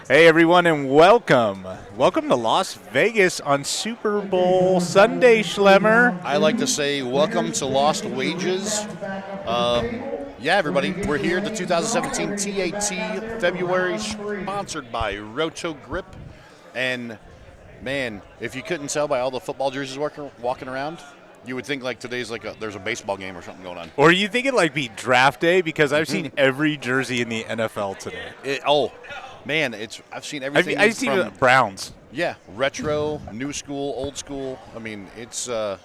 Hey everyone, and welcome. Welcome to Las Vegas on Super Bowl Sunday, Schlemmer. I like to say welcome to Lost Wages. Everybody, we're here at the 2017 TAT February, sponsored by Roto Grip. And man, if you couldn't tell by all the football jerseys walking around, you would think like today's there's a baseball game or something going on. Or you think it like be draft day, because I've seen every jersey in the NFL today. I've seen everything. I've seen the Browns. Yeah, retro, new school, old school. I mean, it's a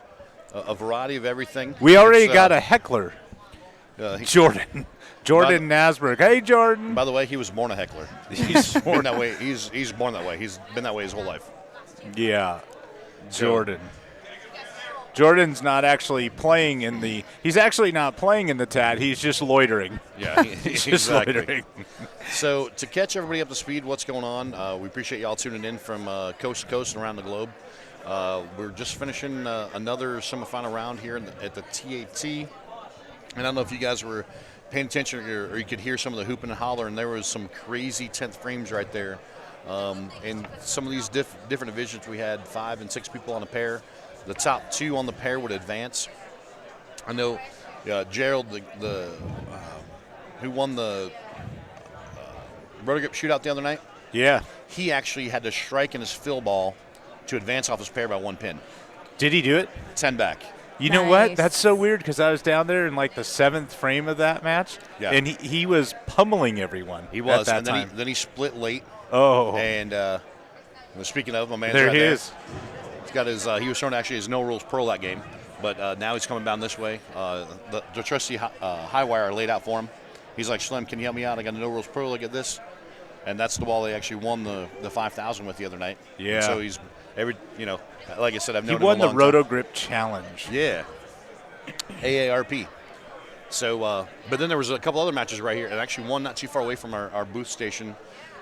variety of everything. We already got a heckler. Jordan Nasberg. Hey, Jordan. By the way, he was born a heckler. He's born that way. He's born that way. He's been that way his whole life. Yeah, Jordan. Jordan's not actually playing in the. He's actually not playing in the TAT. He's just loitering. Yeah, he's just loitering. So to catch everybody up to speed, what's going on? We appreciate y'all tuning in from coast to coast and around the globe. We're just finishing another semifinal round here at the TAT. And I don't know if you guys were paying attention or you could hear some of the hooping and holler, and there was some crazy 10th frames right there. In some of these different divisions, we had 5 and 6 people on a pair. The top 2 on the pair would advance. I know Gerald, who won the Roto Grip shootout the other night. Yeah. He actually had to strike in his fill ball to advance off his pair by 1 pin. Did he do it? 10 back. You know what? That's so weird, because I was down there in like the 7th frame of that match, and he was pummeling everyone. He was, at and that time. Then he split late. Oh. And speaking of, my man's there right he there. is. He's got his. He was showing actually his no rules pro that game, but now he's coming down this way. The trusty high wire laid out for him. He's like, Slim, can you help me out? I got a no rules pro. Look at this, and that's the ball they actually won the 5,000 with the other night. Yeah. And so he's like I said, I've known he won him a the long Roto time. Grip Challenge. Yeah. AARP. So, but then there was a couple other matches right here, and actually one not too far away from our booth station.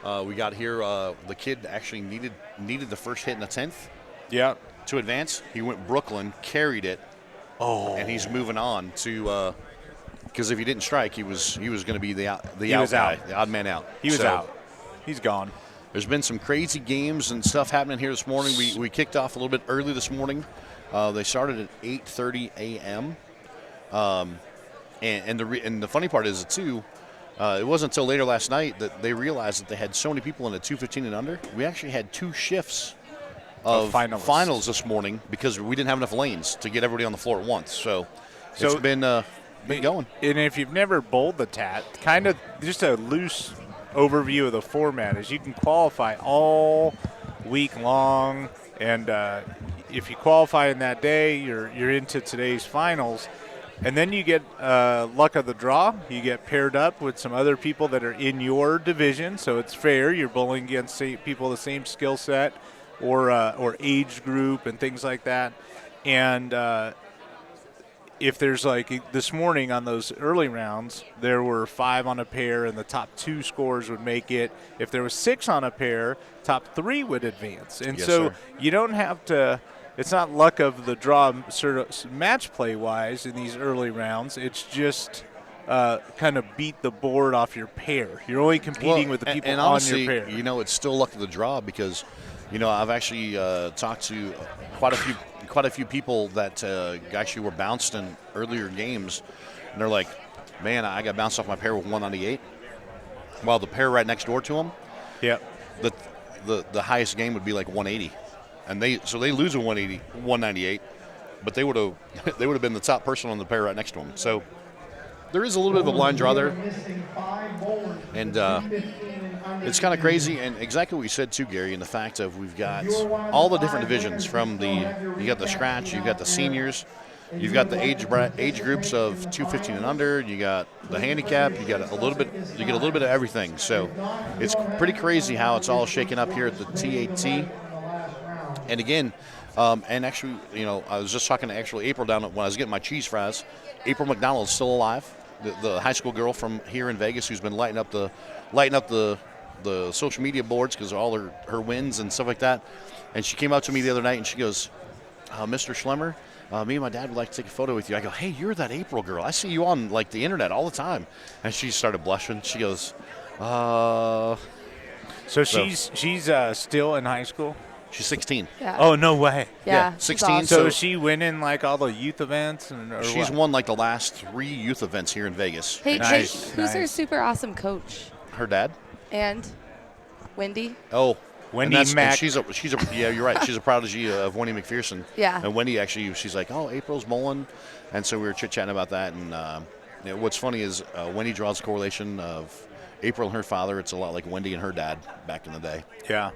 We got here. The kid actually needed the first hit in the 10th. Yeah. To advance, he went Brooklyn, carried it. Oh. And he's moving on to because if he didn't strike, he was going to be the out guy, the odd man out. He was out. He's gone. There's been some crazy games and stuff happening here this morning. We kicked off a little bit early this morning. They started at 8:30 a.m. And the funny part is too. It wasn't until later last night that they realized that they had so many people in the 215 and under. We actually had 2 shifts of finals this morning because we didn't have enough lanes to get everybody on the floor at once. So it's been going. And if you've never bowled the TAT, kind of just a loose overview of the format is you can qualify all week long, and if you qualify in that day, you're into today's finals. And then you get luck of the draw. You get paired up with some other people that are in your division, so it's fair. You're bowling against people with the same skill set or age group and things like that. And if there's like this morning on those early rounds, there were 5 on a pair, and the top 2 scores would make it. If there was 6 on a pair, top 3 would advance. And you don't have to. It's not luck of the draw sort of match play wise in these early rounds. It's just kind of beat the board off your pair. You're only competing with the people and on honestly, your pair. You know, it's still luck of the draw because, I've actually talked to quite a few people that actually were bounced in earlier games, and they're like, "Man, I got bounced off my pair with 198," while the pair right next door to them, the highest game would be like 180. And they lose a 198, but they would have been the top person on the pair right next to them. So there is a little bit of a blind draw there, and it's kind of crazy. And exactly what you said too, Gary, in the fact of we've got all the different divisions from you got the scratch, you've got the seniors, you've got the age groups of 215 and under, you got the handicap, you get a little bit of everything. So it's pretty crazy how it's all shaken up here at the TAT. And again, and actually, I was just talking to April down when I was getting my cheese fries. April McDonald's still alive, the high school girl from here in Vegas who's been lighting up the social media boards because of all her wins and stuff like that. And she came up to me the other night and she goes, Mr. Schlemmer, me and my dad would like to take a photo with you. I go, hey, you're that April girl. I see you on like the internet all the time. And she started blushing. She goes, So she's still in high school? She's 16. Yeah. Oh, no way. Yeah. 16. Awesome. So is she winning like all the youth events? Or She's what? won like the last 3 youth events here in Vegas. Hey, Nice, who's her nice. super awesome coach? Her dad? And Wendy? Oh, Wendy and Mac. she's a yeah, you're right. She's a prodigy of Wendy McPherson. Yeah. And Wendy actually, she's like, oh, April's bowling, and so we were chit chatting about that. And what's funny is Wendy draws a correlation of April and her father. It's a lot like Wendy and her dad back in the day. Yeah.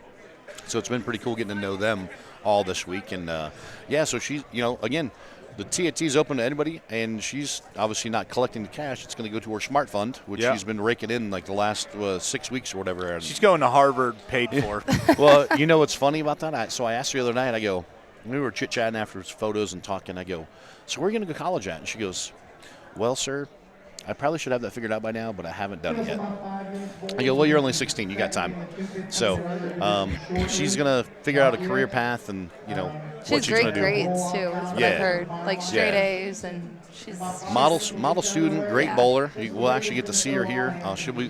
So it's been pretty cool getting to know them all this week. And so she's, again, the TAT is open to anybody, and she's obviously not collecting the cash. It's going to go to her smart fund, which she's been raking in like the last 6 weeks or whatever. She's going to Harvard paid for. Well, you know what's funny about that? So I asked her the other night, I go, we were chit-chatting after photos and talking, I go, so where are you going to go to college at? And she goes, well, sir, I probably should have that figured out by now, but I haven't done it yet. I go, well, you're only 16. You got time. So she's going to figure out a career path and, She what has she's great going to do. grades, too, is what I've heard. Like straight A's, and she's Model student, great bowler. We'll actually get to see her here.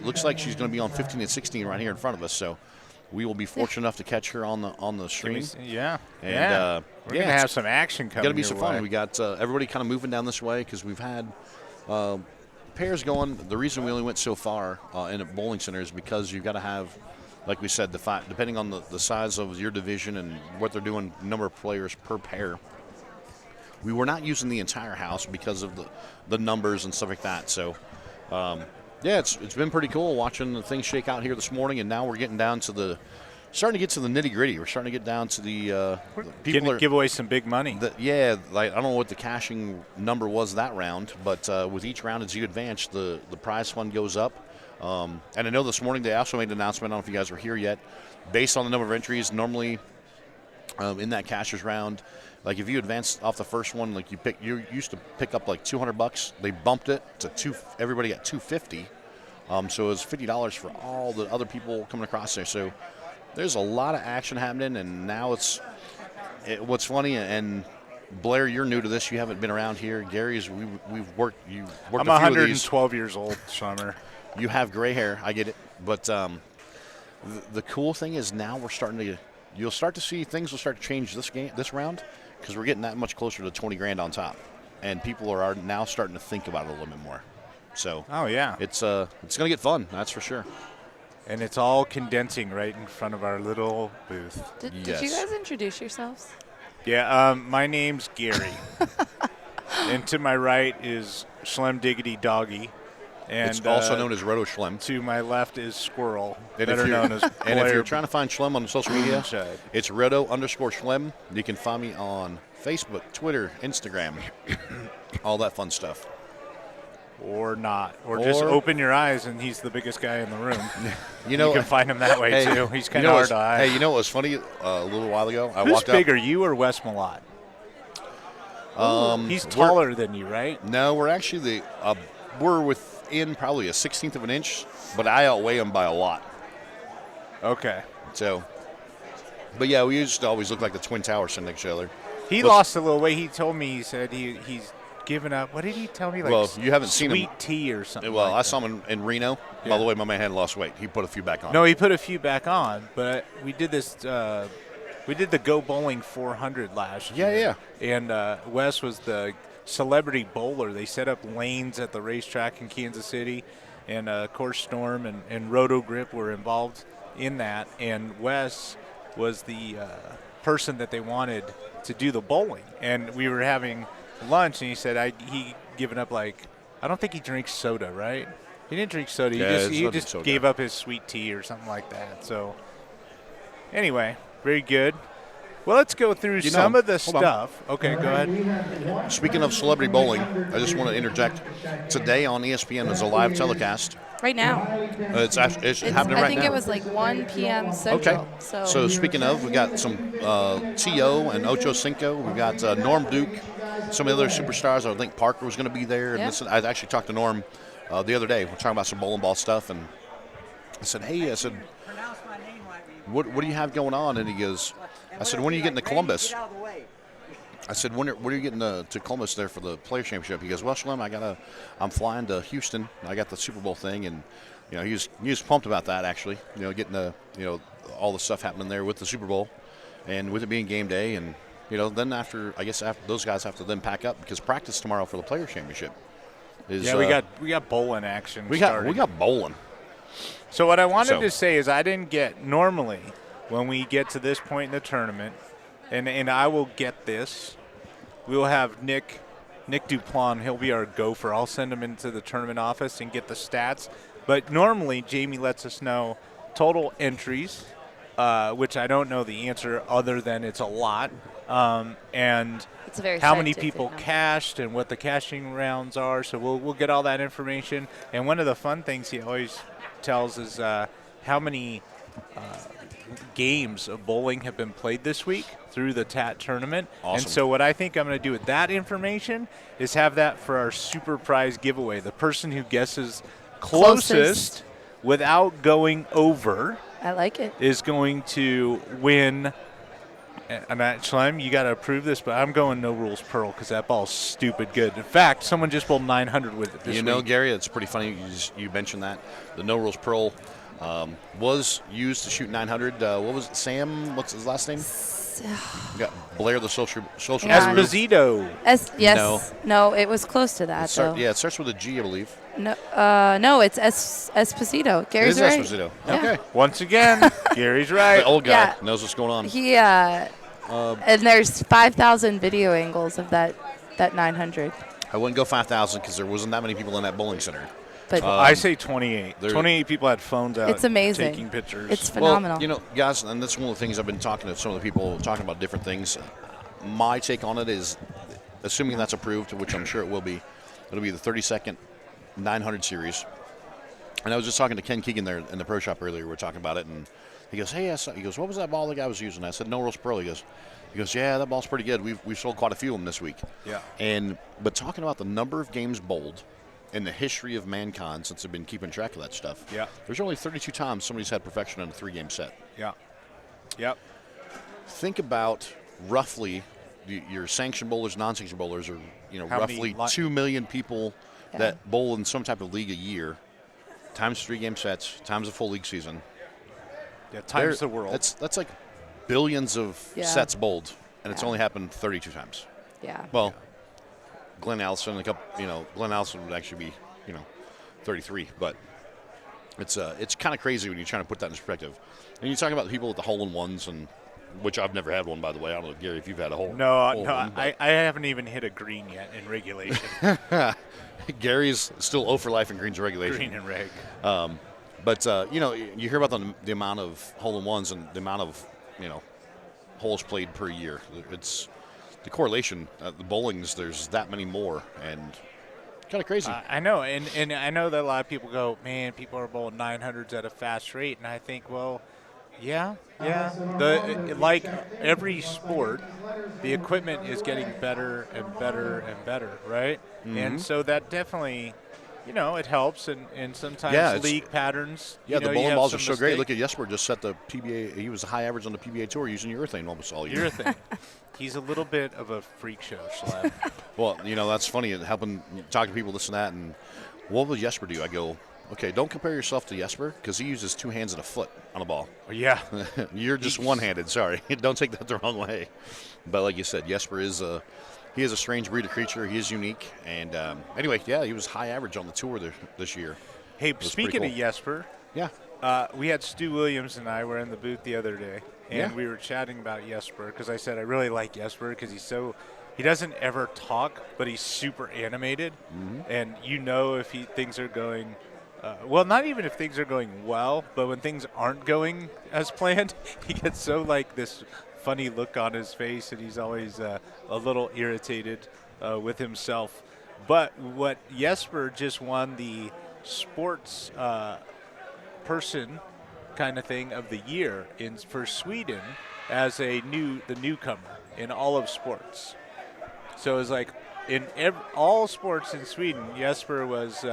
Looks like she's going to be on 15 and 16 right here in front of us. So we will be fortunate enough to catch her on the stream. Yeah. And, we're going to have some action coming. Got to be some your way. fun. We got everybody kind of moving down this way because we've had pairs going. The reason we only went so far in a bowling center is because you've got to have, like we said, depending on the size of your division and what they're doing, number of players per pair. We were not using the entire house because of the numbers and stuff like that. So, it's been pretty cool watching the things shake out here this morning, and now we're getting down to starting to get to the nitty gritty. We're starting to get down to the people give away some big money. I don't know what the cashing number was that round, but with each round as you advance, the prize fund goes up. And I know this morning they also made an announcement. I don't know if you guys were here yet. Based on the number of entries, normally in that cashers round, like if you advanced off the first one, like you used to pick up like $200. They bumped it to everybody got $250. So it was $50 for all the other people coming across there. So there's a lot of action happening, and now what's funny, and Blair, you're new to this. You haven't been around here. Gary's, we've worked. I'm a few 112 years old, Summer. You have gray hair. I get it. But the cool thing is now you'll start to see things will start to change this round because we're getting that much closer to 20 grand on top, and people are now starting to think about it a little bit more. So it's going to get fun. That's for sure. And it's all condensing right in front of our little booth. Did you guys introduce yourselves? Yeah, my name's Gary. And to my right is Schlem Diggity Doggy. And it's also known as Roto Schlem. To my left is Squirrel, and better known as Blair. And if you're trying to find Schlem on social media, it's Roto_Schlem. You can find me on Facebook, Twitter, Instagram, all that fun stuff. Or not. Or just open your eyes, and he's the biggest guy in the room. You can find him that way, too. He's kind of hard to hide. Hey, you know what was funny a little while ago? Who's bigger, you or Wes Malott? He's taller than you, right? No, we're actually we're within probably a 16th of an inch, but I outweigh him by a lot. Okay. So, but yeah, we used to always look like the Twin Towers sitting next to each other. He lost a little weight. He told me, he said he's given up. What did he tell me? Like, well, you haven't seen him. Sweet tea or something. Well, like I saw him in Reno. Yeah. By the way, my man hadn't lost weight. He put a few back on. No, he put a few back on, but we did this. We did the Go Bowling 400 last year. Yeah. And Wes was the celebrity bowler. They set up lanes at the racetrack in Kansas City, and of course Storm and Roto Grip were involved in that. And Wes was the person that they wanted to do the bowling. And we were having lunch, and he said he given up, like, I don't think he drinks soda, right? He didn't drink soda. He just gave up his sweet tea or something like that. So anyway, very good. Well, let's go through some of the stuff. Okay, go ahead. Speaking of celebrity bowling, I just want to interject. Today on ESPN is a live telecast. Right now. It's happening right now. I think it was like 1 p.m. Central. Okay. So speaking of, we got some T.O. and Ocho Cinco. We've got Norm Duke, some of the other superstars. I think Parker was going to be there. And I actually talked to Norm the other day. We're talking about some bowling ball stuff. And I said, what do you have going on? And he goes, I said, when are you getting to Columbus? I said, when are you getting to Columbus there for the Players Championship? He goes, well, Schlem, I'm flying to Houston. I got the Super Bowl thing, and he was pumped about that actually. Getting all the stuff happening there with the Super Bowl, and with it being game day, and then after those guys have to then pack up because practice tomorrow for the Players Championship. We got bowling action. We got bowling. So what I wanted to say is I didn't get normally when we get to this point in the tournament, and I will get this. We will have Nick Duplon. He'll be our gopher. I'll send him into the tournament office and get the stats. But normally Jamie lets us know total entries, which I don't know the answer other than it's a lot, and it's a very how many people number. cashed and what the cashing rounds are. So we'll get all that information. And one of the fun things he always tells is how many games of bowling have been played this week through the TAT tournament. Awesome. And so what I think I'm going to do with that information is have that for our super prize giveaway. The person who guesses closest without going over, I like it, is going to win. And Schleim, you got to approve this, but I'm going no rules Pearl because that ball's stupid good. In fact, someone just bowled 900 with it this week. Gary, it's pretty funny you mentioned that. The no rules Pearl was used to shoot 900. What was it, Sam? What's his last name? You got Blair, the social Esposito. No, it was close to that, though. Yeah, it starts with a G, I believe. No, it's Esposito. Gary's right. It is Esposito. Yeah. Okay. Once again, Gary's right. The old guy knows what's going on. He and there's 5,000 video angles of that 900. I wouldn't go 5,000 because there wasn't that many people in that bowling center. But I say 28. 28 people had phones out. It's amazing. Taking pictures. It's phenomenal. Well, guys, and that's one of the things I've been talking to some of the people talking about different things. My take on it is, assuming that's approved, which I'm sure it will be, it'll be the 32nd 900 series. And I was just talking to Ken Keegan there in the pro shop earlier. We were talking about it, and he goes, "Hey, he goes, what was that ball the guy was using?" I said, "No Rules Pearl." He goes, "Yeah, that ball's pretty good. We've sold quite a few of them this week." Yeah. But talking about the number of games bowled in the history of mankind since I've been keeping track of that stuff. Yeah. There's only 32 times somebody's had perfection in a 3-game set. Yeah. Yep. Think about roughly your sanctioned bowlers, non-sanctioned bowlers, or roughly 2 million people that bowl in some type of league a year, times 3-game sets, times a full league season. Yeah, times the world. That's like billions of sets bowled, and it's only happened 32 times. Yeah. Well, Glenn Allison, Glenn Allison would actually be, 33, but it's kind of crazy when you're trying to put that in perspective. And you talk about the people with the hole-in-ones, and which I've never had one, by the way. I don't know, Gary, if you've had a hole. No, I haven't even hit a green yet in regulation. Gary's still 0 for life in greens regulation. Green and reg. But you hear about the amount of hole-in-ones and the amount of holes played per year. It's the correlation. The bowlings, there's that many more, and kind of crazy. I know, and I know that a lot of people go, man, people are bowling 900s at a fast rate, and I think, well, yeah. Like every sport, the equipment is getting better and better and better, right? Mm-hmm. And so that definitely, it helps, and sometimes league patterns. Yeah, the bowling balls are so great. Look at Jesper just set the PBA. He was a high average on the PBA tour using urethane almost all year. Urethane. He's a little bit of a freak show, Schlapp. Well, that's funny. Helping talk to people, this and that, and what will Jesper do? I go, okay, don't compare yourself to Jesper because he uses 2 hands and a foot on a ball. Yeah. You're just one-handed. Sorry. Don't take that the wrong way. But like you said, Jesper is a strange breed of creature. He is unique. And anyway, he was high average on the tour this year. Hey, speaking of Jesper, we had Stu Williams and I were in the booth the other day, and we were chatting about Jesper because I said I really like Jesper because he doesn't ever talk, but he's super animated, and if things are going. Well, not even if things are going well, but when things aren't going as planned, he gets so like this funny look on his face, and he's always a little irritated with himself. But what Jesper just won the sports person kind of thing of the year for Sweden as the newcomer in all of sports. So it was like in all sports in Sweden, Jesper was.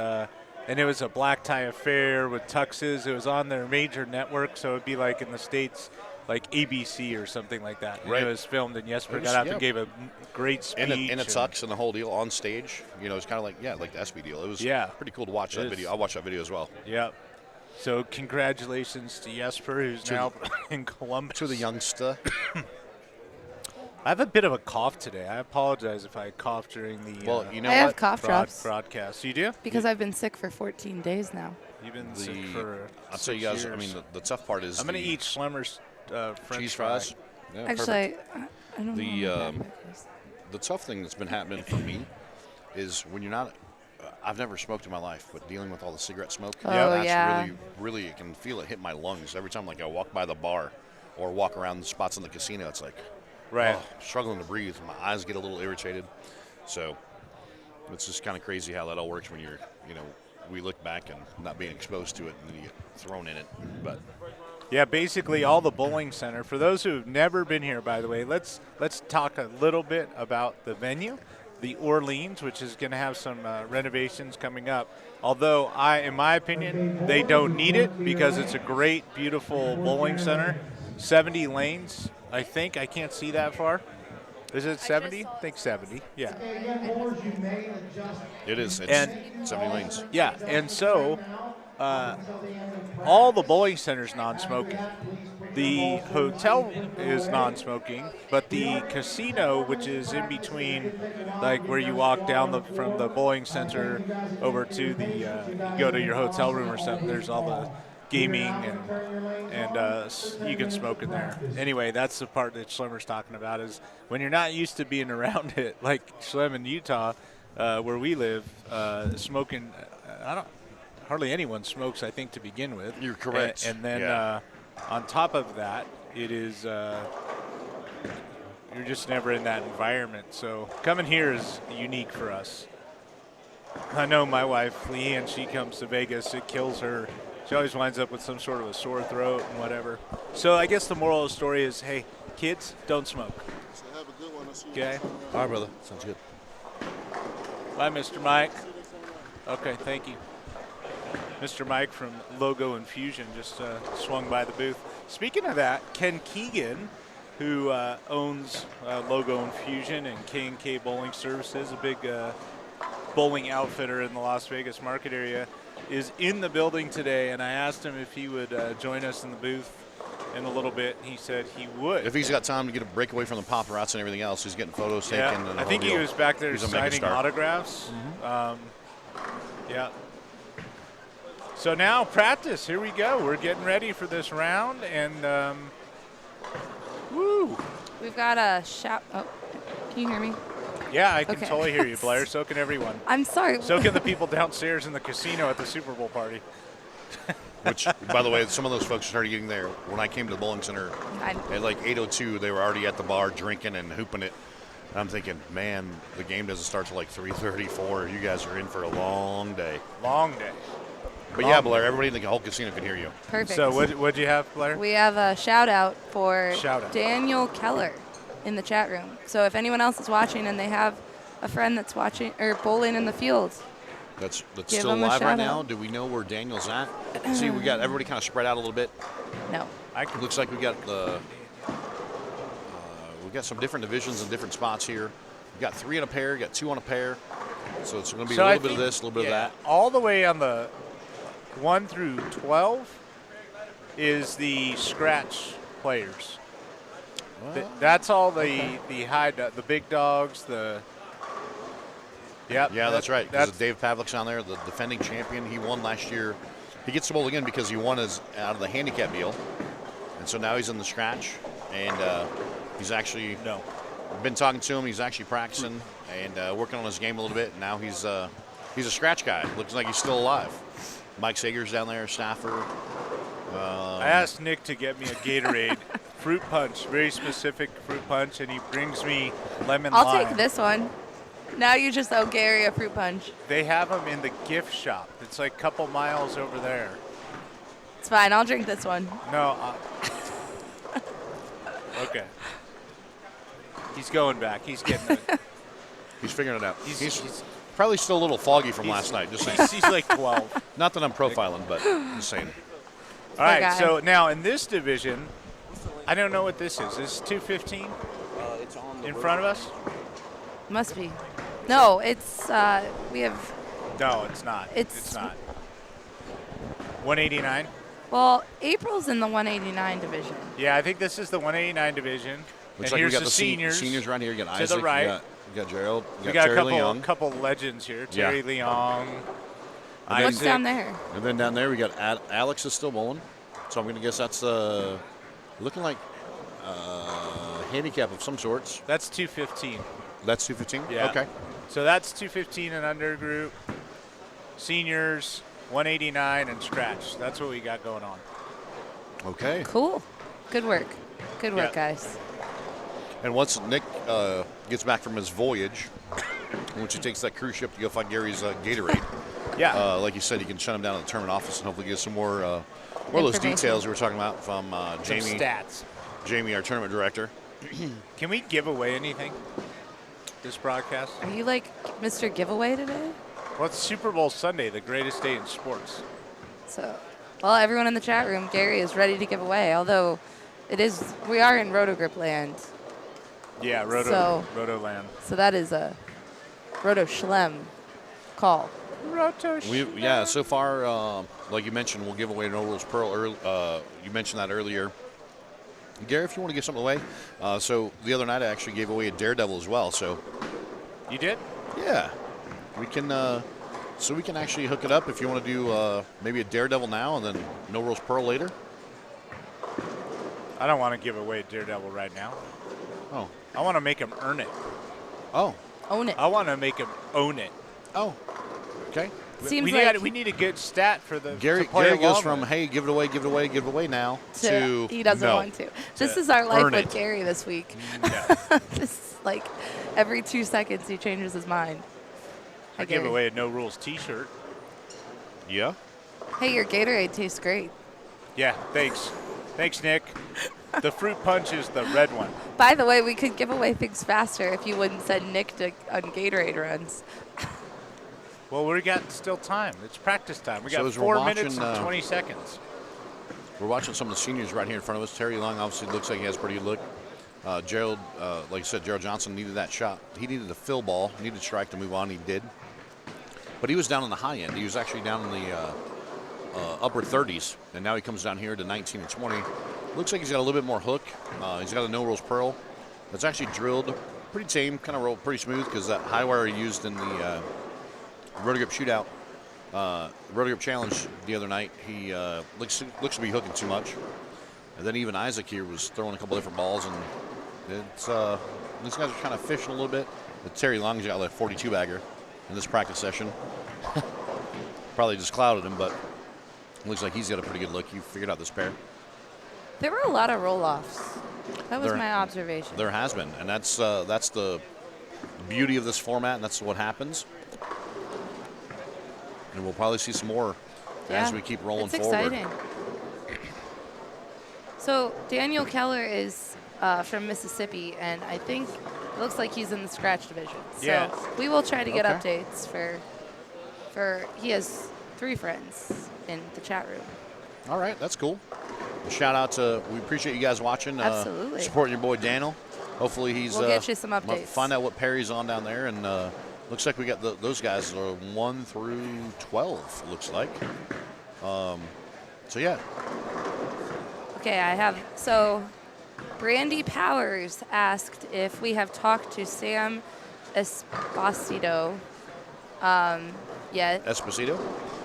And it was a black tie affair with tuxes. It was on their major network, so it would be like in the States, like ABC or something like that. Right. And it was filmed, and Jesper got up and gave a great speech. And a tux and the whole deal on stage. It's kind of like the SB deal. It was pretty cool to watch that video. I'll watch that video as well. Yeah. So congratulations to Jesper, who's now in Columbus. To the youngster. I have a bit of a cough today. I apologize if I coughed during the Well, you know I have what? cough drops broadcast. You do? because I've been sick for 14 days now. You've been sick for I'll tell you guys, I mean, the tough part is I'm going to eat Schlemmer's French cheese fries. Yeah, Actually, I don't The, know. the tough thing that's been happening for me is when you're not, I've never smoked in my life, but dealing with all the cigarette smoke, Oh, that's yeah. really, I can feel it hit my lungs every time. Like I walk by the bar or walk around the spots in the casino, it's like, Right. struggling to breathe. My eyes get a little irritated. So it's just kind of crazy how that all works when you're, we look back and not being exposed to it and then you get thrown in it. But Yeah, basically all the bowling center. For those who've never been here, by the way, let's talk a little bit about the venue, the Orleans, which is going to have some renovations coming up. Although in my opinion, they don't need it because it's a great, beautiful bowling center. 70 lanes, I think. I can't see that far. Is it 70? I think 70. Yeah. it is. It's And- 70 lanes. Yeah, and so all the bowling centers non-smoking. The hotel is non-smoking, but the casino, which is in between, like where you walk down from the bowling center over to the, you go to your hotel room or something. There's all the gaming and you can smoke in there. Anyway, that's the part that Schlemmer's talking about is when you're not used to being around it, like Schlem in Utah, where we live, smoking. Hardly anyone smokes, I think, to begin with. You're correct. And then Yeah. on top of that, it is you're just never in that environment. So coming here is unique for us. I know my wife, Leanne, she comes to Vegas. It kills her. She always winds up with some sort of a sore throat and whatever. So I guess the moral of the story is, hey, kids, don't smoke. So have a good one. I'll see you Okay? next time. All right, brother. Sounds good. Bye, Mr. Mike. Okay, thank you. Mr. Mike from Logo Infusion just swung by the booth. Speaking of that, Ken Keegan, who owns Logo Infusion and K&K Bowling Services, a big bowling outfitter in the Las Vegas market area, is in the building today, and I asked him if he would join us in the booth in a little bit. He said he would. If he's got time to get a break away from the paparazzi and everything else, he's getting photos taken. Yeah, And I think he was back there He's a signing megastar. autographs. Yeah. So now practice. Here we go. We're getting ready for this round, and woo! We've got a shout. Oh, can you hear me? Yeah, I can Okay. totally hear you, Blair. So can everyone. I'm sorry. So can the people downstairs in the casino at the Super Bowl party. Which, by the way, some of those folks started getting there when I came to the bowling center at like 8:02. They were already at the bar drinking and hooping it. And I'm thinking, man, the game doesn't start till like 3:34. You guys are in for a long day. Long day. But yeah, Blair, everybody in the whole casino can hear you. Perfect. So what'd you have, Blair? We have a shout out for Shout out. Daniel Keller in the chat room. So if anyone else is watching and they have a friend that's watching or bowling in the field, That's Give still him a live right shout now. out. Do we know where Daniel's at? See, we got everybody kind of spread out a little bit. no. It looks like we got we got some different divisions and different spots here. We got 3 in a pair, got 2 on a pair. So it's going to be So a I little bit of think, this, a little bit yeah, of that. all the way on the 1 through 12 is the scratch players. That's all the big dogs, Yeah, that's right. Because Dave Pavlik's on there, the defending champion. He won last year. He gets to bowl again because he won out of the handicap deal. And so now he's in the scratch. And he's actually been talking to him. He's actually practicing and working on his game a little bit. Now he's a scratch guy. Looks like he's still alive. Mike Sager's down there, staffer. I asked Nick to get me a Gatorade fruit punch, very specific fruit punch, and he brings me lemon I'll lime. take this one. Now you just owe Gary a fruit punch. They have them in the gift shop. It's like a couple miles over there. It's fine. I'll drink this one. No. Okay. He's going back. He's getting it. He's figuring it out. He's Probably still a little foggy from last night. Just saying. he's like 12. Not that I'm profiling, but just saying. All right, guy. so now in this division, I don't know what this is. Is 215 It's on the in front of us? Must be. No, it's we have. No, it's not. It's- not. 189. Well, April's in the 189 division. Yeah, I think this is the 189 division. Looks and like here's we got the seniors. Seniors right here. You got to Isaac. the right. You got Gerald. We got Terry a Leong. couple legends here. Terry Leong. What's Isaac. down there? And then down there we got Alex is still bowling. So I'm going to guess that's looking like handicap of some sorts. That's 215. That's 215? Yeah. Okay. So that's 215 and under group. Seniors, 189 and scratch. That's what we got going on. Okay. Cool. Good work. Good work, Yeah. guys. And once Nick gets back from his voyage, once he takes that cruise ship to go find Gary's Gatorade, Yeah. like you said, you can shut him down at the tournament office and hopefully get some more of those Information. details we were talking about from Some Jamie. stats. Jamie, our tournament director. Can we give away anything this broadcast? Are you like Mr. Giveaway today? Well, it's Super Bowl Sunday, the greatest day in sports. So, well, everyone in the chat room, Gary is ready to give away. Although, we are in Roto Grip land, Yeah, Roto Land. so that is a Roto Schlem call. Roto. So far, like you mentioned, we'll give away an Orioles Pearl. You mentioned that earlier. Gary, if you want to give something away. So the other night I actually gave away a Daredevil as well. So You did? yeah, we can. So we can actually hook it up if you want to do maybe a Daredevil now and then No Rules Pearl later. I don't want to give away Daredevil right now. Oh, I want to make him earn it. oh, Own it. I want to make him own it. oh. Okay. Seems We need a good stat for the Gary to play goes along from with. hey, give it away now to He doesn't no. want to. This is our life earn with it. Gary this week. Yeah. Just like every 2 seconds he changes his mind. Hi, I give Gary. away a No Rules T-shirt. Yeah. Hey, your Gatorade tastes great. Yeah, thanks. Thanks, Nick. The fruit punch is the red one. By the way, we could give away things faster if you wouldn't send Nick on Gatorade runs. Well, we got still time. It's practice time. We So got as we're 4 minutes watching, and 20 seconds. We're watching some of the seniors right here in front of us. Terry Long obviously looks like he has a pretty good look. Gerald, like I said, Gerald Johnson needed that shot. He needed a fill ball, needed a strike to move on. He did. But he was down on the high end. He was actually down in the upper 30s, and now he comes down here to 19 and 20. Looks like he's got a little bit more hook. He's got a No Rules Pearl. That's actually drilled pretty tame, kind of rolled pretty smooth because that high wire he used in the Roto Grip shootout, Roto Grip challenge the other night, he looks to be hooking too much. And then even Isaac here was throwing a couple different balls, and it's these guys are kind of fishing a little bit. But Terry Long's got like a 42 bagger in this practice session. Probably just clouded him, but looks like he's got a pretty good look. He figured out this pair. There were a lot of roll-offs. That was There- my observation. There has been, and that's the beauty of this format, and that's what happens. And we'll probably see some more as we keep rolling it's forward. Exciting. So Daniel Keller is from Mississippi, and I think it looks like he's in the scratch division. So Yes. we will try to get Okay. updates for he has 3 friends in the chat room. All right, that's cool. Shout out to, we appreciate you guys watching. Absolutely. Supporting your boy Daniel. Hopefully he's. We'll get you some updates. Find out what Perry's on down there, and looks like we got those guys are 1 through 12. Looks like. So yeah. Okay, so Brandy Powers asked if we have talked to Sam Esposito yet. Esposito.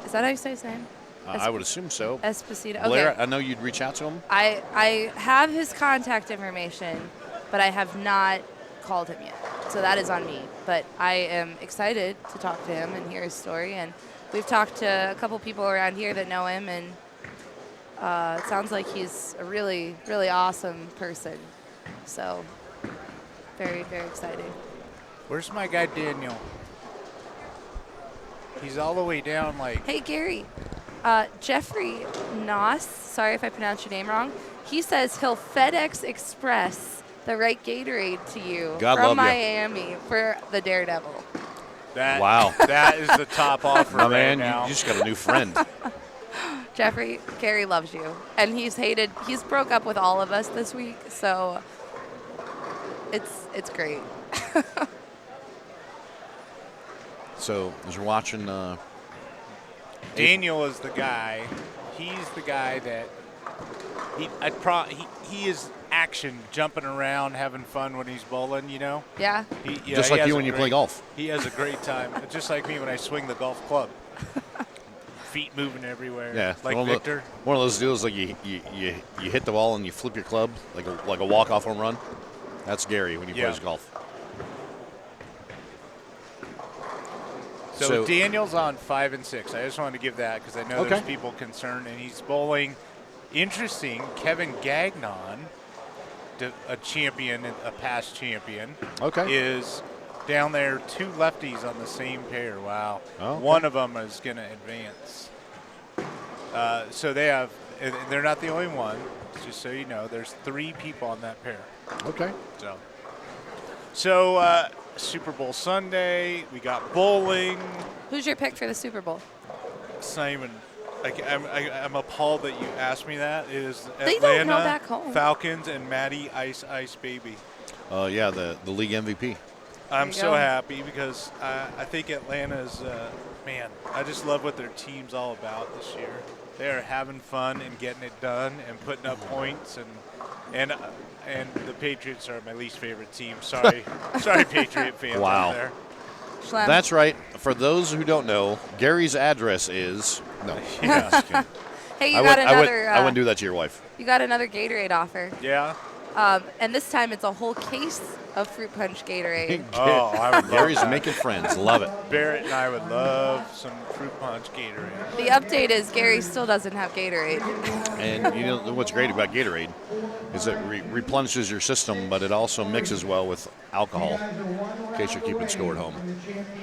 Is that how you say his name? I would assume so. Esposito. Blair, Okay. I know you'd reach out to him. I have his contact information, but I have not called him yet. So that is on me. But I am excited to talk to him and hear his story. And we've talked to a couple people around here that know him, and it sounds like he's a really, really awesome person. So very, very exciting. Where's my guy Daniel? He's all the way down like. Hey, Gary. Jeffrey Noss, sorry if I pronounced your name wrong, he says he'll FedEx Express the right Gatorade to you God love from ya. Miami for the Daredevil. That, Wow. That is the top offer My right man, now. you just got a new friend. Jeffrey, Gary loves you. And he's broke up with all of us this week, so it's great. So as we're watching. Daniel is the guy. he's the guy that he is action, jumping around, having fun when he's bowling. You know. Yeah. Just like you when you play golf. He has a great time. Just like me when I swing the golf club. Feet moving everywhere. Yeah, like Victor. One of those deals like you hit the ball and you flip your club like a walk-off home run. That's Gary when he plays golf. So Daniel's on 5 and 6. I just wanted to give that because I know there's people concerned, and he's bowling. Interesting, Kevin Gagnon, a champion, a past champion, is down there. 2 lefties on the same pair. Wow. One of them is going to advance. So they have, and they're not the only one, just so you know. There's 3 people on that pair. Okay. So Super Bowl Sunday, we got bowling. Who's your pick for the Super Bowl? Simon. I'm appalled that you asked me that. It is they Atlanta don't know back home. Falcons and Matty Ice Baby. Yeah, the league MVP. I'm so happy because I think Atlanta's, man, I just love what their team's all about this year. They are having fun and getting it done and putting up points, and the Patriots are my least favorite team. Sorry, Patriot fans out there. Schlem. That's right. For those who don't know, Gary's address is Hey, you got another. I wouldn't do that to your wife. You got another Gatorade offer. Yeah. And this time it's a whole case of fruit punch Gatorade. I would love Gary's that. making friends. Love it. Barrett and I would love some fruit punch Gatorade. The update is Gary still doesn't have Gatorade. And you know what's great about Gatorade is it replenishes your system, but it also mixes well with alcohol, in case you're keeping score at home.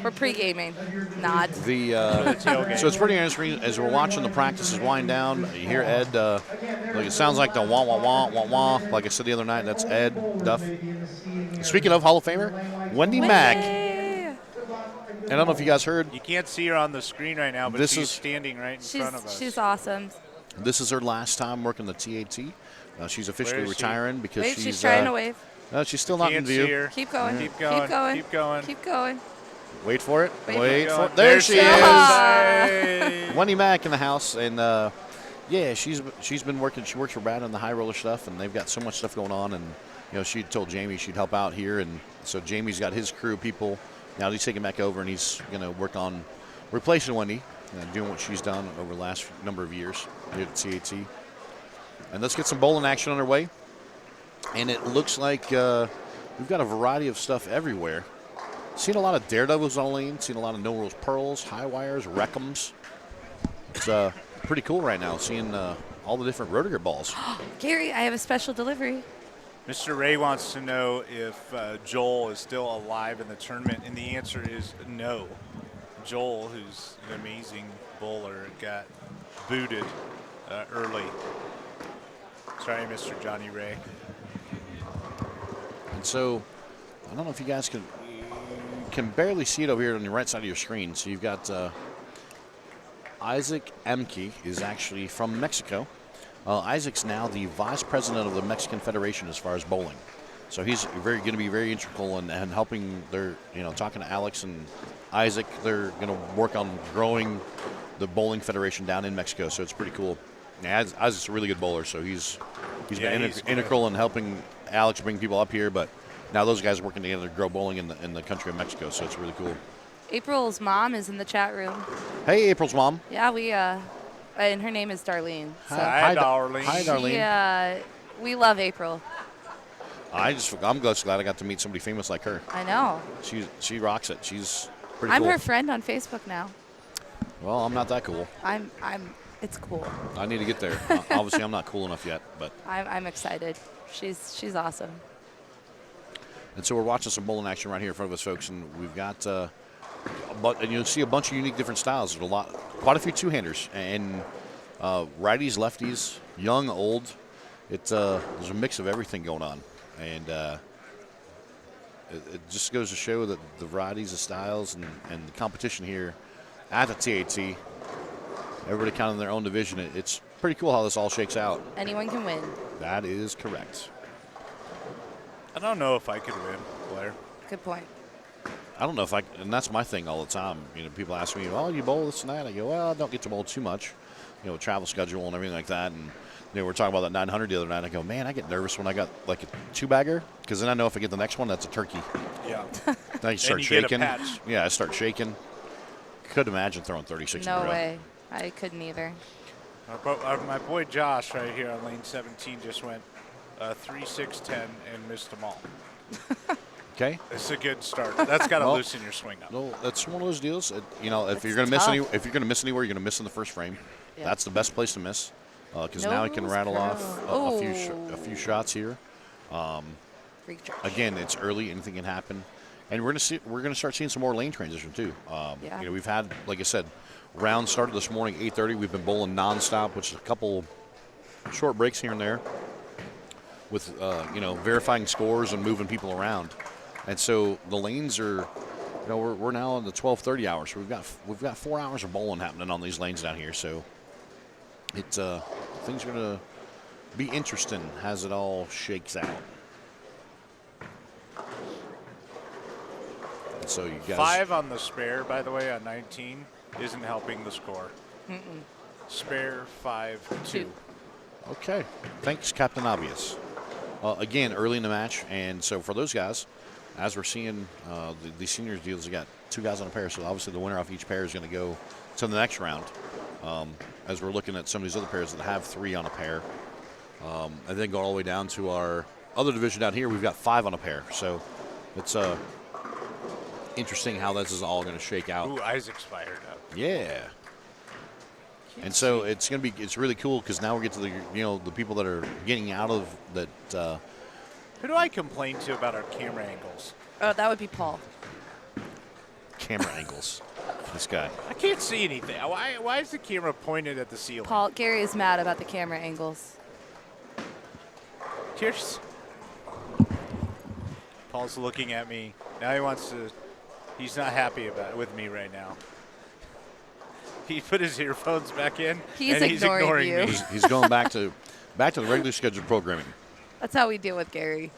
We're pre-gaming, not. So it's pretty interesting as we're watching the practices wind down. You hear Ed, it sounds like the wah, wah, wah, wah, wah. Like I said the other night, that's Ed Duff. Speaking of Hall of Famer, Wendy Mack. And I don't know if you guys heard. You can't see her on the screen right now, but she's standing right in front of us. She's awesome. This is her last time working the TAT. She's officially retiring because she's trying to wave. No, she's still not in view. Keep going. Keep going. Keep going. Keep going. Keep going. Wait for it. Wait for it. There she is. Wendy Mack in the house, and she's been working. She works for Brad on the high roller stuff, and they've got so much stuff going on. And she told Jamie she'd help out here, and so Jamie's got his crew of people. Now he's taking back over, and he's going to work on replacing Wendy, doing what she's done over the last number of years here at TAT. And let's get some bowling action underway. And it looks like we've got a variety of stuff everywhere. Seen a lot of Daredevils on the lane. Seen a lot of No Rules Pearls, High Wires, Wreck'ems. It's pretty cool right now seeing all the different Roto balls. Gary, I have a special delivery. Mr. Ray wants to know if Joel is still alive in the tournament, and the answer is no. Joel, who's an amazing bowler, got booted early. Sorry, Mr. Johnny Ray. And so, I don't know if you guys can barely see it over here on the right side of your screen. So you've got Isaac Emke is actually from Mexico. Isaac's now the vice president of the Mexican Federation as far as bowling. So he's going to be very integral in helping their, talking to Alex and Isaac. They're going to work on growing the bowling federation down in Mexico. So it's pretty cool. Yeah, Isaac's a really good bowler, so he's been integral in helping Alex bring people up here. But now those guys are working together to grow bowling in the country of Mexico. So it's really cool. April's mom is in the chat room. Hey, April's mom. Yeah, and her name is Darlene. So. Hi, Darlene. Hi, Darlene. We love April. I'm just glad I got to meet somebody famous like her. I know. She rocks it. She's pretty cool. I'm her friend on Facebook now. Well, I'm not that cool. It's cool. I need to get there. Obviously, I'm not cool enough yet, but I'm excited. She's awesome. And so we're watching some bowling action right here in front of us, folks, and we've got and you'll see a bunch of unique different styles. There's quite a few two-handers, and righties, lefties, young, old. There's a mix of everything going on, and it just goes to show that the varieties of styles and the competition here at the TAT. Everybody kind of in their own division. It's pretty cool how this all shakes out. Anyone can win. That is correct. I don't know if I could win, Blair. Good point. I don't know if and that's my thing all the time. People ask me, "Oh, you bowl this and that." I go, "Well, I don't get to bowl too much." travel schedule and everything like that. And we're talking about that 900 the other night. I go, man, I get nervous when I got like a 2-bagger because then I know if I get the next one, that's a turkey. Yeah. Then I start you shaking. get a patch. Yeah, I start shaking. Couldn't imagine throwing 36 in a No row. way. I couldn't either. My boy Josh right here on lane 17 just went 3, 6, 10 and missed them all. Okay. It's a good start. That's got to loosen your swing up. No, that's one of those deals. If It's you're gonna miss tough. if you're gonna miss anywhere, you're gonna miss in the first frame. Yeah. That's the best place to miss because now he can Nose rattle off curl. a few shots here. Freak charge. Again, it's early; anything can happen, and we're gonna start seeing some more lane transition too. Yeah. We've had, like I said, rounds started this morning 8:30. We've been bowling nonstop, which is a couple short breaks here and there, with verifying scores and moving people around, and so the lanes are. We're now in the 12:30 hour, so we've got 4 hours of bowling happening on these lanes down here. So things are gonna be interesting as it all shakes out. And so you guys 5 on the spare, by the way, on 19 isn't helping the score. Spare 5-2. okay? Thanks, Captain Obvious. Again, early in the match, and so for those guys, as we're seeing the seniors deals, they got 2 guys on a pair, so obviously the winner off each pair is going to go to the next round. As we're looking at some of these other pairs that have 3 on a pair, and then go all the way down to our other division down here, we've got 5 on a pair. So it's interesting how this is all going to shake out. Ooh, Isaac's fired up. Yeah. And so it's really cool because now we get to the people that are getting out of that. Who do I complain to about our camera angles? Oh, that would be Paul. Camera angles. This guy. I can't see anything. Why is the camera pointed at the ceiling? Paul, Gary is mad about the camera angles. Cheers. Paul's looking at me. Now he's not happy with me right now. He put his earphones back in. He's and he's ignoring ignoring you. me. He's going back to the regularly scheduled programming. That's how we deal with Gary.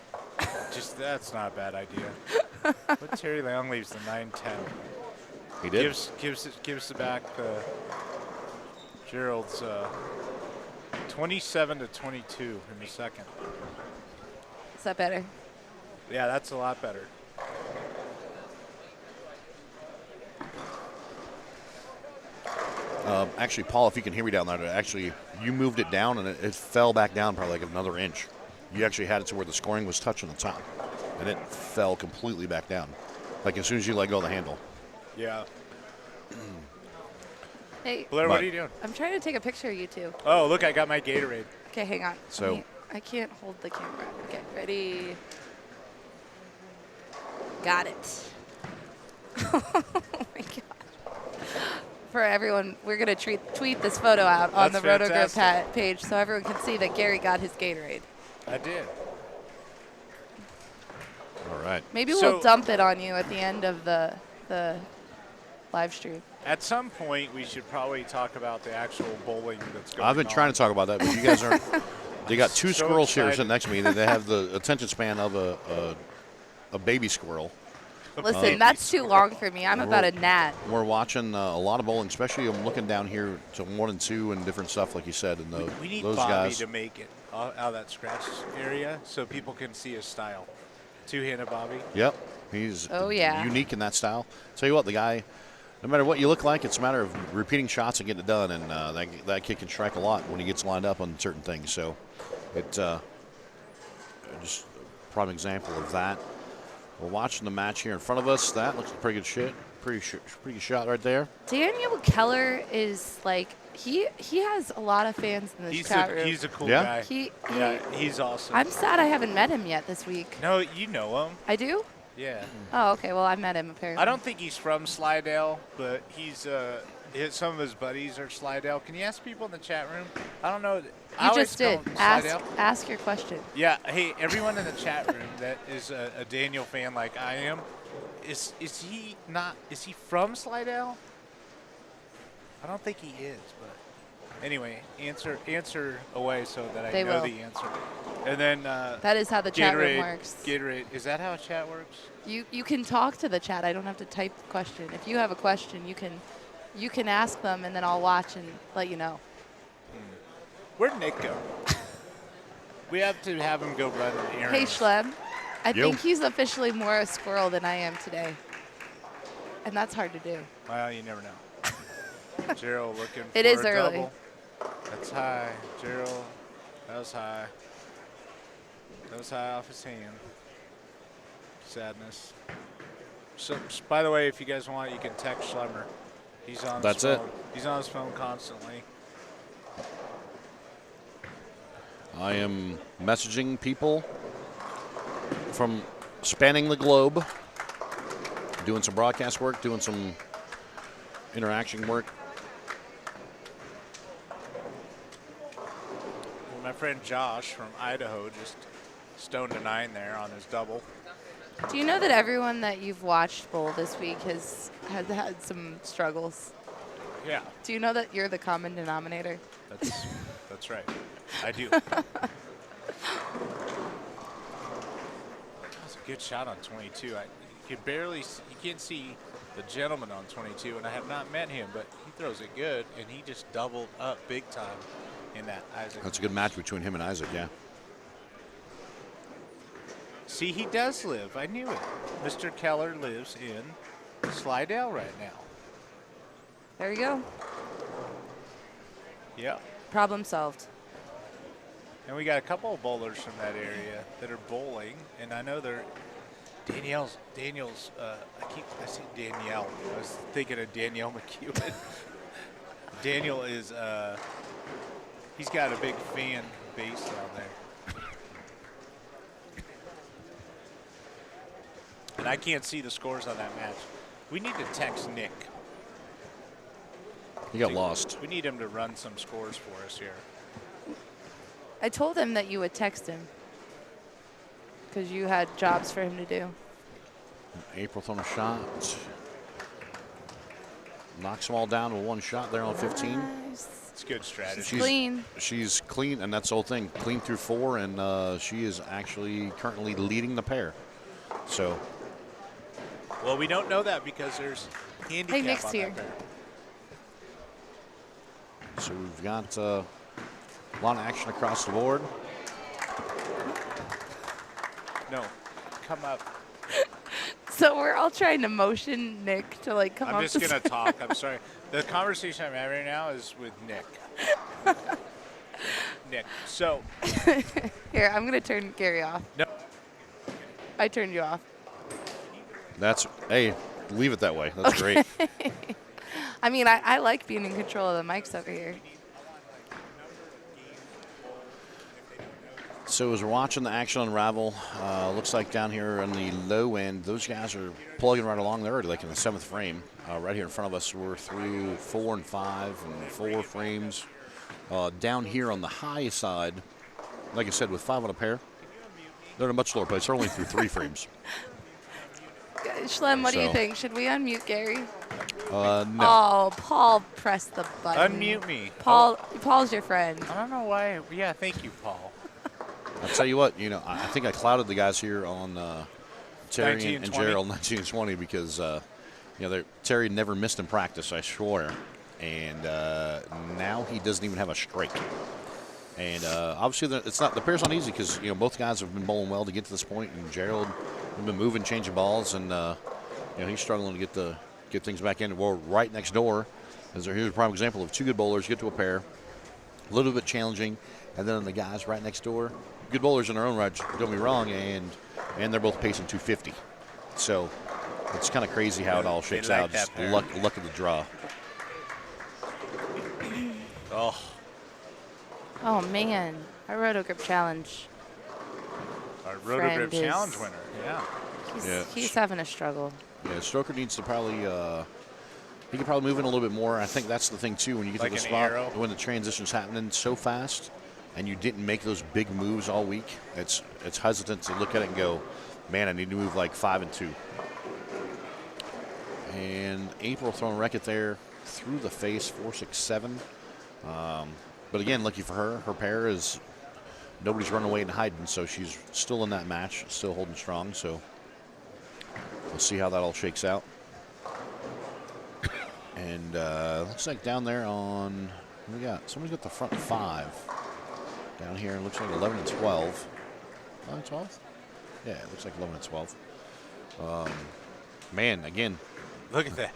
That's not a bad idea. But Terry Long leaves the 9-10. He did. Gives it back Gerald's 27-22 in the second. Is that better? Yeah, that's a lot better. Actually, Paul, if you can hear me down there, actually, you moved it down and it fell back down probably like another inch. You actually had it to where the scoring was touching the top, and it fell completely back down, like as soon as you let go of the handle. Yeah. Hey, Blair, what are you doing? I'm trying to take a picture of you two. Oh, look, I got my Gatorade. Okay, hang on. So- I can't hold the camera. Okay, ready? Got it. Oh my God. For everyone, we're going to tweet this photo out on That's the Roto Group fantastic. page so everyone can see that Gary got his Gatorade. I did. All right. Maybe So- we'll dump it on you at the end of the live stream. At some point, we should probably talk about the actual bowling that's going on. I've been trying to talk about that, but you guys aren't. They got 2 So squirrels here excited. sitting next to me. They have the attention span of a baby squirrel. Listen, that's too long for me. I'm about a gnat. We're watching a lot of bowling, especially I'm looking down here to 1 and 2 and different stuff, like you said. And We need those Bobby guys. to make it out of that scratch area so people can see his style. Two-handed Bobby. Yep, he's Oh, yeah. unique in that style. Tell you what, the guy, no matter what you look like, it's a matter of repeating shots and getting it done. And that kid can strike a lot when he gets lined up on certain things. So it just a prime example of that. We're watching the match here in front of us. That looks pretty good shit. Pretty good shot right there. Daniel Keller is like, he has a lot of fans in this chat room. He's a cool Yeah? guy. Yeah, he's awesome. I'm sad I haven't met him yet this week. No, you know him. I do? Yeah. Oh, okay. Well, I met him apparently. I don't think he's from Slidell, but some of his buddies are Slidell. Can you ask people in the chat room? I don't know. I You always just did. call him Ask Slidell. your question. Yeah. Hey, everyone in the chat room that is a Daniel fan like I am, is he not? Is he from Slidell? I don't think he is, but anyway, answer away so that I They know will. the answer. And then That is how the chat room works. Gatorade. Is that how chat works? You can talk to the chat. I don't have to type the question. If you have a question, you can ask them, and then I'll watch and let you know. Where'd Nick go? We have to have him go run an errand. Hey, Schleb. I Yo. think he's officially more a squirrel than I am today. And that's hard to do. Well, you never know. Gerald looking for It is a early. double. That's high. Gerald, that was high. That was high off his hand. Sadness. So, by the way, if you guys want, you can text Schlemmer. He's on That's his it. phone. He's on his phone constantly. I am messaging people from spanning the globe, doing some broadcast work, doing some interaction work. Well, my friend Josh from Idaho just stoned a 9 there on his double. Do you know that everyone that you've watched bowl this week has had some struggles? Yeah, Do you know that you're the common denominator? that's right. I do. That's a good shot on 22. You can't see the gentleman on 22, and I have not met him, but he throws it good, and he just doubled up big time in that Isaac. That's a good match between him and Isaac, yeah. See, he does live. I knew it. Mr. Keller lives in Slidell right now. There you go. Yeah. Problem solved. And we got a couple of bowlers from that area that are bowling, and I know they're Daniel's. I see Danielle. I was thinking of Danielle McEwen. Daniel is. He's got a big fan base down there, and I can't see the scores on that match. We need to text Nick. He got lost. We need him to run some scores for us here. I told him that you would text him because you had jobs for him to do. April throwing a shot. Knocks them all down with one shot there on 15. Nice. It's good strategy. She's Clean. She's clean, and that's the whole thing. Clean through 4, and she is actually currently leading the pair. So, Well, we don't know that because there's handicap Nick's on here. that pair. so we've got a lot of action across the board. No, come up. So we're all trying to motion Nick to like come up. I'm just to going to talk. I'm sorry. The conversation I'm having right now is with Nick. Nick. So, Here, I'm gonna turn Gary off. no. I turned you off. Hey, leave it that way. That's great. I mean, I like being in control of the mics over here. So as we're watching the action unravel, looks like down here on the low end, those guys are plugging right along. They're already like in the 7th frame. Right here in front of us, we're through 4 and 5 and 4 frames. Down here on the high side, like I said, with 5 on a pair, they're in a much lower place. They're only through 3 frames. Schlem, what do you So- think? Should we unmute Gary? No. Oh, Paul pressed the button. Unmute me. Paul's your friend. I don't know why. Yeah, thank you, Paul. I'll tell you what, I think I clouded the guys here on Terry 19 and 20. Gerald 19 and 20 because Terry never missed in practice, I swear, and now he doesn't even have a strike. And obviously, it's not the pair's not easy because both guys have been bowling well to get to this point, and Gerald has been moving, changing balls, and he's struggling to get things back in. Well, right next door, here's a prime example of 2 good bowlers get to a pair, a little bit challenging, and then the guys right next door, good bowlers in their own right. Don't get me wrong, and they're both pacing 250. So it's kind of crazy how it all shakes like out. that Just pair. luck of the draw. Oh, Oh man, our Roto Grip Challenge. our Roto Friend Grip is- Challenge winner. Yeah. Yeah. He's having a struggle. Yeah, Stroker needs to probably he could probably move in a little bit more. I think that's the thing too. When you get Like to the an spot arrow? when the transition's happening so fast, and you didn't make those big moves all week, it's hesitant to look at it and go, man, I need to move like 5 and 2. And April throwing a racket there through the face, 4, 6, 7. But again, lucky for her, her pair is nobody's running away and hiding, so she's still in that match, still holding strong. So we'll see how that all shakes out. And looks like down there on, what do we got? Somebody's got the front 5. Down here, it looks like 11 and 12. 11 and 12? Yeah, it looks like 11 and 12. Man, again, Look at that.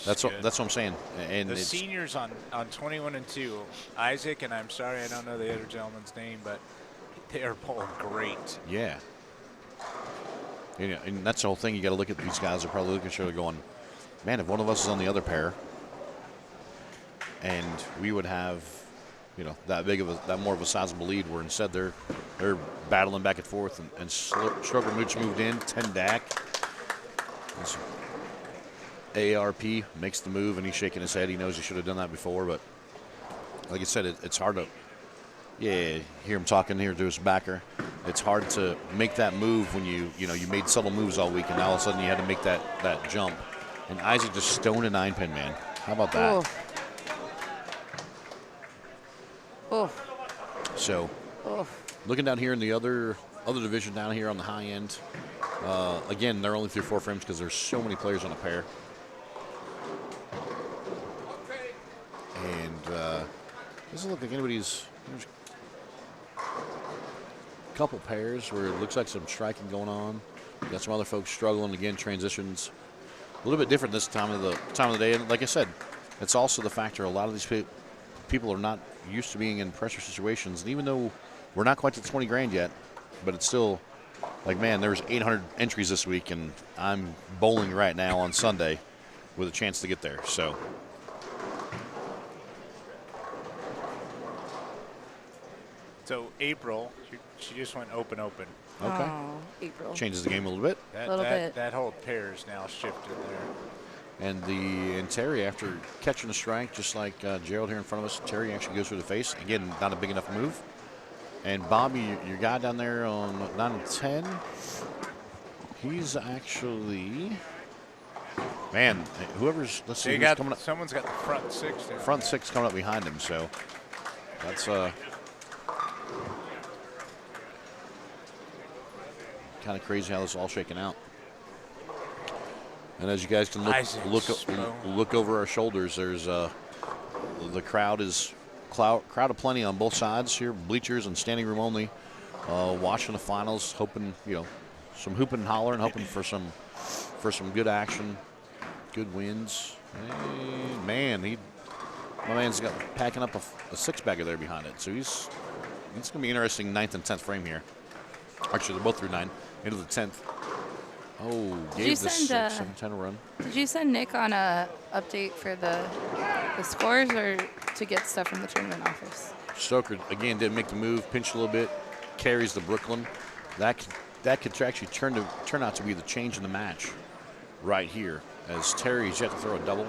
that's what I'm saying. And The it's, seniors on 21 and 2, Isaac, and I'm sorry I don't know the other gentleman's name, but they are bowling great. yeah. You know, and that's the whole thing. You got to look at these guys. Are probably looking at each other going, man, if one of us is on the other pair, and we would have, you know, that more of a sizable lead. Where instead they're battling back and forth, and Stroker Mooch moved in 10 DAC. AARP makes the move, and he's shaking his head. He knows he should have done that before, but like I said, it's hard to. Yeah, hear him talking here to his backer. It's hard to make that move when you made subtle moves all week, and now all of a sudden you had to make that jump. And Isaac just stoned a 9-pin, man. How about that? Oh. So, looking down here in the other division down here on the high end, again, they're only through 4 frames because there's so many players on a pair. And doesn't look like anybody's. There's a couple pairs where it looks like some striking going on. Got some other folks struggling. Again, transitions a little bit different this time of the day. And like I said, it's also the factor a lot of these people are not used to being in pressure situations. And even though we're not quite to 20 grand yet, but it's still like, man, there's 800 entries this week, and I'm bowling right now on Sunday with a chance to get there. So April, she just went open. Okay. Oh, April. Changes the game a little bit. That whole pair is now shifted there. And Terry, after catching a strike, just like Gerald here in front of us, Terry actually goes through the face. Again, not a big enough move. And Bobby, your guy down there on 9 and 10, he's actually, man, whoever's, let's see, who's coming up. Someone's got the front 6 there. Front 6 coming up behind him, so that's kind of crazy how this is all shaking out. And as you guys can look over our shoulders, there's the crowd of plenty on both sides here, bleachers and standing room only, watching the finals, hoping, some hooping and hollering, hoping for some good action, good wins. Hey, man, my man's got packing up a 6-bagger there behind it, so it's going to be interesting 9th and 10th frame here. Actually, they're both through 9 into the 10th. Oh, gave the 6 and 10 a run. Did you send Nick on a update for the scores, or to get stuff from the tournament office? Stoker again didn't make the move, pinched a little bit, carries the Brooklyn. That could actually turn out to be the change in the match right here, as Terry's yet to throw a double.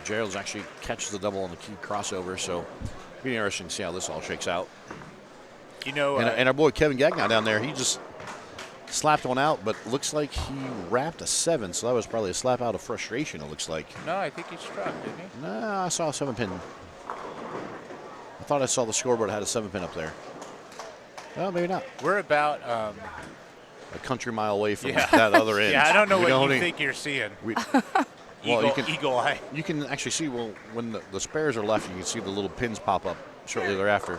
Gerald's actually catches the double on the key crossover, so it'll be interesting to see how this all shakes out. And our boy Kevin Gagnon down there, he just slapped one out, but looks like he wrapped a 7, so that was probably a slap out of frustration, it looks like. No, I think he struck, didn't he? No, I saw a 7-pin. I thought I saw the scoreboard had a 7-pin up there. Well, maybe not. We're about a country mile away from that other end. Yeah, I don't know what you think you're seeing. Eagle eye. You can actually see, when the spares are left, you can see the little pins pop up shortly thereafter.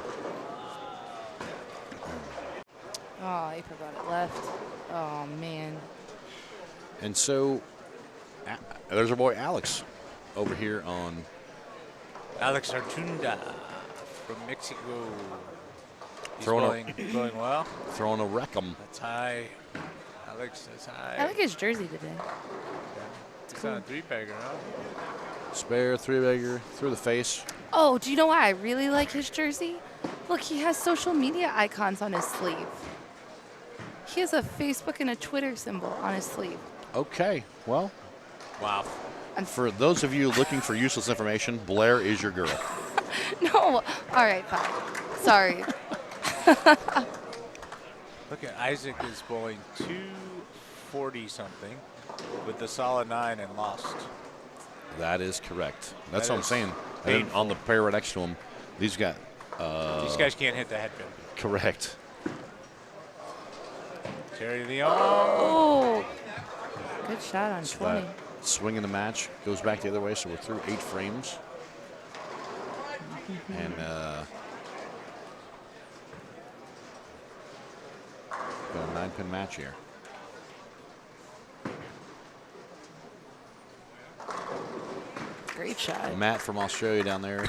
Oh, April got it left. Oh, man. And so there's our boy Alex over here on. Alex Artunda from Mexico. He's Throwing well. Throwing a wreck-em. That's high. Alex, that's high. I like his jersey today. It's on a 3-bagger, huh? Spare 3-bagger through the face. Oh, do you know why I really like his jersey? Look, he has social media icons on his sleeve. He has a Facebook and a Twitter symbol on his sleeve. Okay, well. Wow. And for those of you looking for useless information, Blair is your girl. No. All right, fine. Sorry. Look at Isaac is bowling 240-something with the solid 9 and lost. That is correct. That's what I'm saying. And on the pair right next to him, these guys can't hit the headpin. Correct. Terry Leon. Oh, good shot on 20. Swing in the match goes back the other way, so we're through 8 frames. And Got a 9-pin match here. Great shot. Matt from Australia down there,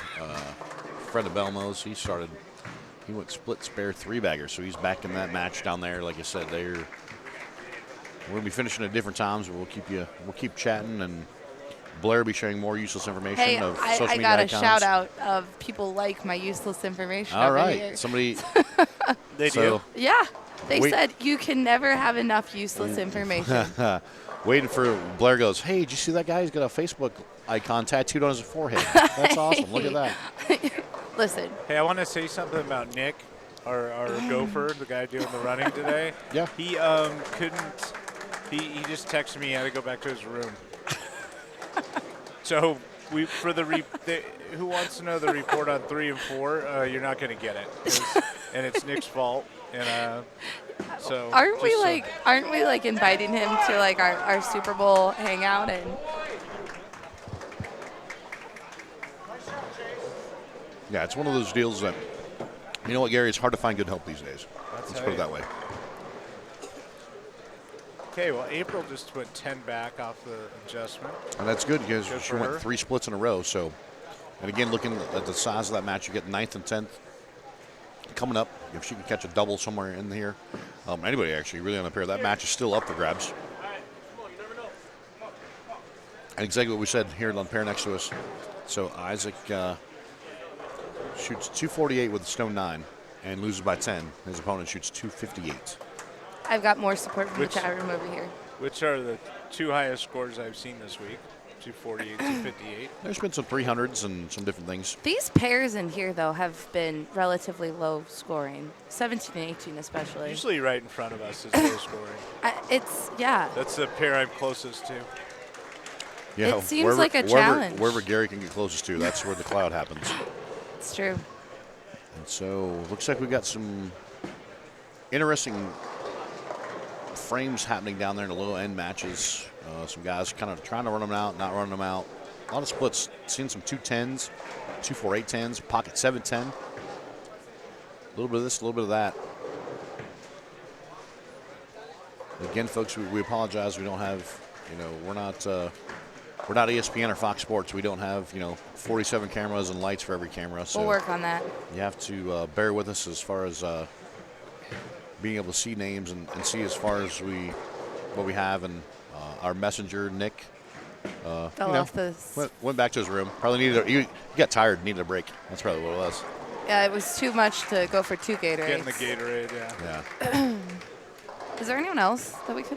Fred of Belmos, he went split spare 3-bagger, so he's back in that match down there. Like I said, we're gonna be finishing at different times, but we'll keep chatting, and Blair will be sharing more useless information Hey, of I social media got a icons. shout out of people like my useless information. All over right, here. somebody. They do. Yeah, they Wait. said you can never have enough useless information. Waiting for Blair goes, hey, did you see that guy? He's got a Facebook icon tattooed on his forehead. That's awesome. Look at that. Listen, Hey, I want to say something about Nick, our gopher, the guy doing the running today. Yeah. He couldn't. He just texted me. He had to go back to his room. So who wants to know the report on 3 and 4? You're not going to get it, and it's Nick's fault. And so aren't we like inviting him to like our Super Bowl hangout and Yeah, it's one of those deals that, you know what, Gary, it's hard to find good help these days. Let's put it that way. Okay, well, April just went 10 back off the adjustment. And that's good because Good she for went her. 3 splits in a row. So, and again, looking at the size of that match, you get 9th and 10th coming up. If she can catch a double somewhere in here, anybody actually really on the pair, that match is still up for grabs. And exactly what we said here on the pair next to us. So Isaac shoots 248 with a stone 9 and loses by 10. His opponent shoots 258. I've got more support from Which- the chat room over here. Which are the 2 highest scores I've seen this week, 248, 258. There's been some 300s and some different things. These pairs in here, though, have been relatively low scoring, 17 and 18 especially. Usually right in front of us is low scoring. Yeah. That's the pair I'm closest to. Yeah, It seems like a challenge. Wherever Gary can get closest to, that's where the cloud happens. It's true. And so, looks like we've got some interesting frames happening down there in the low end matches. Some guys kind of trying to run them out, not running them out. A lot of splits. Seeing some 210s, 248 10s, pocket 710. A little bit of this, a little bit of that. Again, folks, we apologize. We don't have, we're not ESPN or Fox Sports. We don't have, 47 cameras and lights for every camera. So We'll work on that. you have to bear with us as far as being able to see names and see as far as what we have. And our messenger, Nick, Fell off the. went back to his room. Probably he got tired, needed a break. That's probably what it was. Yeah, it was too much to go for 2 Gatorades. Getting the Gatorade, yeah. Yeah. Is there anyone else that we could?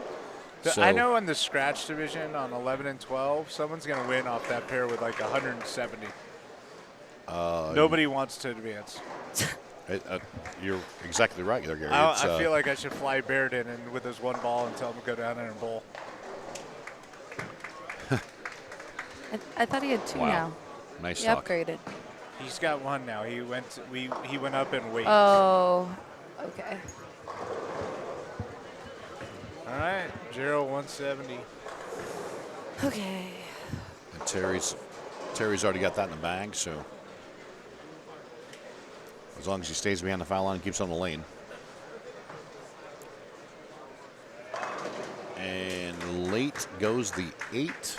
So- I know in the scratch division on 11 and 12, someone's going to win off that pair with like 170. Nobody wants to advance. You're exactly right there, Gary. I feel like I should fly Baird in and with his one ball and tell him to go down there and bowl. I thought he had 2 Wow. now. Nice He talk. upgraded. He's got 1 now. He went up in weight. Oh, okay. All right, 170. Okay. And Terry's already got that in the bag, so as long as he stays behind the foul line and keeps on the lane. And late goes the 8.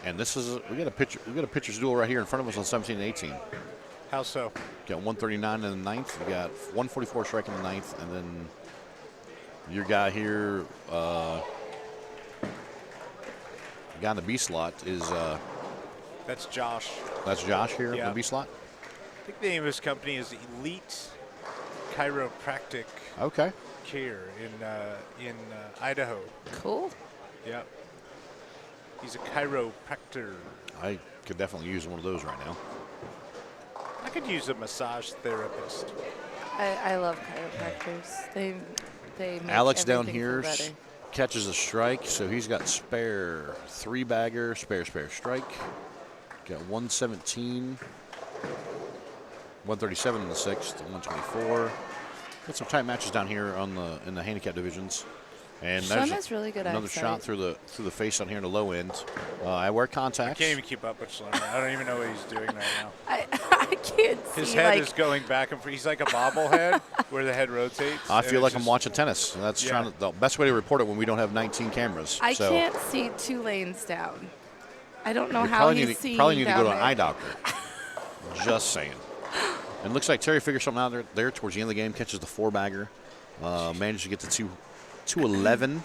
And this is we got a pitcher's duel right here in front of us on 17 and 18. How so? Got 139 in the 9th. We got 144 strike in the 9th, and then your guy here, the guy in the B slot is That's Josh. that's Josh here in Yeah. the B slot. I think the name of his company is Elite Chiropractic Okay. Care in Idaho. Cool. Yep. He's a chiropractor. I could definitely use one of those right now. I could use a massage therapist. I love chiropractors. They make Alex down everything here feel better. catches a strike, so he's got spare 3-bagger, spare strike. Got 117, 137 in the 6th, 124. Got some tight matches down here in the handicap divisions. And Shlem there's has really good another eyesight. shot through the face on here in the low end. I wear I contacts. can't even keep up with Slim. I don't even know what he's doing right now. I can't see. His head is going back and forth. He's like a bobblehead where the head rotates. I and feel it's like I'm just- watching tennis. That's the best way to report it when we don't have 19 cameras. I so can't see 2 lanes down. I don't know you how probably he's need, seeing probably need to down go to an there. eye doctor. Just saying. And it looks like Terry figured something out there towards the end of the game, catches the 4-bagger, managed to get to 211.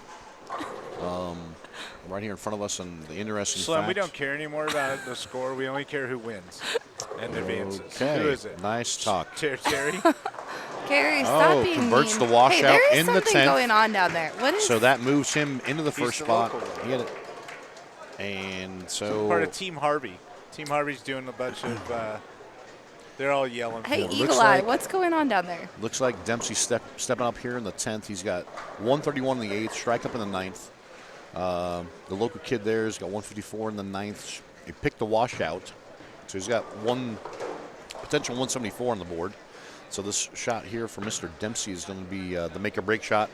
Right here in front of us, and the interesting Slim, fact. we don't care anymore about the score. We only care who wins and advances. Okay. Who is it? Nice talk. Terry? Gary, stop Oh, being converts mean. the washout hey, there is in the something 10th. going on down there. What is? So that moves him into the first the spot. local one. He had it. And so Part of Team Harvey. Team Harvey's doing a bunch of. They're all yelling. Hey, it looks Eagle Eye, like- what's going on down there? looks like Dempsey stepping up here in the 10th. He's got 131 in the 8th, strike up in the 9th. The local kid there's got 154 in the 9th. He picked the washout. So he's got one potential 174 on the board. So this shot here for Mr. Dempsey is going to be the make or break shot.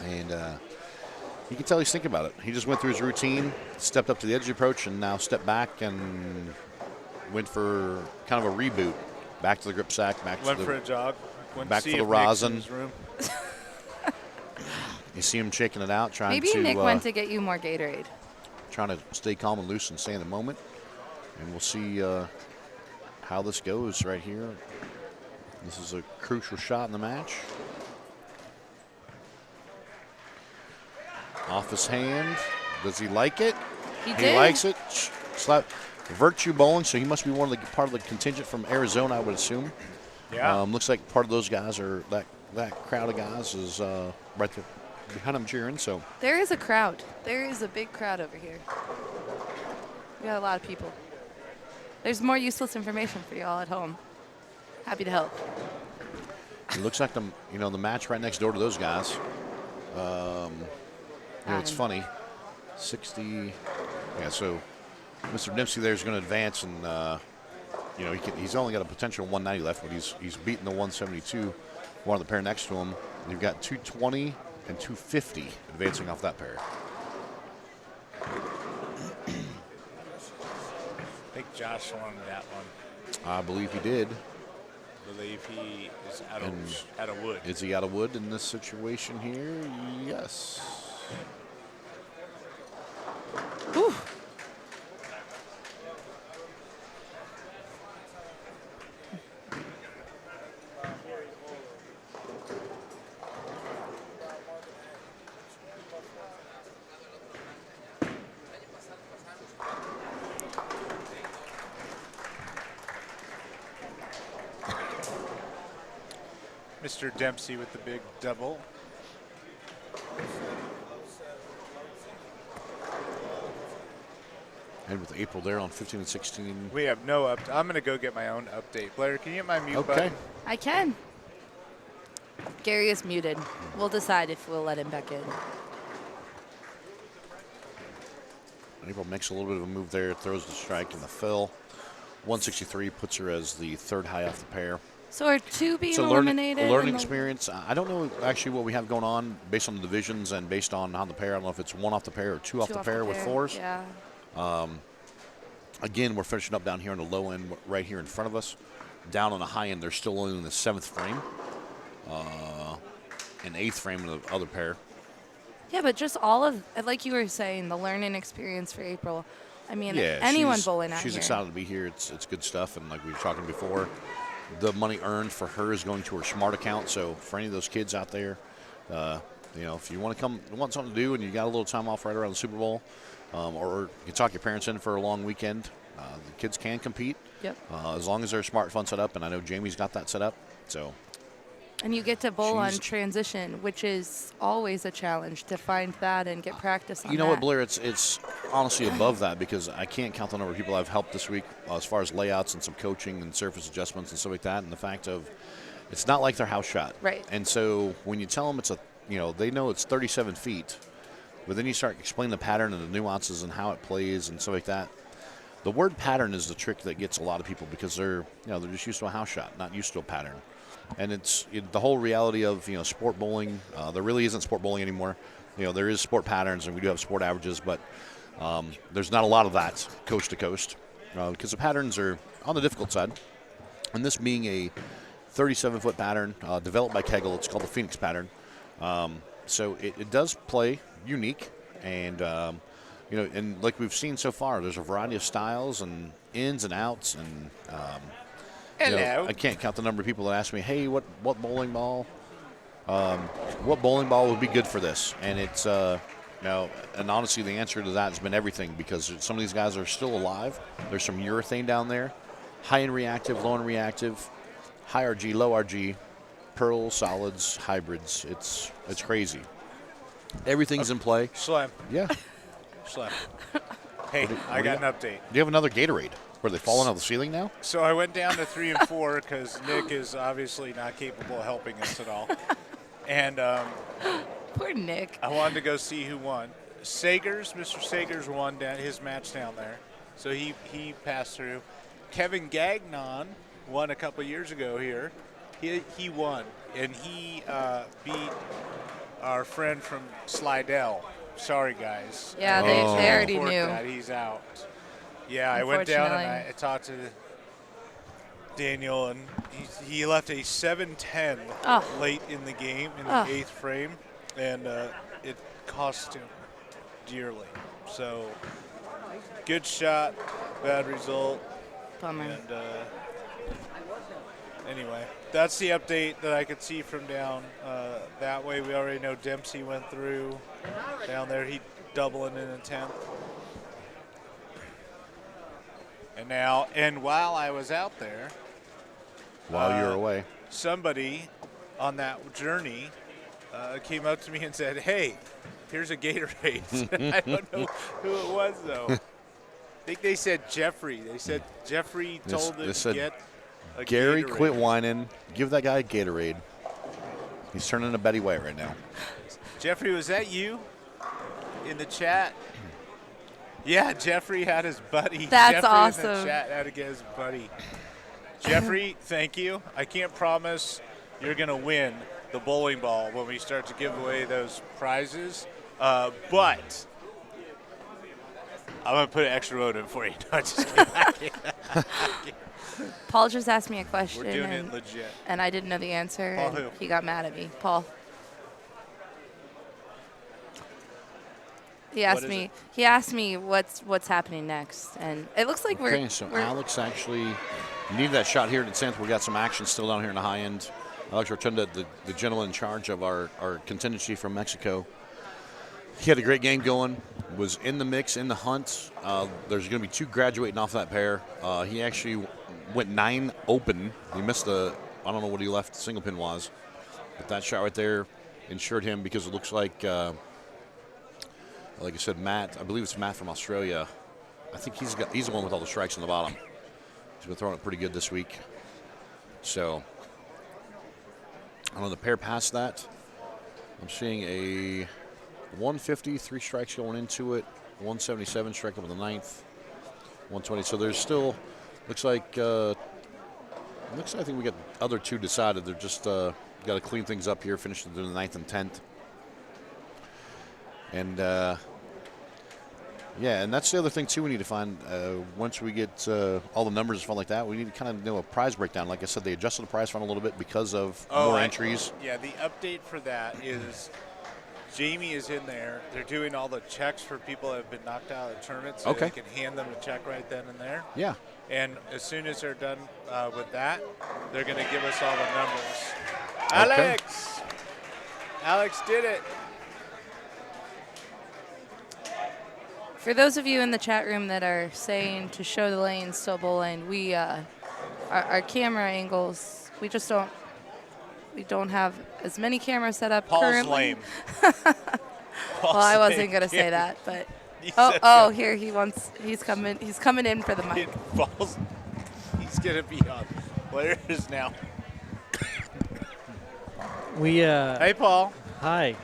And you can tell he's thinking about it. He just went through his routine, stepped up to the edge of the approach, and now stepped back and went for kind of a reboot. Back to the grip sack, back Went to for the a jog. Went back to for see the if Nick's in rosin. his room. You see him shaking it out, trying Maybe to Nick went to get you more Gatorade. trying to stay calm and loose and stay in the moment. And we'll see how this goes right here. This is a crucial shot in the match. Off his hand. Does he like it? He He did. likes it. Slap. Virtue bowling, so he must be one of the part of the contingent from Arizona, I would assume. Yeah. Looks like part of those guys are that crowd of guys is right there behind him cheering. So There is a crowd. There is a big crowd over here. We got a lot of people. There's more useless information for y'all at home. Happy to help. it looks like the match right next door to those guys. It's funny. 60. Yeah. So Mr. Dempsey there is going to advance, and he's only got a potential 190 left, but he's beaten the 172. One of the pair next to him. And you've got 220 and 250 advancing off that pair. I think Josh won that one. I believe he did. I believe he is And out of wood. Is he out of wood in this situation here? Yes. Whew. Mr. Dempsey with the big double. And with April there on 15 and 16. We have no up. I'm going to go get my own update. Blair, can you get my mute Okay. button? I can. Gary is muted. We'll decide if we'll let him back in. April makes a little bit of a move there, throws the strike in the fill. 163 puts her as the third high off the pair. So are two being It's a eliminated? learning in the- experience. I don't know actually what we have going on based on the divisions and based on how the pair. I don't know if it's one off the pair or two off the pair with fours. Yeah. Again, we're finishing up down here on the low end right here in front of us. Down on the high end, they're still only in the 7th frame. An 8th frame in the other pair. Yeah, but just all of, like you were saying, the learning experience for April. I mean, Yeah, anyone she's- bowling out She's here. excited to be here. It's good stuff. And like we were talking before, the money earned for her is going to her smart account. So for any of those kids out there, if you want something to do and you got a little time off right around the Super Bowl, or you can talk your parents in for a long weekend, the kids can compete. Yep. As long as they're smart fun set up, and I know Jamie's got that set up. So And you get to bowl on She's- transition, which is always a challenge to find that and get practice on you know that. what, Blair? It's honestly above that because I can't count the number of people I've helped this week as far as layouts and some coaching and surface adjustments and stuff like that. And the fact of it's not like their house shot. Right. And so when you tell them they know it's 37 feet, but then you start explaining the pattern and the nuances and how it plays and stuff like that. The word pattern is the trick that gets a lot of people because they're just used to a house shot, not used to a pattern. And it's the whole reality of sport bowling. There really isn't sport bowling anymore. There is sport patterns and we do have sport averages, but there's not a lot of that coast to coast because the patterns are on the difficult side. And this being a 37-foot pattern developed by Kegel, it's called the Phoenix pattern. So it does play unique, and and like we've seen so far, there's a variety of styles and ins and outs, and Hello. I can't count the number of people that ask me, "Hey, what bowling ball? What bowling ball would be good for this?" And it's and honestly, the answer to that has been everything because some of these guys are still alive. There's some urethane down there, high end reactive, low end reactive, high RG, low RG, pearl, solids, hybrids. It's crazy. Everything's in play. Slam. Yeah. Slam. Hey, I got an update. Do you have another Gatorade? Were they falling out of the ceiling now? So I went down to 3 and 4 because Nick is obviously not capable of helping us at all. And Poor Nick. I wanted to go see who won. Mr. Sagers won his match down there. So he passed through. Kevin Gagnon won a couple years ago here. He won, and he beat our friend from Slidell. Sorry, guys. Yeah, they already Report knew. that he's out. Yeah, I went down and I talked to Daniel, and he left a 7-10 late in the game, in the 8th frame, and it cost him dearly. So, good shot, bad result. Bummer. And anyway, that's the update that I could see from down that way. We already know Dempsey went through down there. He doubling in a 10th. And while I was out there, While you're away, somebody on that journey came up to me and said, "Hey, here's a Gatorade." I don't know who it was though. I think they said Jeffrey. They said Jeffrey told him to get a Gary, Gatorade. quit whining. Give that guy a Gatorade. He's turning into Betty White right now. Jeffrey, was that you in the chat? Yeah, Jeffrey had his buddy. That's Jeffrey awesome. In the chat had to get his buddy. Jeffrey, thank you. I can't promise you're going to win the bowling ball when we start to give away those prizes, but I'm going to put an extra vote in for you. No, just kidding. Paul just asked me a question. We're doing it legit. And I didn't know the answer. Paul and who? He got mad at me. Paul. He asked me what's happening next, and it looks like Okay, so Alex actually needed that shot here in the 10th. We got some action still down here in the high end. Alex Rotunda, the gentleman in charge of our contingency from Mexico. He had a great game going, was in the mix, in the hunt. There's going to be 2 graduating off that pair. He actually went 9 open. He missed I don't know what he left the single pin was, but that shot right there ensured him because it looks like I said, Matt, I believe it's Matt from Australia. I think he's the one with all the strikes on the bottom. He's been throwing it pretty good this week. So, I don't know, the pair past that. I'm seeing a 150, 3 strikes going into it, 177 strike over the 9th, 120. So there's still, looks like I think we got the other 2 decided. They're just got to clean things up here, finish the 9th and 10th. And, and that's the other thing, too, we need to find. Once we get all the numbers and stuff like that, we need to kind of know a prize breakdown. Like I said, they adjusted the prize fund a little bit because of more entries. Yeah, the update for that is Jamie is in there. They're doing all the checks for people that have been knocked out of the tournament, so they can hand them a check right then and there. Yeah. And as soon as they're done with that, they're going to give us all the numbers. Okay. Alex did it. For those of you in the chat room that are saying to show the lane, still bowling, we our camera angles, we don't have as many cameras set up Paul's currently. lame. Well, I wasn't gonna say that, but here he's coming in for the mic. He's gonna be on players now. Hey, Paul. Hi.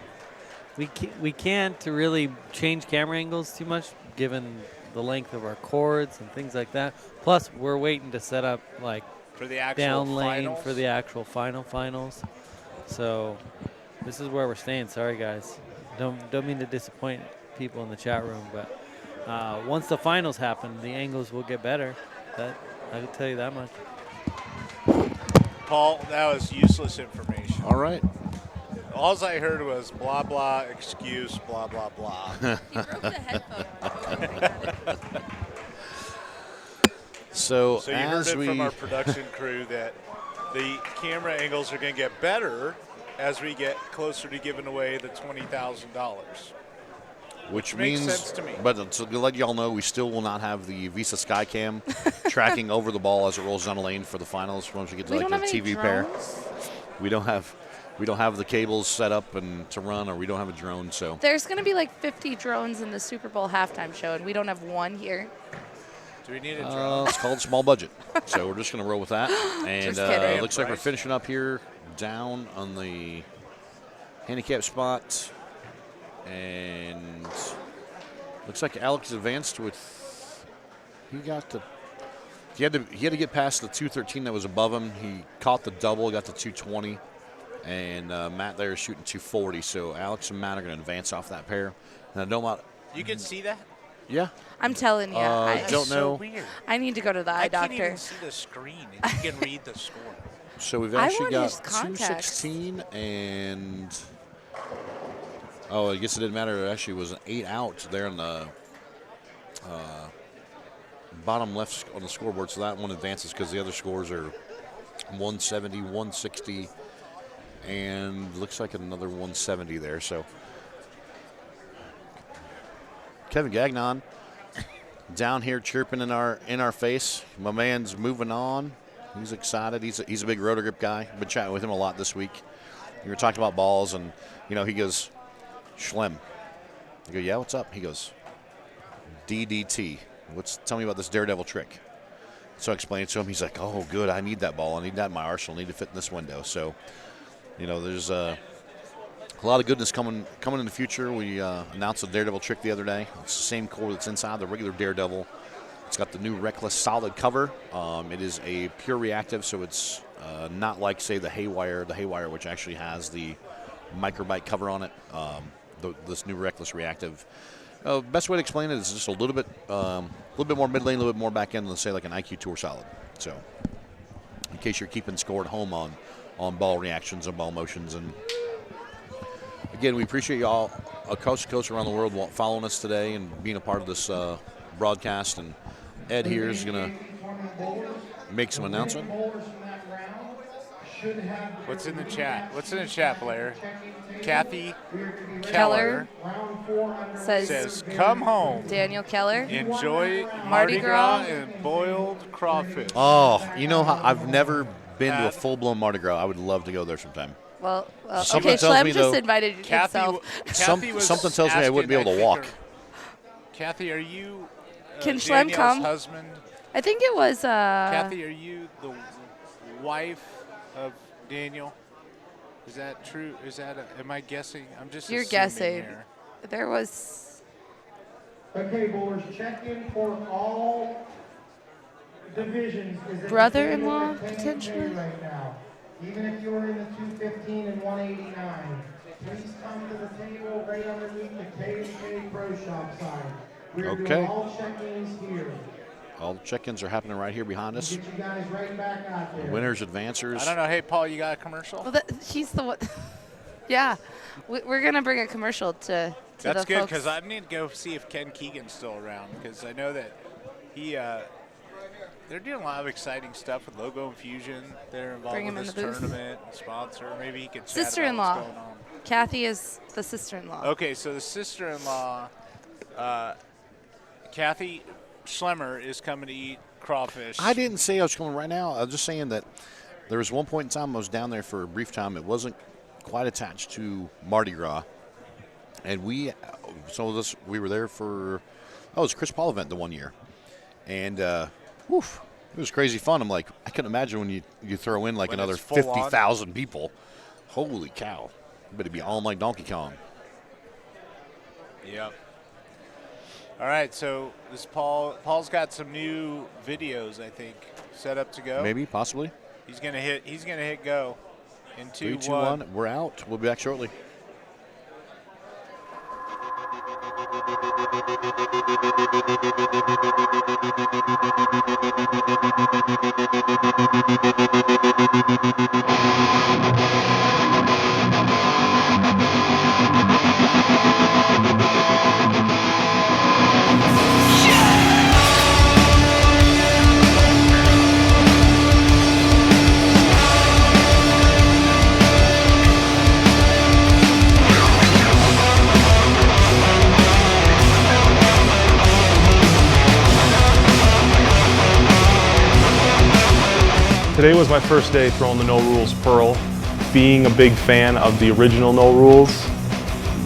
We can't really change camera angles too much, given the length of our cords and things like that. Plus, we're waiting to set up like For the actual down lane finals? for the actual finals. So this is where we're staying. Sorry, guys. Don't mean to disappoint people in the chat room, but once the finals happen, the angles will get better. That I can tell you that much. Paul, that was useless information. All right. All I heard was blah, blah, excuse, blah, blah, blah. He broke the headphone. So So you heard as it we from our production crew that the camera angles are going to get better as we get closer to giving away the $20,000. Which makes means, sense to me. but to let y'all know, we still will not have the Visa Skycam tracking over the ball as it rolls down the lane for the finals. Once we get to We like don't the have any TV pair, drones? we don't have the cables set up and to run, or we don't have a drone. So There's going to be like 50 drones in the Super Bowl halftime show, and we don't have one here. Do we need a drone? it's called small budget. So we're just gonna roll with that. And Just kidding. looks like we're Price. finishing up here down on the handicap spot, and looks like Alex advanced with. He had to get past the 213 that was above him. He caught the double, got to 220, and Matt there is shooting 240. So Alex and Matt are going to advance off that pair. And I don't want. You can see that? Yeah. I'm telling you, I don't know. So weird. I need to go to the eye I can't doctor. even see the screen, and you can read the score. So we've I actually want got his contacts. 216 and I guess it didn't matter. It actually was an 8 out there in the bottom left on the scoreboard. So that one advances because the other scores are 170, 160, and looks like another 170 there. So Kevin Gagnon down here chirping in our face. My man's moving on. He's excited. He's a big rotor grip guy. Been chatting with him a lot this week. We were talking about balls, and he goes, Schlem. I go, yeah, what's up? He goes, DDT. Tell me about this daredevil trick. So I explained it to him. He's like, oh, good. I need that ball. I need that in my arsenal. I need to fit in this window. So, there's a lot of goodness coming in the future. We announced a daredevil trick the other day. It's the same core that's inside the regular daredevil. It's got the new Reckless solid cover. It is a pure reactive, so it's not like, say, the Haywire, which actually has the microbite cover on it. This new Reckless reactive. Best way to explain it is just a little bit more mid lane, a little bit more back end than, say, like an IQ Tour solid. So, in case you're keeping score at home on ball reactions and ball motions. And again, we appreciate you all coast to coast around the world following us today and being a part of this broadcast. And Ed here is going to make some announcement. What's in the chat, Blair? Kathy Keller says, come home. Daniel Keller. Enjoy Mardi Mardi Gras Gras and boiled crawfish. Oh, I've never been to a full-blown Mardi Gras. I would love to go there sometime. Well, Something okay, tells Schlem me, just though, invited himself. Kathy was something tells me I wouldn't be able to asking, walk. Kathy, are you Can Schlem Danielle's come? husband? I think it was. Kathy, are you the wife of Daniel? Is that true? Am I guessing? I'm just You're assuming guessing. here. There was. Okay, boys, check in for all divisions. Is at the Brother-in-law, table at 10K potentially? right now. Even if you're in the 215 and 189, please come to the table right underneath the K&K Pro Shop sign. We're Okay. doing all check-ins here. All the check-ins are happening right here behind us. Get you guys right back out there. Winners, advancers. I don't know. Hey, Paul, you got a commercial? Well, he's the one. Yeah, we're gonna bring a commercial to That's the good folks. because I need to go see if Ken Keegan's still around because I know that he. They're doing a lot of exciting stuff with Logo Infusion. They're involved Bring him with in this the booth. tournament, sponsor. Maybe he could chat Sister-in-law. about what's going on. Kathy is the sister-in-law. Okay, so the sister-in-law, Kathy Schlemmer, is coming to eat crawfish. I didn't say I was coming right now. I was just saying that there was one point in time I was down there for a brief time. It wasn't quite attached to Mardi Gras. And we were there for, it was a Chris Paul event the one year. And, it was crazy fun. I'm like, I couldn't imagine when you throw in like When another it's full on. 50,000 people. Holy cow. Better be on like Donkey Kong. Yep. All right, so this Paul's got some new videos, I think, set up to go. Maybe, possibly. He's gonna hit go in 2, 3, 2, 1. 1. We're out. We'll be back shortly. Today was my first day throwing the No Rules Pearl. Being a big fan of the original No Rules,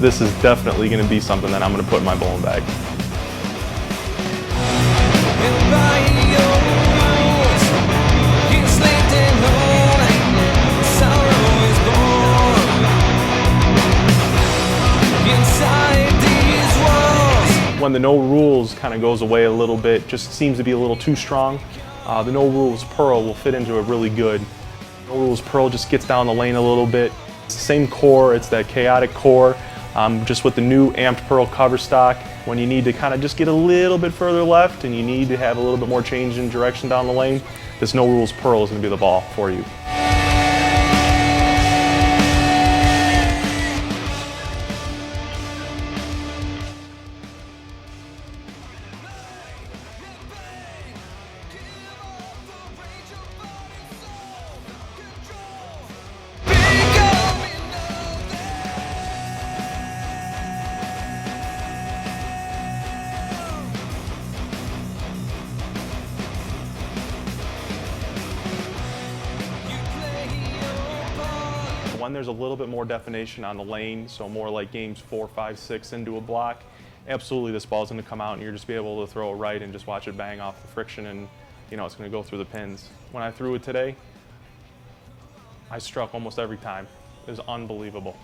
this is definitely going to be something that I'm going to put in my bowling bag. When the No Rules kind of goes away a little bit, just seems to be a little too strong, the No Rules Pearl will fit into it really good. No Rules Pearl just gets down the lane a little bit. It's the same core, it's that chaotic core, just with the new amped Pearl cover stock. When you need to kind of just get a little bit further left and you need to have a little bit more change in direction down the lane, this No Rules Pearl is going to be the ball for you. When there's a little bit more definition on the lane, so more like games 4, 5, 6 into a block, absolutely this ball's going to come out and you're just be able to throw it right and just watch it bang off the friction, and you know it's going to go through the pins. When I threw it today, I struck almost every time. It was unbelievable.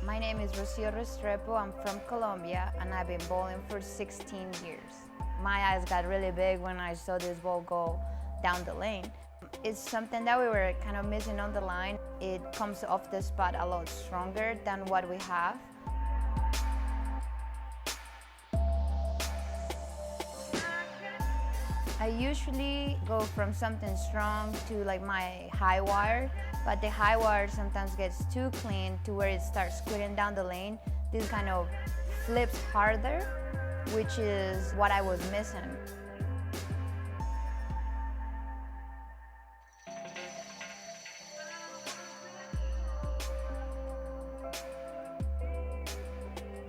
My name is Rocio Restrepo. I'm from Colombia and I've been bowling for 16 years. My eyes got really big when I saw this ball go down the lane. It's something that we were kind of missing on the line. It comes off the spot a lot stronger than what we have. I usually go from something strong to like my high wire, but the high wire sometimes gets too clean to where it starts squirting down the lane. This kind of flips harder, which is what I was missing.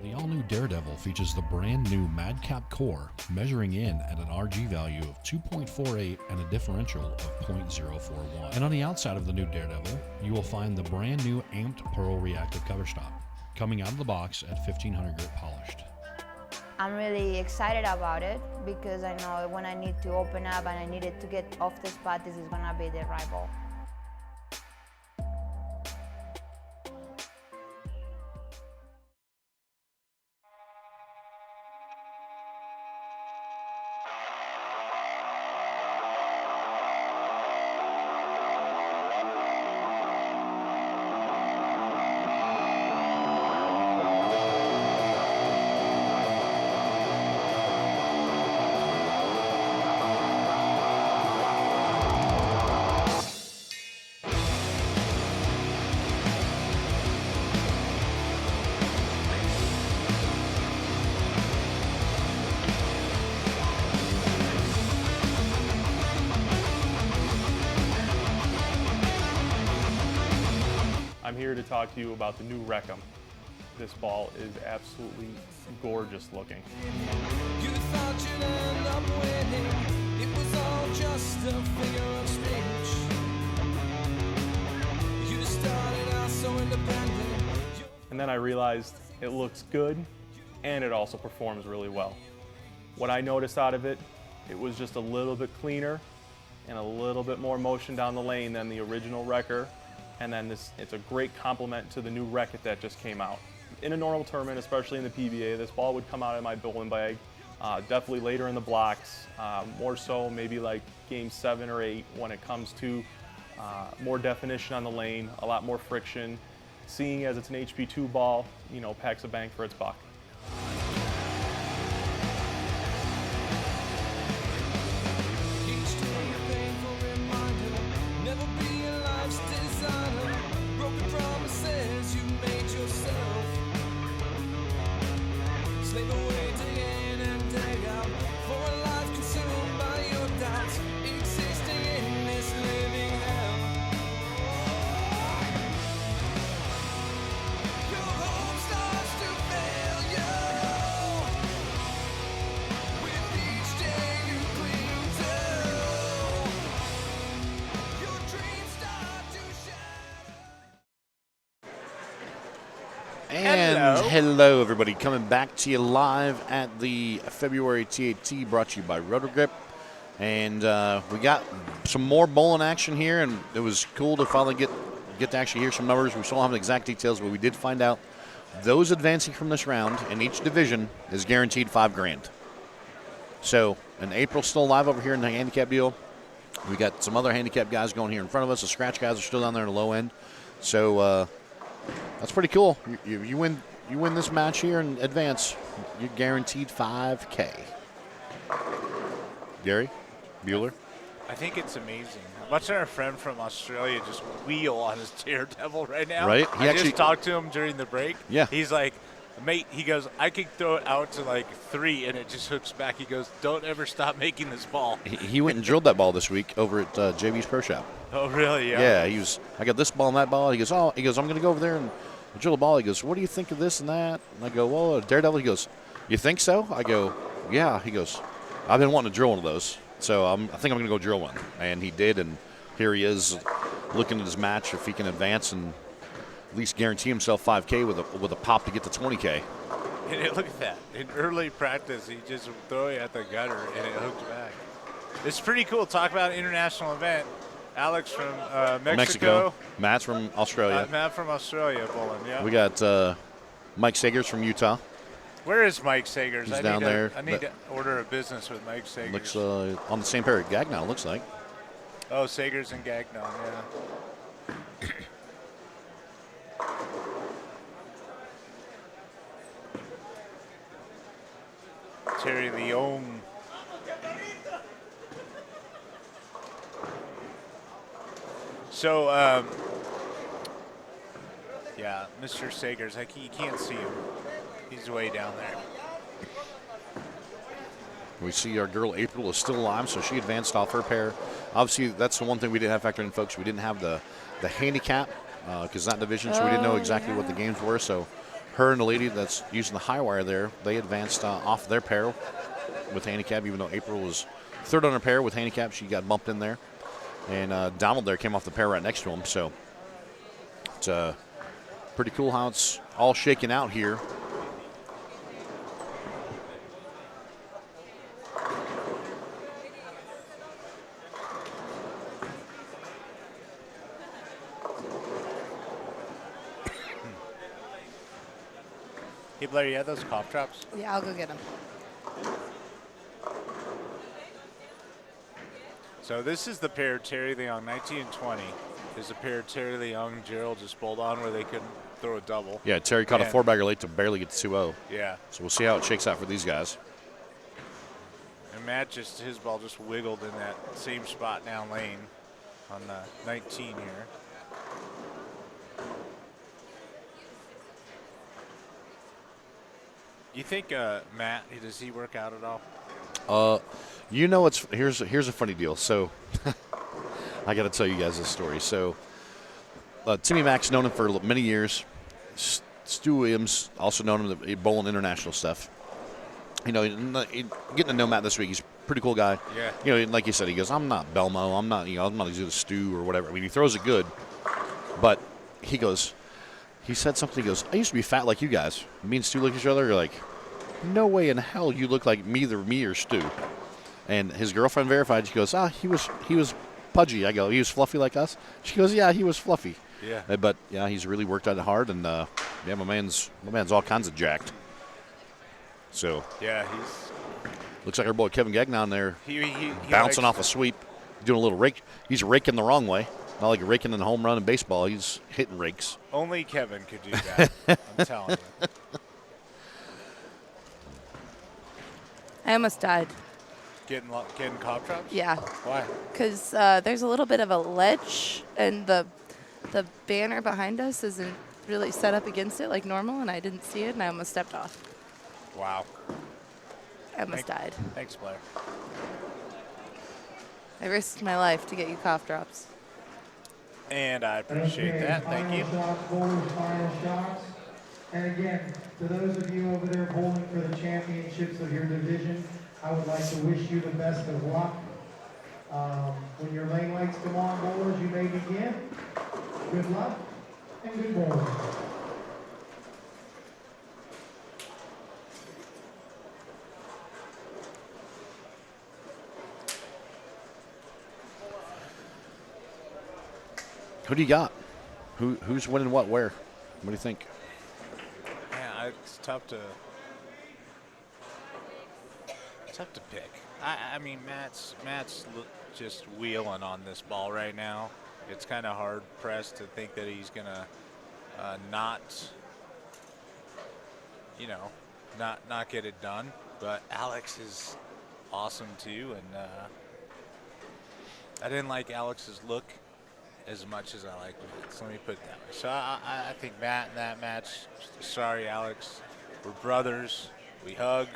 The all-new Daredevil features the brand new Madcap core, measuring in at an RG value of 2.48 and a differential of 0.041. And on the outside of the new Daredevil, you will find the brand new amped Pearl reactive cover stock, coming out of the box at 1500 grit polished. I'm really excited about it because I know when I need to open up and I need it to get off the spot, this is gonna be the right ball. here to talk to you about the new Wreckham. This ball is absolutely gorgeous looking. You thought you'd end up winning. It was all just a figure of speech. You started out so independent. And then I realized it looks good and it also performs really well. What I noticed out of it, it was just a little bit cleaner and a little bit more motion down the lane than the original Wrecker. And then it's a great complement to the new Wreck-It that just came out. In a normal tournament, especially in the PBA, this ball would come out of my bowling bag, definitely later in the blocks, more so maybe like game 7 or 8 when it comes to more definition on the lane, a lot more friction. Seeing as it's an HP2 ball, you know, packs a bang for its buck. Each day a painful reminder. Never be a life's designer. Broken promises you made yourself. Slave away day in and day out for a life consumed by your doubts. Existing in this living hell. Your hope starts to fail you. With each day you cling to, your dreams start to shatter. And hello, everybody. Coming back to you live at the February TAT, brought to you by Roto Grip. And we got some more bowling action here, and it was cool to finally get to actually hear some numbers. We still don't have the exact details, but we did find out those advancing from this round in each division is guaranteed $5,000. So, and April's still alive over here in the handicap deal. We got some other handicap guys going here in front of us. The scratch guys are still down there in the low end. So that's pretty cool. You win this match here in advance, you're guaranteed $5K. Gary Bueller. I think it's amazing. I'm watching our friend from Australia just wheel on his Daredevil right now. Right. I just talked to him during the break. Yeah. He's like, mate, he goes, I could throw it out to like 3 and it just hooks back. He goes, don't ever stop making this ball. He went and drilled that ball this week over at JB's Pro Shop. Oh, really? Yeah. I got this ball and that ball. He goes, I'm going to go over there and drill a ball. He goes, what do you think of this and that? And I go, well, Daredevil. He goes, you think so? I go, yeah. He goes, I've been wanting to drill one of those, so I think I'm going to go drill one. And he did, and here he is looking at his match if he can advance and at least guarantee himself $5K with a pop to get to $20K. And look at that. In early practice, he just threw it at the gutter and it hooked back. It's pretty cool. Talk about an international event. Alex from Mexico. Matt's from Australia. Matt from Australia bowling, yeah. We got Mike Sagers from Utah. Where is Mike Sagers? He's down there. I need to order a business with Mike Sagers. Looks on the same pair at Gagnon, looks like. Oh, Sagers and Gagnon, yeah. Terry Leone. So, yeah, Mr. Sagers, you can't see him. He's way down there. We see our girl April is still alive, so she advanced off her pair. Obviously, that's the one thing we didn't have factored in, folks. We didn't have the handicap because that division, so we didn't know exactly what the games were. So her and the lady that's using the high wire there, they advanced off their pair with handicap, even though April was third on her pair with handicap. She got bumped in there. And Donald there came off the pair right next to him. So it's pretty cool how it's all shaking out here. Hey, Blair, you have those cough drops? Yeah, I'll go get them. So this is the pair Terry Leong, 19 and 20. Is a pair Terry Leong, Gerald just bowled on where they couldn't throw a double. Yeah, Terry caught a 4-bagger late to barely get to 2-0. Yeah. So we'll see how it shakes out for these guys. And Matt his ball just wiggled in that same spot down lane on the 19 here. You think Matt, does he work out at all? You know, here's a funny deal. So I got to tell you guys this story. So Timmy Mack's known him for many years. Stu Williams also known him to bowl in international stuff. You know, getting to know Matt this week. He's a pretty cool guy. Yeah. You know, like you said, he goes, I'm not Belmo. I'm not as good as Stu or whatever. I mean, he throws it good, but he said something. He goes, I used to be fat like you guys. Me and Stu look at each other. You're like, no way in hell you look like either me or Stu. And his girlfriend verified. She goes, he was pudgy. I go, he was fluffy like us. She goes, yeah, he was fluffy. Yeah. But yeah, he's really worked at it hard, and yeah, my man's all kinds of jacked. So Yeah, he's looks like our boy Kevin Gagnon there he bouncing likes- off a sweep, doing a little rake. He's raking the wrong way, not like raking in a home run in baseball. He's hitting rakes. Only Kevin could do that. I'm telling you. I almost died. Getting cough drops? Yeah, Why? because there's a little bit of a ledge, and the banner behind us isn't really set up against it like normal, and I didn't see it, and I almost stepped off. Wow. I almost died. Thanks, Blair. I risked my life to get you cough drops. And I appreciate that. Thank you. Final shots, bowlers, final shots. And again, to those of you over there bowling for the championships of your division, I would like to wish you the best of luck. When your lane lights come on, bowlers, you may begin. Good luck and good bowling. Who do you got? Who's winning what where? What do you think? Yeah, it's tough to pick. I mean, Matt's just wheeling on this ball right now. It's kind of hard pressed to think that he's gonna not get it done. But Alex is awesome too, and I didn't like Alex's look as much as I like Matt's. Let me put it that way. So I think Matt in that match. Sorry, Alex. We're brothers. We hug.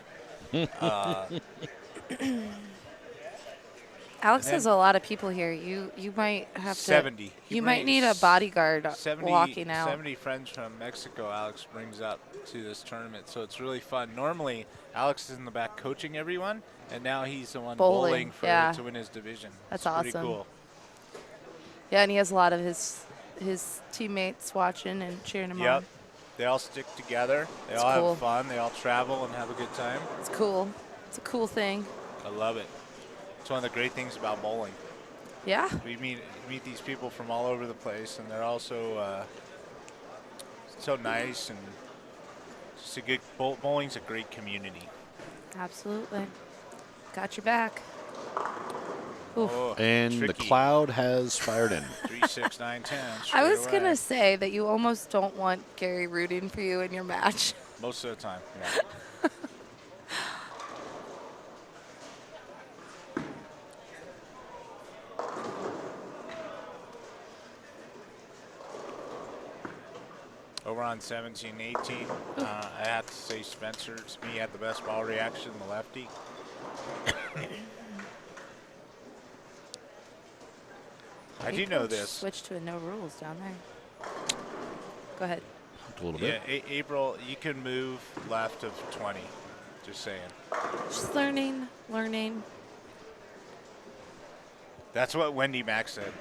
Alex has a lot of people here. You might have 70. to. You might need a bodyguard walking out. 70 friends from Mexico Alex brings up to this tournament, so it's really fun. Normally, Alex is in the back coaching everyone, and now he's the one bowling to win his division. That's it's awesome. Pretty cool. Yeah, and he has a lot of his teammates watching and cheering him on. They all stick together. They It's all cool. have fun. They all travel and have a good time. It's cool. It's a cool thing. I love it. It's one of the great things about bowling. Yeah. We meet these people from all over the place, and they're also so nice, and just a good bowling's a great community. Absolutely. Got your back. Oof. Oh, And tricky. the cloud has fired in. 3, 6, 9, 10. I was straight going away. to say that you almost don't want Gary rooting for you in your match. Most of the time, yeah. Over on 17-18, I have to say Spencer, to me, had the best ball reaction, the lefty. I do know this. Switch to a no rules down there. Go ahead. A little bit. Yeah, April, you can move left of 20. Just saying. Just learning. That's what Wendy Mack said.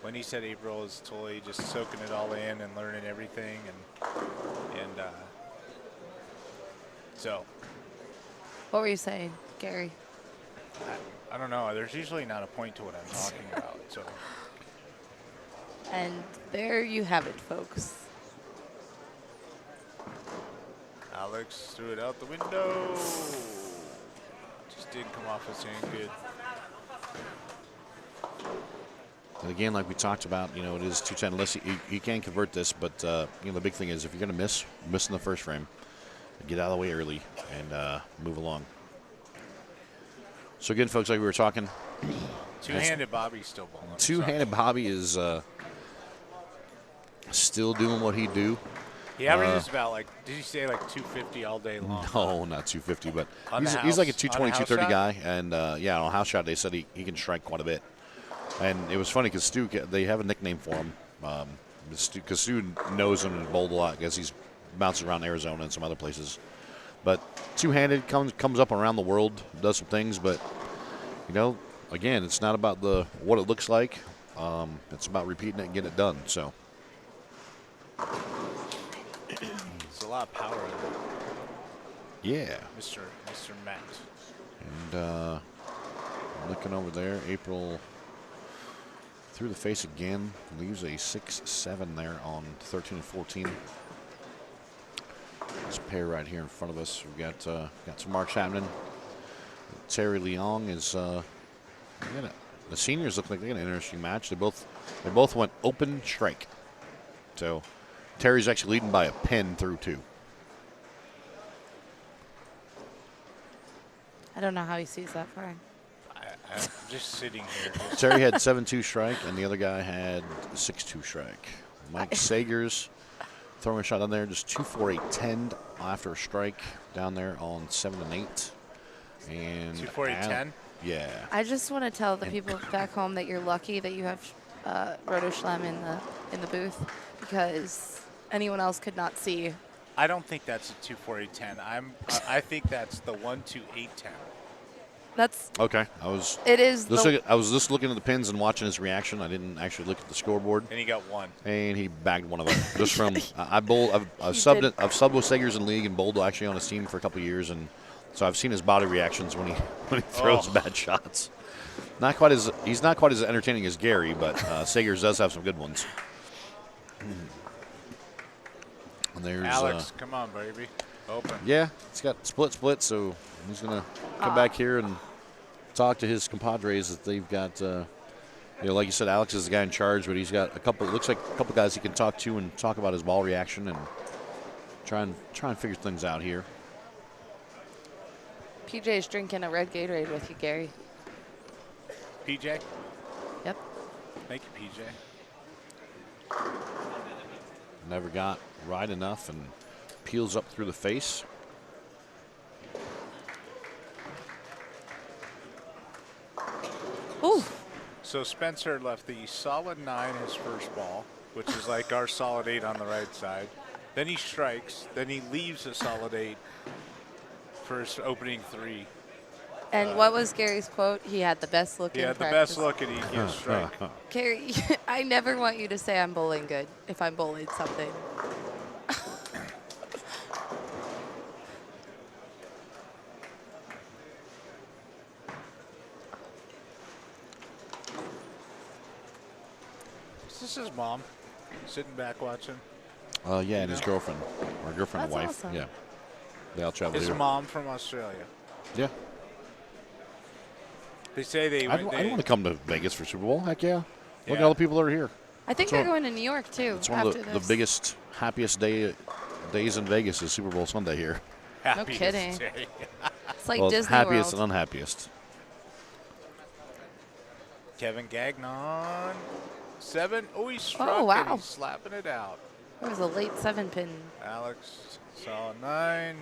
Wendy said April is totally just soaking it all in and learning everything, and so. What were you saying, Gary? I don't know. There's usually not a point to what I'm talking about. So And there you have it, folks. Alex threw it out the window. Just didn't come off as saying good. And again, like we talked about, it is 210. Unless you can convert this, but the big thing is if you're going to miss in the first frame, get out of the way early and move along. So again, folks, like we were talking, Two-handed Bobby's still bowling. two-handed Bobby is still doing what he do. He averages about did you say 250 all day long? No, not 250, but On the he's like a house- 220, on a house 230 shot? guy. And on a house shot, they said he can strike quite a bit. And it was funny because Stu, they have a nickname for him. because Stu knows him and bowled a lot because he's bouncing around Arizona and some other places. But two-handed comes up around the world, does some things, but you know, again, it's not about what it looks like. It's about repeating it and getting it done. So It's a lot of power in there, yeah, Mr. Matt. and looking over there, April through the face again, leaves a 6-7 there on 13 and 14. This pair right here in front of us, we've got some marks happening. Terry Leong is the seniors look like they got an interesting match. They both went open strike. So Terry's actually leading by a pin through 2. I don't know how he sees that far. I'm just sitting here. Terry had 7-2 strike, and the other guy had 6-2 strike. Mike Sagers throwing a shot down there, just 2-4-8-10 after a strike down there on 7 and 8. And 2-4-8-10? Yeah. I just want to tell the people back home that you're lucky that you have Roto Schlem in the booth, because anyone else could not see. I don't think that's a 2-4-8-10. I think that's the 1-2-8-10. That's Okay. I was just looking at the pins and watching his reaction. I didn't actually look at the scoreboard. And he got 1. And he bagged one of them. Just from I've subbed with Sagers in league and bowled actually on his team for a couple of years, and so I've seen his body reactions when he throws bad shots. He's not quite as entertaining as Gary, but Sagers does have some good ones. And there's Alex, come on, baby. Open. Yeah, it's got split, so he's gonna come back here and talk to his compadres that they've got. Like you said, Alex is the guy in charge, but he's got looks like a couple guys he can talk to and talk about his ball reaction and try and figure things out here. PJ's drinking a red Gatorade with you, Gary. PJ? Yep. Thank you, PJ. Never got right enough and peels up through the face. Ooh. So Spencer left the solid 9 his first ball, which is like our solid 8 on the right side. Then he strikes. Then he leaves a solid 8 for his opening 3. And what was Gary's quote? He had the best look in Yeah, the practice. best look and he gives strike. Gary, I never want you to say I'm bowling good if I'm bowling something. Is this his mom sitting back watching? Yeah, and his girlfriend, or girlfriend and That's wife. awesome. Yeah, they all travel His here. mom from Australia. Yeah, They say they I went. want to come to Vegas for Super Bowl. Heck yeah! Look Yeah. at all the people that are here. I think So- they're going to New York too. It's one after of the this. biggest, happiest days in Vegas is Super Bowl Sunday here. Happiest kidding. day. It's like Well, Disney happiest World. and unhappiest. Kevin Gagnon. 7. Oh, he struck Oh, wow. and he's slapping it out. It was a late 7-pin. Alex, solid 9.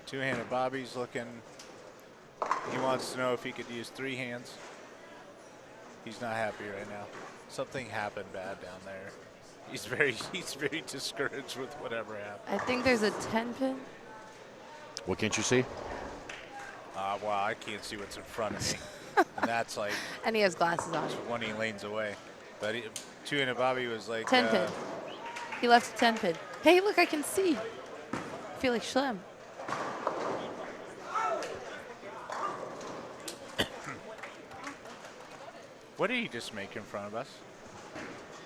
Two-handed Bobby's looking. He wants to know if he could use 3 hands. He's not happy right now. Something happened bad down there. He's very discouraged with whatever happened. I think there's a 10-pin. What can't you see? Well, I can't see what's in front of me. And that's like And he has glasses on. 20 lanes away. But two-handed Bobby was like 10-pin. He left a 10-pin. Hey, look, I can see. I feel like Schlem. What did he just make in front of us?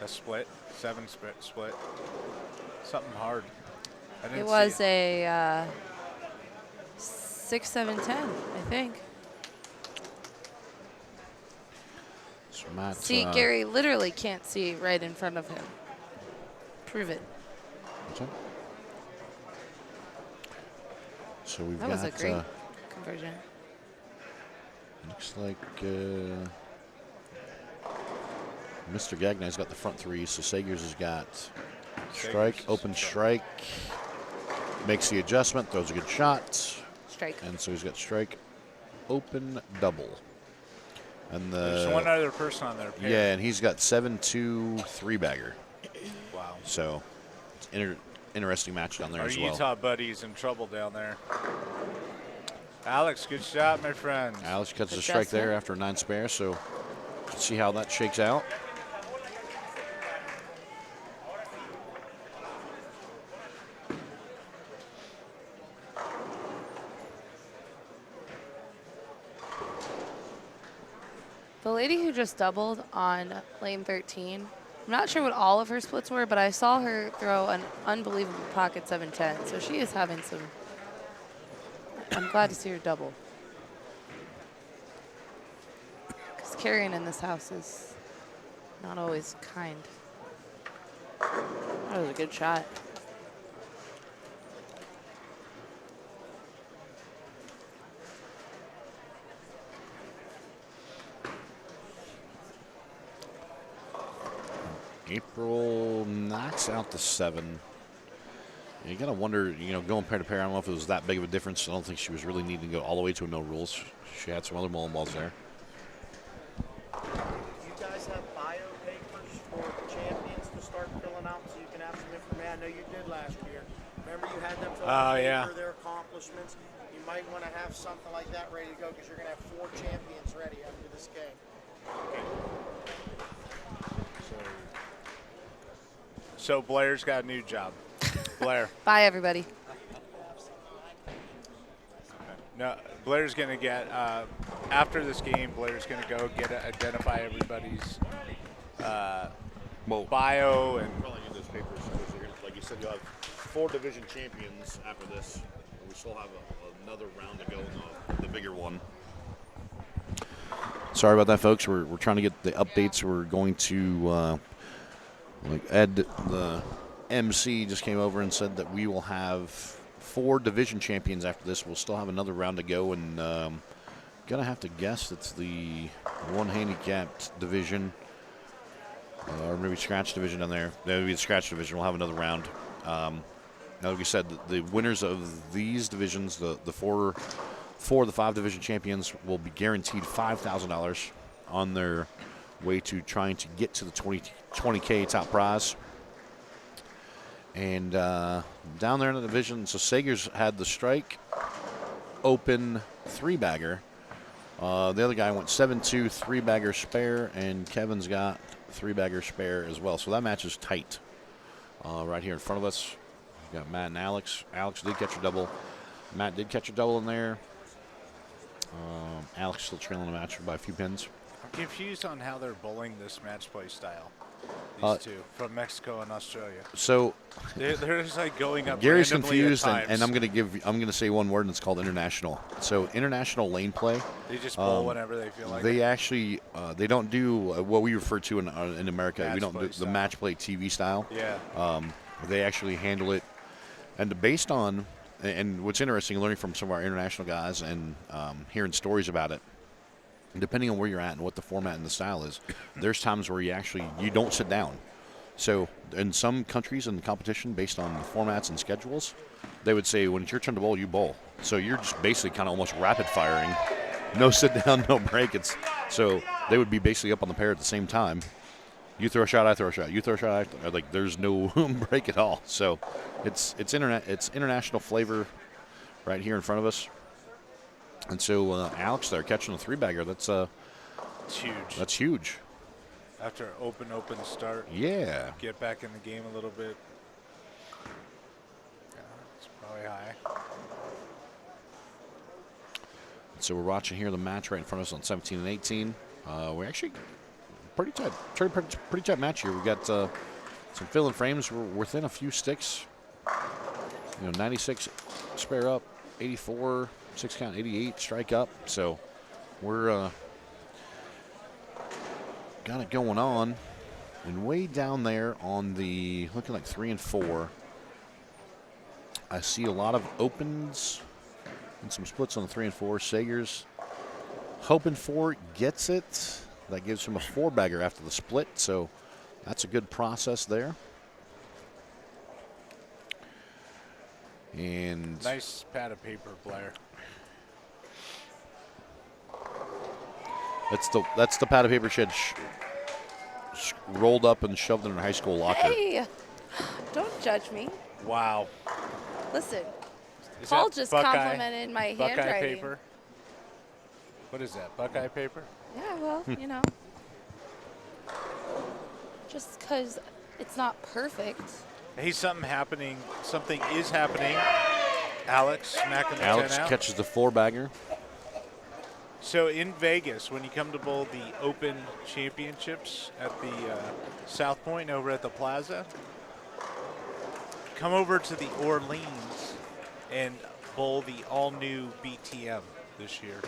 A split? 7 split? Something hard. I didn't It was see a 6, 7, 10, I think. So Matt, See, Gary literally can't see right in front of him. Prove it. what's that? So we've That got. was a great conversion. Looks like Mr. Gagnon's got the front 3, so Sagers has got strike, Sagers, open strike, makes the adjustment, throws a good shot, Strike. and so he's got strike, open, double. And There's one other person on there. Yeah, and he's got 7-2 3-bagger. Wow. So, it's interesting match down there Our as well. Utah buddy's in trouble down there. Alex, good shot, my friend. Alex cuts the strike there after a 9 spare, so let's see how that shakes out. The lady who just doubled on lane 13, I'm not sure what all of her splits were, but I saw her throw an unbelievable pocket 710. So she is having some. I'm glad to see her double. Because carrying in this house is not always kind. That was a good shot. April knocks out the 7. You gotta wonder, going pair to pair, I don't know if it was that big of a difference. I don't think she was really needing to go all the way to a no rules. She had some other mullen balls there. Do you guys have bio papers for the champions to start filling out so you can have some information? I know you did last year. Remember you had them fill out their accomplishments? You might want to have something like that ready to go because you're going to have 4 champions ready after this game. So Blair's got a new job. Blair. Bye, everybody. No, Blair's going to get, after this game, Blair's going to go identify everybody's bio and. Probably need those papers because, like you said, you have 4 division champions after this. We still have another round to go in the bigger one. Sorry about that, folks. We're trying to get the updates. We're going to, like Ed, the MC, just came over and said that we will have 4 division champions after this. We'll still have another round to go, and gonna have to guess it's the 1 handicapped division, or maybe scratch division down there. That would be the scratch division. We'll have another round. Like we said, the winners of these divisions, the 4 of the 5 division champions, will be guaranteed $5,000 on their way to trying to get to the 20K top prize. And down there in the division, so Sager's had the strike open 3-bagger. The other guy went 7-2 3-bagger spare, and Kevin's got 3-bagger spare as well. So that match is tight. Right here in front of us, we've got Matt and Alex. Alex did catch a double. Matt did catch a double in there. Alex still trailing the match by a few pins. I'm confused on how they're bowling this match play style. These two from Mexico and Australia. So they're just like going up. Gary's randomly confused, at and times. I'm gonna say one word, and it's called international. So international lane play. They just bowl whenever they feel like. They actually they don't do what we refer to in America. Match we don't play do style. the match play TV style. Yeah. They actually handle it, and based on and what's interesting, learning from some of our international guys and hearing stories about it. Depending on where you're at and what the format and the style is, there's times where you don't sit down. So in some countries in the competition, based on the formats and schedules, they would say when it's your turn to bowl, you bowl. So you're just basically kind of almost rapid firing, no sit down, no break. So they would be basically up on the pair at the same time. You throw a shot, I throw a shot. You throw a shot, like there's no break at all. So it's international flavor right here in front of us. And so Alex there catching a 3-bagger. That's huge. That's huge. After an open start. Yeah. Get back in the game a little bit. Yeah, it's probably high. So we're watching here the match right in front of us on 17 and 18. We're actually pretty tight match here. We got some fill-in frames. We're within a few sticks. 96 spare up, 84. 6 count, 88 strike up. So we're got it going on. And way down there on the looking like 3 and 4, I see a lot of opens and some splits on the 3 and 4. Sager's hoping for gets it. That gives him a 4-bagger after the split. So that's a good process there. And nice pad of paper, Blair. That's the pad of paper she had rolled up and shoved in her high school locker. Hey, don't judge me. Wow. Listen, Is Paul that just Buckeye- complimented my Buckeye handwriting. paper? What is that, Buckeye paper? Yeah, well, you know. Just because it's not perfect. Hey, something is happening. Alex smacking the Alex 10 out. catches the 4-bagger. So in Vegas, when you come to bowl the Open Championships at the South Point over at the Plaza, come over to the Orleans and bowl the all-new BTM this year.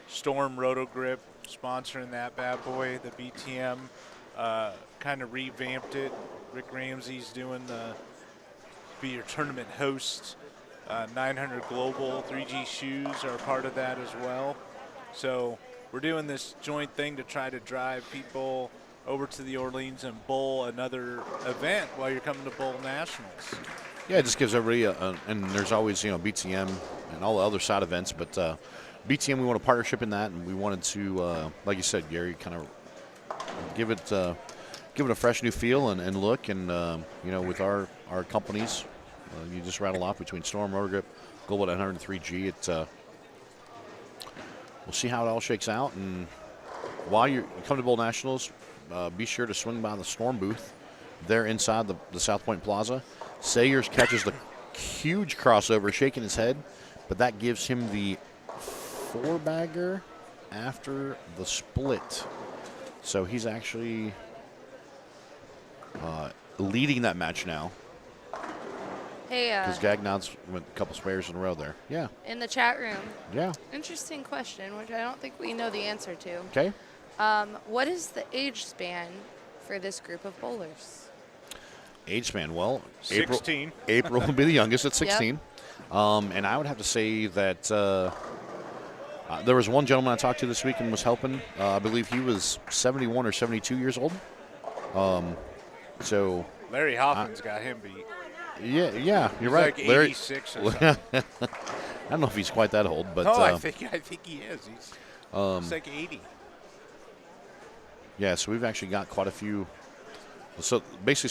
Storm Roto Grip sponsoring that bad boy. The BTM kind of revamped it. Rick Ramsey's be your tournament host. 900 Global 3G shoes are part of that as well. So we're doing this joint thing to try to drive people over to the Orleans and bowl another event while you're coming to bowl nationals. Yeah, it just gives everybody, and there's always, BTM and all the other side events, but BTM, we want a partnership in that, and we wanted to, like you said, Gary, kind of give it a fresh new feel and look, and, with our companies, you just rattle off between Storm, Rotor Grip, Global 903G. We'll see how it all shakes out, and while you come to Bowl Nationals, be sure to swing by the Storm booth. They're inside the South Point Plaza. Sayers catches the huge crossover, shaking his head, but that gives him the 4-bagger after the split. So he's actually leading that match now. Hey, Because Gagnon's went a couple spares in a row there. Yeah. in the chat room, Yeah. interesting question, which I don't think we know the answer to. Okay. What is the age span for this group of bowlers? Age span, well, 16. April will be the youngest at 16. And I would have to say that there was one gentleman I talked to this week and was helping. I believe he was 71 or 72 years old. So Larry Hoffman's got him beat. Yeah, you're He's right. like Larry, 86 or something. I don't know if he's quite that old, but No, I think he is. He's like 80. yeah. So we've actually got quite a few. So basically,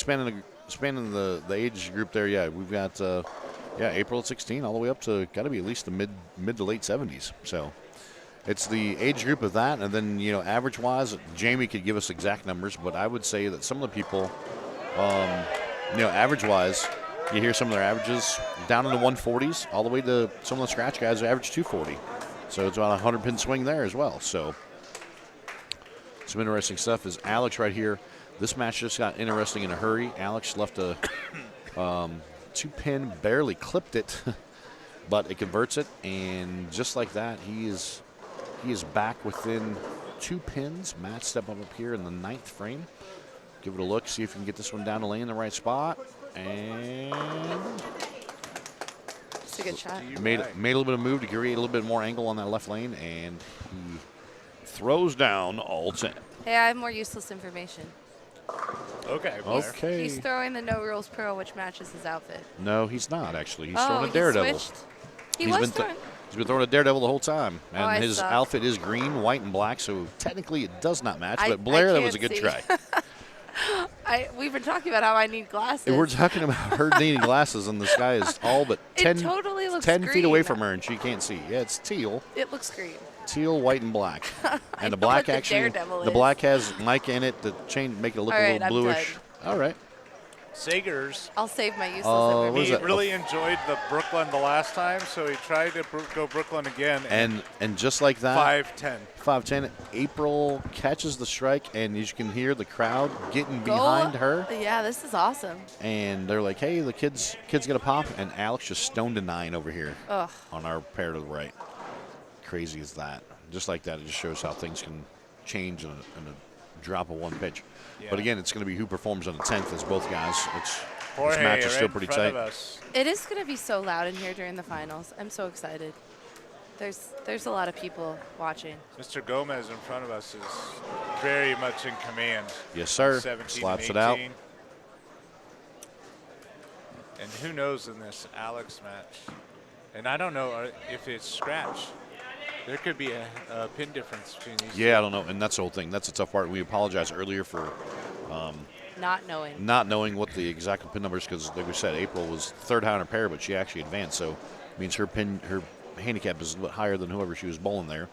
spanning the age group there. Yeah, we've got April at 16 all the way up to got to be at least the mid to late 70s. So it's the age group of that, and then average wise, Jamie could give us exact numbers, but I would say that some of the people, average wise. You hear some of their averages down in the 140s, all the way to some of the scratch guys who average 240. So it's about a 100-pin swing there as well. So some interesting stuff is Alex right here. This match just got interesting in a hurry. Alex left a 2-pin, barely clipped it, but it converts it, and just like that, he is back within 2 pins. Matt step up here in the 9th frame. Give it a look, see if you can get this one down the lane in the right spot. And It's a good shot. made a little bit of move to create a little bit more angle on that left lane, and he throws down all 10. Hey, I have more useless information. Okay. Okay. He's throwing the No Rules Pro, which matches his outfit. No, he's not actually. He's Oh, throwing a he Daredevil. switched? He He's was been throwing. He's been throwing a Daredevil the whole time, and I his suck. outfit is green, white, and black. So technically, it does not match. I But Blair, that was a can't good see. try. We've been talking about how I need glasses. We're talking about her needing glasses, and this guy is all but It 10, totally looks 10 feet away green. from her, and she can't see. Yeah, it's teal. It looks green. Teal, white, and black. And the know black what the actually, Daredevil the is. black has mica in it to make it look All a right, little I'm bluish. done. All right. Sagers. I'll save my useless what information. is He that? really enjoyed the Brooklyn the last time, so he tried to go Brooklyn again. And just like that, 5-10. 5-10. April catches the strike, and as you can hear the crowd getting behind her, Yeah, this is awesome. and they're like, "Hey, the kids get a pop," and Alex just stoned a 9 over here Ugh. on our pair to the right. Crazy as that. Just like that, it just shows how things can change in a drop of one pitch. Yeah. But again, it's going to be who performs on the 10th as both guys. This Jorge, match is right still in pretty front tight. of us. It is going to be so loud in here during the finals. I'm so excited. There's a lot of people watching. Mr. Gomez in front of us is very much in command. Yes, sir. 17 Slaps and it out. 18. And who knows in this Alex match? And I don't know if it's scratch. There could be a pin difference between these. Yeah, I don't know, and that's the whole thing. That's a tough part. We apologize earlier for not knowing what the exact pin numbers, because like we said, April was third high on her pair, but she actually advanced, so it means her handicap is a little bit higher than whoever she was bowling there.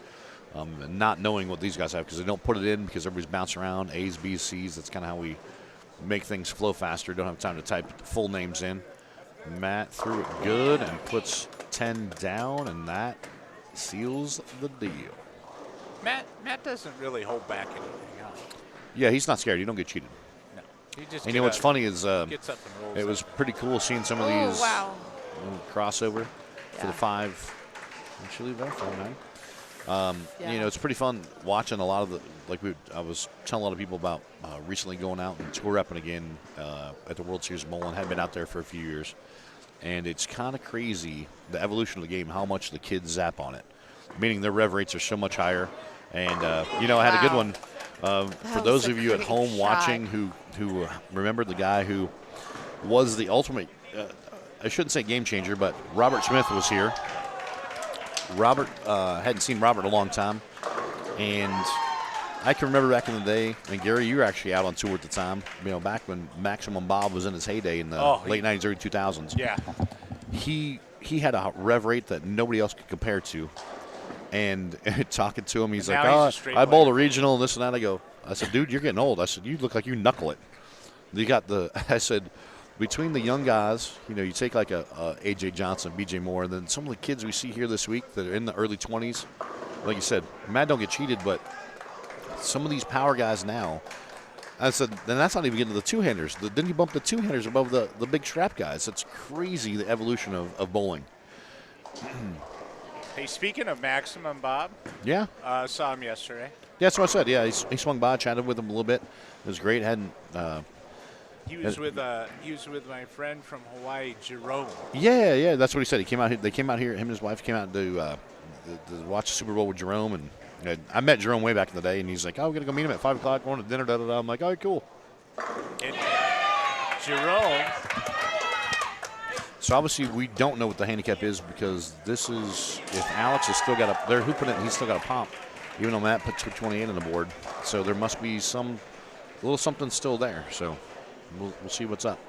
And not knowing what these guys have, because they don't put it in because everybody's bouncing around, A's, B's, C's. That's kind of how we make things flow faster. Don't have time to type full names in. Matt threw it good and puts 10 down, and that seals the deal. Matt doesn't really hold back anything, huh? Yeah, he's not scared. You don't get cheated. No. He just And you know what's funny is gets up and rolls it was pretty cool seeing some of Oh, these wow. crossover for Yeah. the 5. Actually, that 4-9. Yeah. You know, it's pretty fun watching a lot of the, I was telling a lot of people about recently going out and tour repping again at the World Series of Bowling. Hadn't been out there for a few years. And it's kind of crazy, the evolution of the game, how much the kids zap on it. Meaning their rev rates are so much higher. And, you know, I had a good one. For was those a of you at great home shot. watching who remember the guy who was the ultimate, I shouldn't say game changer, but Robert Smith was here. Robert, hadn't seen Robert in a long time. And I can remember back in the day, and Gary, you were actually out on tour at the time, you know, back when Maximum Bob was in his heyday in the late 90s, early 2000s. Yeah. He had a rev rate that nobody else could compare to. And talking to him, he's And like, now oh, he's a straight I bowled a player." regional and this and that. I said, dude, you're getting old. I said, you look like you knuckle it. I said, between the young guys, you know, you take like a A.J. Johnson, B.J. Moore, and then some of the kids we see here this week that are in the early 20s, like you said, Matt don't get cheated, but some of these power guys now, I said, then that's not even getting to the two-handers. Then you bump the two-handers above the big strap guys. It's crazy, the evolution of bowling. Hey, speaking of Maximum Bob, Yeah. saw him yesterday. Yeah, that's what I said. Yeah, he swung by, chatted with him a little bit. It was great. He was with my friend from Hawaii, Jerome. Yeah, that's what he said. He came out here. They came out here. Him and his wife came out to watch the Super Bowl with Jerome. And I met Jerome way back in the day, and he's like, "Oh, we're gonna go meet him at 5 o'clock, going to dinner." Da da da. I'm like, "All right, cool." And Jerome. So obviously we don't know what the handicap is, because this is, if Alex has still got they're hooping it, and he's still got a pump, even though Matt put 228 on the board. So there must be a little something still there. So we'll see what's up.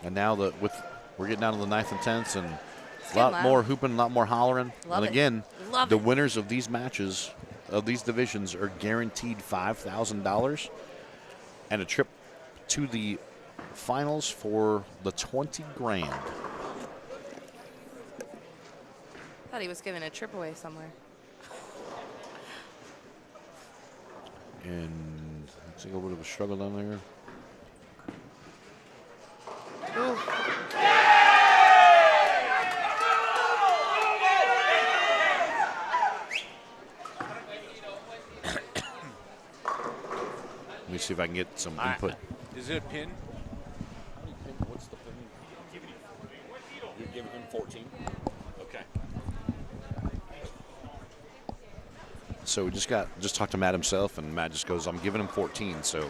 And now we're getting down to the 9th and 10th, and a lot more hooping, a lot more hollering. Love and it. again, Love the it. winners of these matches, of these divisions, are guaranteed $5,000 and a trip to the finals for the 20 grand. Thought he was giving a trip away somewhere. And looks like a little bit of a struggle down there. Ooh. Let me see if I can get some input. Is it a pin? What's the pin? You're giving him 14. Okay. So we just talked to Matt himself, and Matt just goes, "I'm giving him 14." So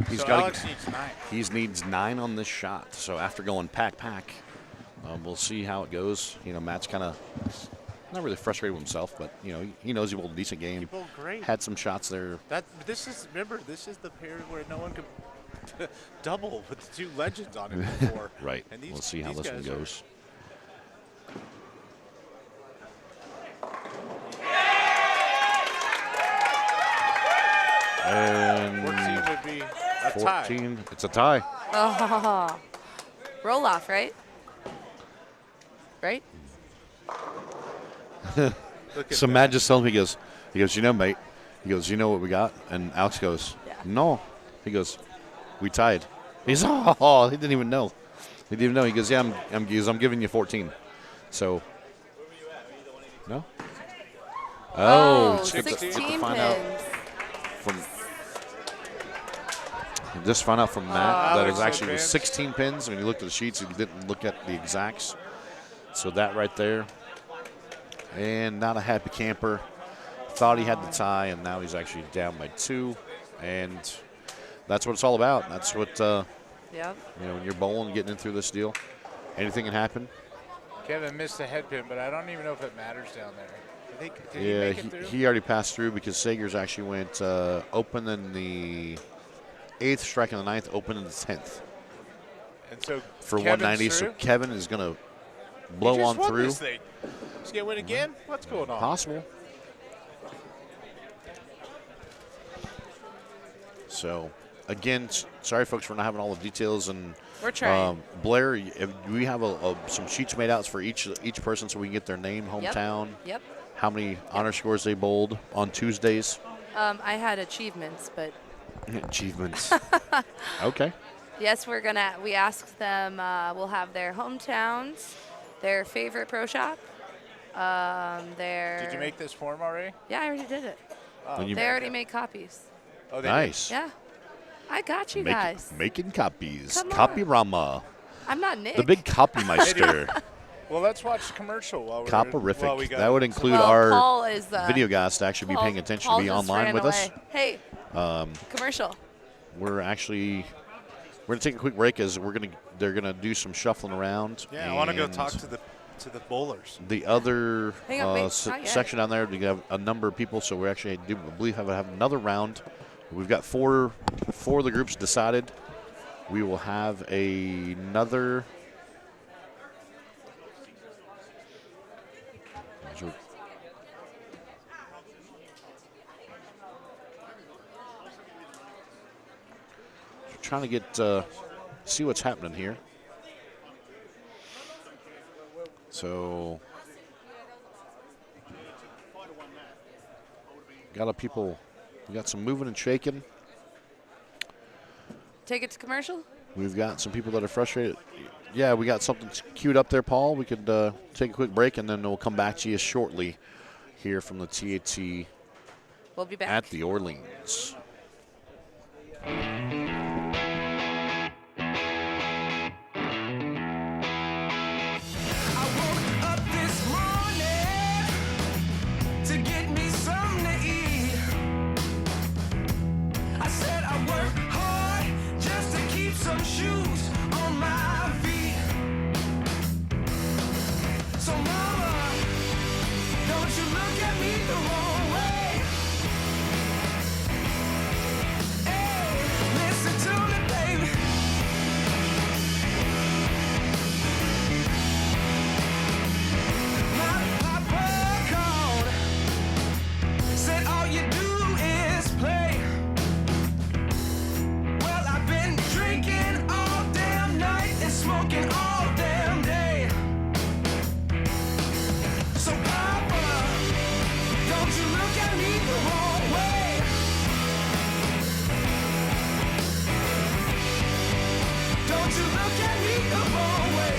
he's got. Alex needs 9. He needs 9 on this shot. So after going pack, we'll see how it goes. You know, Matt's kind of not really frustrated with himself, but you know, he knows he bowled a decent game. He bowled great. Had some shots there. This is the pair where no one could double with the 2 legends on it before. Right. And We'll see how this one goes. And 14 would be a tie. 14. It's a tie. Oh. Roll off, right? Right? So Matt just told me, he goes, you know, mate, he goes, you know what we got? And Alex goes, no. He goes, we tied. He's, oh, he didn't even know. He didn't even know. He goes, yeah, I'm giving you 14. So, no? Oh, Oh, get to 16 find out pins. just found out from Matt that it was Alex actually pins. 16 pins. When you looked at the sheets, he didn't look at the exacts. So that right there. And not a happy camper. Thought he had the tie, and now he's actually down by 2. And That's what it's all about. That's what Yep. you know, when you're bowling, getting in through this deal, anything can happen. Kevin missed the head pin, but I don't even know if it matters down there. Did he Yeah, make it through? he already passed through because Sagers actually went open in the 8th, strike in the 9th, open in the 10th. And so For Kevin's 190, through? so Kevin is going to blow He just on won through. This thing. He's going to win again? What's going on? Possible. So, again, sorry, folks, for not having all the details. And We're trying. Blair, we have some sheets made out for each person so we can get their name, Yep. hometown, Yep. how many honor scores they bowled on Tuesdays. I had achievements, but Achievements. Okay. yes, we asked them, we'll have their hometowns, their favorite pro shop, their. Did you make this form already? Yeah, I already did it. When you- They already made copies. Oh, they Nice. Yeah. I got you guys. Making copies. Come on. Copyrama. I'm not Nick. The big copymeister. did. Well, let's watch the commercial while we're Coperific. while we got That would it. include Well, our Paul is, video guys to actually be paying attention Paul to be just online ran with us. away. Hey, commercial. We're gonna take a quick break as they're gonna do some shuffling around. Yeah, I want to go and talk to the bowlers. the other Hang on, wait, not yet. section down there. We have a number of people, so we actually do believe have another round. We've got four of the groups decided. We will have another. Trying to get see what's happening here. So we got some moving and shaking. Take it to commercial. We've got some people that are frustrated. Yeah, we got something queued up there, Paul. We could take a quick break, and then we'll come back to you shortly here from the TAT We'll be back. at the Orleans. I woke up this morning to get me something to eat. I said I work hard just to keep some shoes on my feet. So mama, don't you look at me the wrong way. Hey, listen to me, baby. My papa called, said all you do is play. Well, I've been drinking all damn night and smoking all damn day. So papa, don't you look at me the wrong way. Don't you look at me the wrong way.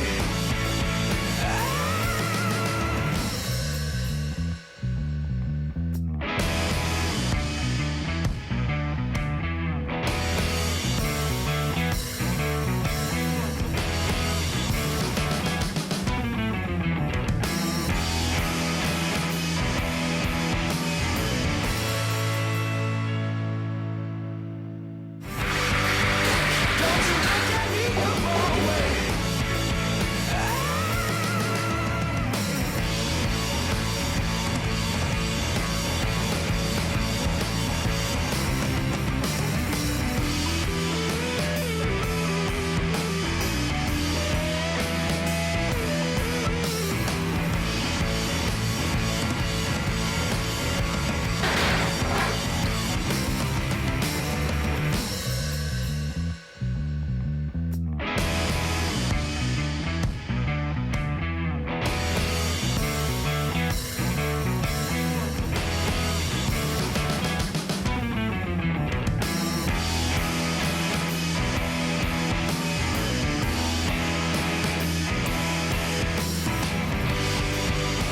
Don't you look at me the wrong way.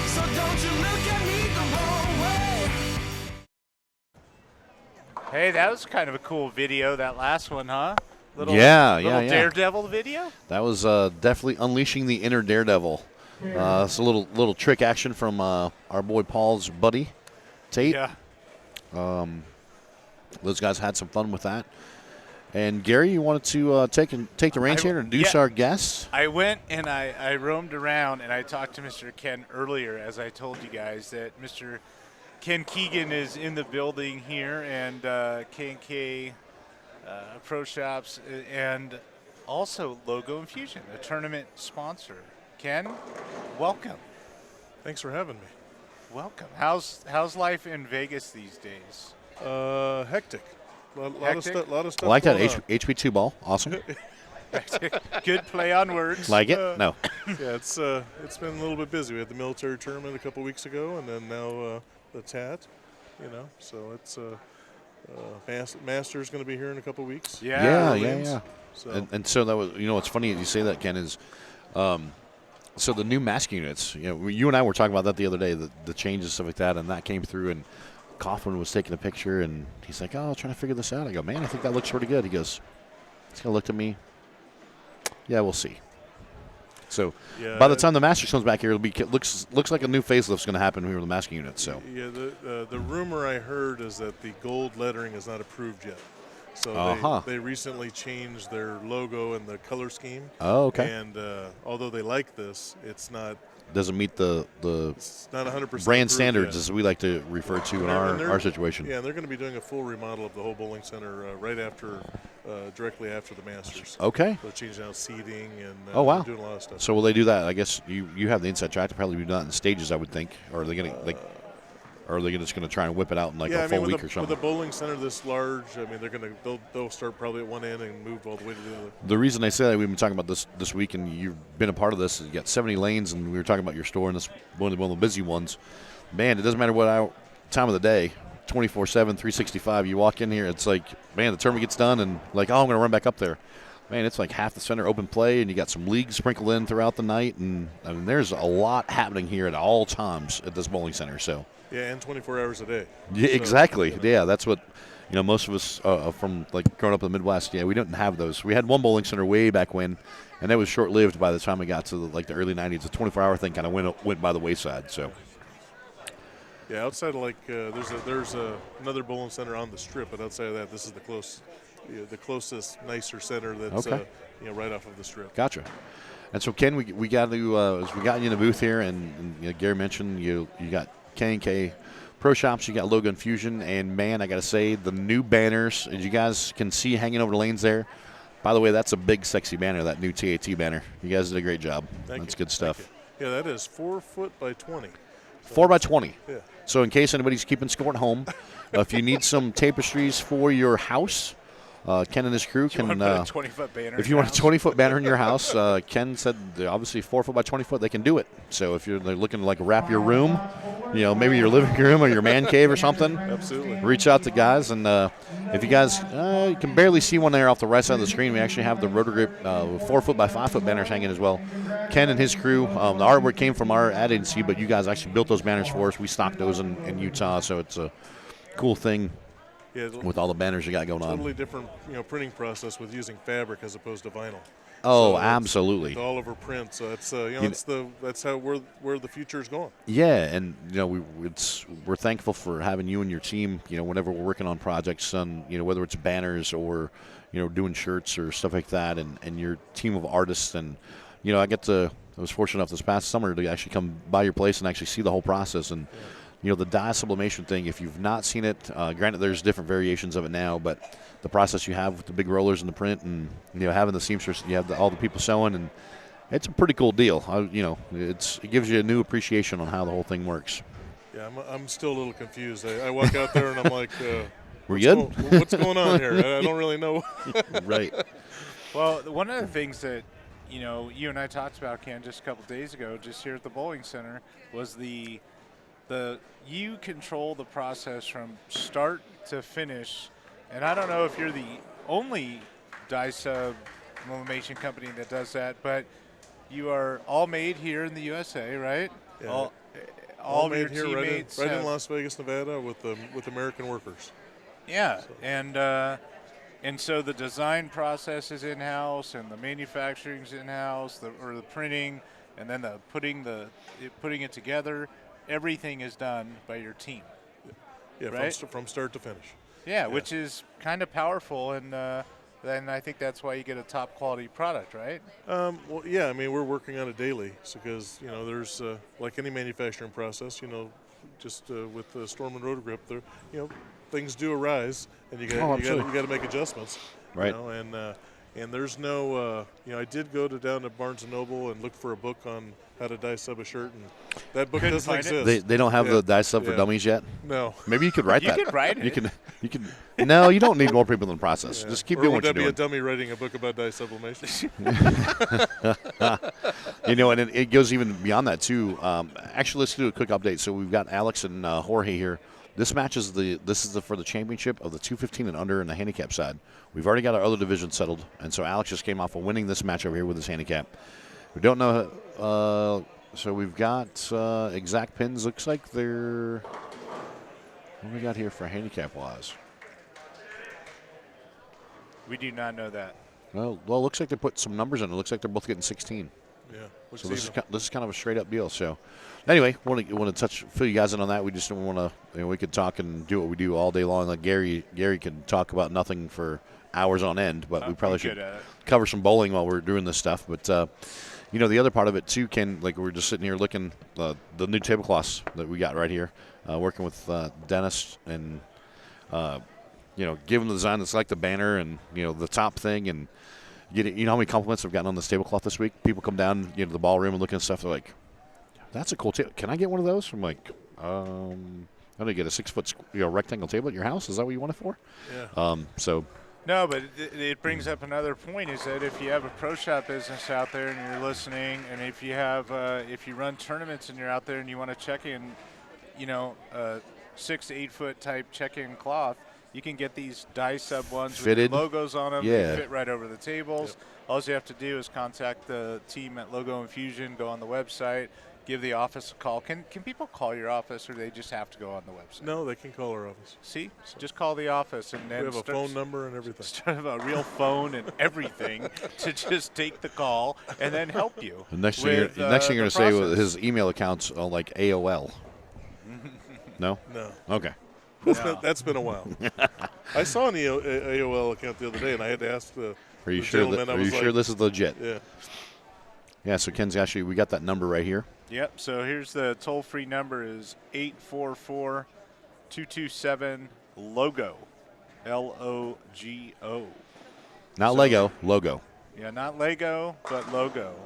So don't you look at me the wrong way. Hey, that was kind of a cool video, that last one, huh? Little Daredevil video? That was definitely unleashing the inner daredevil. It's a little trick action from our boy Paul's buddy, Tate. Yeah. Those guys had some fun with that. And Gary, you wanted to take the reins here and introduce our guests? I went and I roamed around and I talked to Mr. Ken earlier, as I told you guys, that Mr. Ken Keegan is in the building here, and K&K Pro Shops, and also Logo Infusion, a tournament sponsor. Ken, welcome. Thanks for having me. Welcome. How's life in Vegas these days? Hectic. Lot of stuff. I like that going on. HB2 ball. Awesome. Good play on words. Like it? No. Yeah, it's been a little bit busy. We had the military tournament a couple weeks ago, and then now the TAT. So it's Master's going to be here in a couple weeks. Yeah. So. And so that was, what's funny that you say that, Ken, is so the new mask units. You and I were talking about that the other day, the changes, stuff like that, and that came through, and Kaufman was taking a picture, and he's like, "Oh, I'm trying to figure this out." I go, "Man, I think that looks pretty good." He goes, he's gonna look at me. Yeah, we'll see. So by the time the Masters comes back here, it'll be looks like a new facelift's going to happen here with the masking unit. So the rumor I heard is that the gold lettering is not approved yet. So they recently changed their logo and the color scheme. Oh, okay. And although they like this, it's not. Doesn't meet the it's not 100% brand standards, yet. as we like to refer to in our situation. Yeah, and they're going to be doing a full remodel of the whole bowling center directly after the Masters. Okay. So changing out seating and oh wow, doing a lot of stuff. So will they do that? I guess you have the inside track to probably do that in stages, I would think. Or are they going to or are they just going to try and whip it out in a full week or something? With a bowling center this large, I mean, they'll start probably at one end and move all the way to the other. The reason I say that, we've been talking about this week, and you've been a part of this. You got 70 lanes, and we were talking about your store, and this one of the busy ones. Man, it doesn't matter what time of the day, 24/7, 365. You walk in here, it's like, man, the tournament gets done, and like, oh, I'm going to run back up there. Man, it's like half the center open play, and you got some leagues sprinkled in throughout the night, and I mean, there's a lot happening here at all times at this bowling center. So. Yeah, and 24 hours a day. Yeah, exactly. Yeah, that's what most of us from like growing up in the Midwest. Yeah, we didn't have those. We had one bowling center way back when, and that was short-lived. By the time we got to the early '90s, the 24-hour thing kind of went by the wayside. So. Yeah, outside of there's another bowling center on the Strip, but outside of that, this is the closest nicer center that's right off of the Strip. Gotcha. And so Ken, we got to as we got you in the booth here, and Gary mentioned you got K&K Pro Shops, you got Logo Infusion, and man, I got to say, the new banners, as you guys can see hanging over the lanes there. By the way, that's a big, sexy banner, that new TAT banner. You guys did a great job. That's good stuff. Yeah, that is 4 foot by 20. 4 by 20. Yeah. So in case anybody's keeping score at home, if you need some tapestries for your house, Ken and his crew can. Put a 20-foot banner. If you want a 20-foot banner in your house, Ken said obviously 4 foot by 20 foot, they can do it. So if you're looking to wrap your room, maybe your living room or your man cave or something, absolutely, reach out to guys. And if you guys, you can barely see one there off the right side of the screen. We actually have the Roto Grip 4 foot by 5 foot banners hanging as well. Ken and his crew, the artwork came from our ad agency, but you guys actually built those banners for us. We stocked those in Utah, so it's a cool thing. Yeah, with all the banners you got going on. Totally different, printing process with using fabric as opposed to vinyl. Oh, so absolutely. It's all over print, so it's that's how where the future is going. Yeah, and we're thankful for having you and your team. Whenever we're working on projects, on whether it's banners or doing shirts or stuff like that, and your team of artists, and I was fortunate enough this past summer to actually come by your place and actually see the whole process and. Yeah. The dye sublimation thing, if you've not seen it, granted there's different variations of it now, but the process you have with the big rollers and the print and, having the seamstress, you have all the people sewing, and it's a pretty cool deal. It gives you a new appreciation on how the whole thing works. Yeah, I'm still a little confused. I walk out there and I'm like, we're good? What's going on here? I don't really know. Right. Well, one of the things that, you and I talked about, Ken, just a couple days ago, just here at the bowling center, was you control the process from start to finish, and I don't know if you're the only dye sublimation company that does that, but you are all made here in the USA, right? Yeah. All made your here, teammates right in Las Vegas, Nevada, with American workers. Yeah, so. And so the design process is in-house, and the manufacturing is in-house, the printing, and then the putting it together. Everything is done by your team. Yeah, right? from start to finish. Yeah, which is kind of powerful, and then I think that's why you get a top quality product, right? Well, yeah, I mean, we're working on it daily because, there's, like any manufacturing process, just with the Storm and Roto Grip, there, things do arise, and you got to make adjustments. Right. And there's no, I did go down to Barnes & Noble and look for a book on how to dye sub a shirt, and that book doesn't exist. They don't have the dye sub for dummies yet? No. Maybe you could write that. You could write it. You can. No, you don't need more people in the process. Yeah. Just keep or doing would what that you're be doing. a dummy writing a book about dye sublimation? And it goes even beyond that, too. Actually, let's do a quick update. So we've got Alex and Jorge here. This match is for the championship of the 215 and under in the handicap side. We've already got our other division settled, and so Alex just came off of winning this match over here with his handicap. We don't know. So we've got exact pins. Looks like they're. What do we got here for handicap wise? We do not know that. Well, looks like they put some numbers in. It looks like they're both getting 16. Yeah. So this is kind of a straight up deal. So, anyway, want to fill you guys in on that. We just don't want to. We could talk and do what we do all day long. Like Gary can talk about nothing for hours on end, but we probably should cover some bowling while we're doing this stuff. But the other part of it too, Ken. Like we're just sitting here looking the new tablecloths that we got right here, working with Dennis and give them the design that's like the banner and the top thing and. You know how many compliments I've gotten on this tablecloth this week? People come down to the ballroom and look at stuff. They're like, "That's a cool table. Can I get one of those?" I'm like, "I'm gonna get a 6-foot rectangle table at your house. Is that what you want it for?" Yeah. No, but it brings up another point: is that if you have a pro shop business out there and you're listening, and if you have if you run tournaments and you're out there and you want to check in, a 6 to 8 foot type check-in cloth. You can get these dye sub ones fitted. with logos on them. Yeah. They fit right over the tables. Yep. All you have to do is contact the team at Logo Infusion, go on the website, give the office a call. Can people call your office, or do they just have to go on the website? No, they can call our office. See? So just call the office. And then we have a phone number and everything. Start a real phone and everything to just take the call and then help you. The next thing you're going to say with his email accounts are like AOL. No? No. Okay. That's been a while. I saw an AOL account the other day, and I had to ask the Are you sure this is legit? Yeah. Yeah, so Ken's actually, we got that number right here. Yep, so here's the toll-free number is 844-227-LOGO, L-O-G-O. Not Lego, logo. Yeah, not Lego, but logo.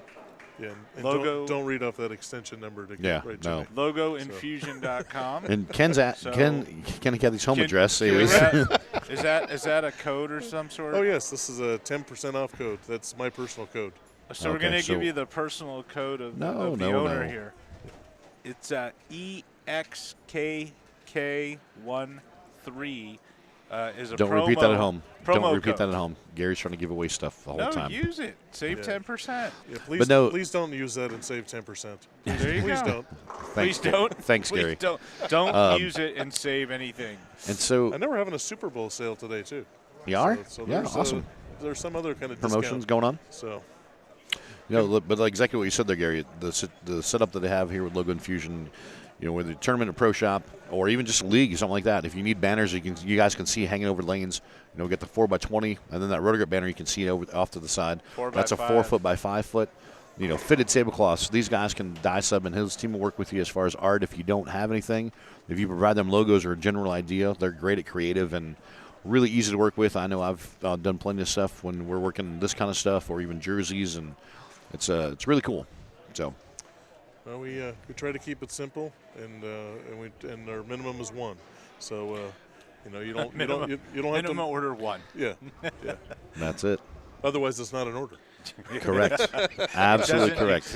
Yeah, and Logo. Don't read off that extension number to get right to me. Logoinfusion.com. And Ken got his home address. Is that a code or some sort? Oh, yes. This is a 10% off code. That's my personal code. So we're going to give you the personal code of the owner here. It's EXKK13 is a Don't promo. repeat that at home. Don't repeat that at home. Gary's trying to give away stuff the whole time. No, use it. Save 10%. Yeah, please don't use that and save 10%. There you please go. don't. Please don't. Thanks, Gary. Don't use it and save anything. And so I know we're having a Super Bowl sale today too. You are? So yeah, awesome. There's some other kind of promotions going on. So. But exactly what you said there, Gary. The setup that they have here with Logo Infusion, whether tournament or pro shop or even just a league, something like that. If you need banners, you guys can see hanging over lanes. Get the 4x20, and then that Roto Grip banner you can see off to the side. That's a 4 foot by 5 foot. Fitted tablecloths. These guys can dye sub, and his team will work with you as far as art. If you don't have anything, if you provide them logos or a general idea, they're great at creative and really easy to work with. I know I've done plenty of stuff when we're working this kind of stuff, or even jerseys, and it's really cool. So. Well, we try to keep it simple, and our minimum is 1. So you don't have minimum to order 1. Yeah. That's it. Otherwise, it's not an order. Correct. Absolutely correct.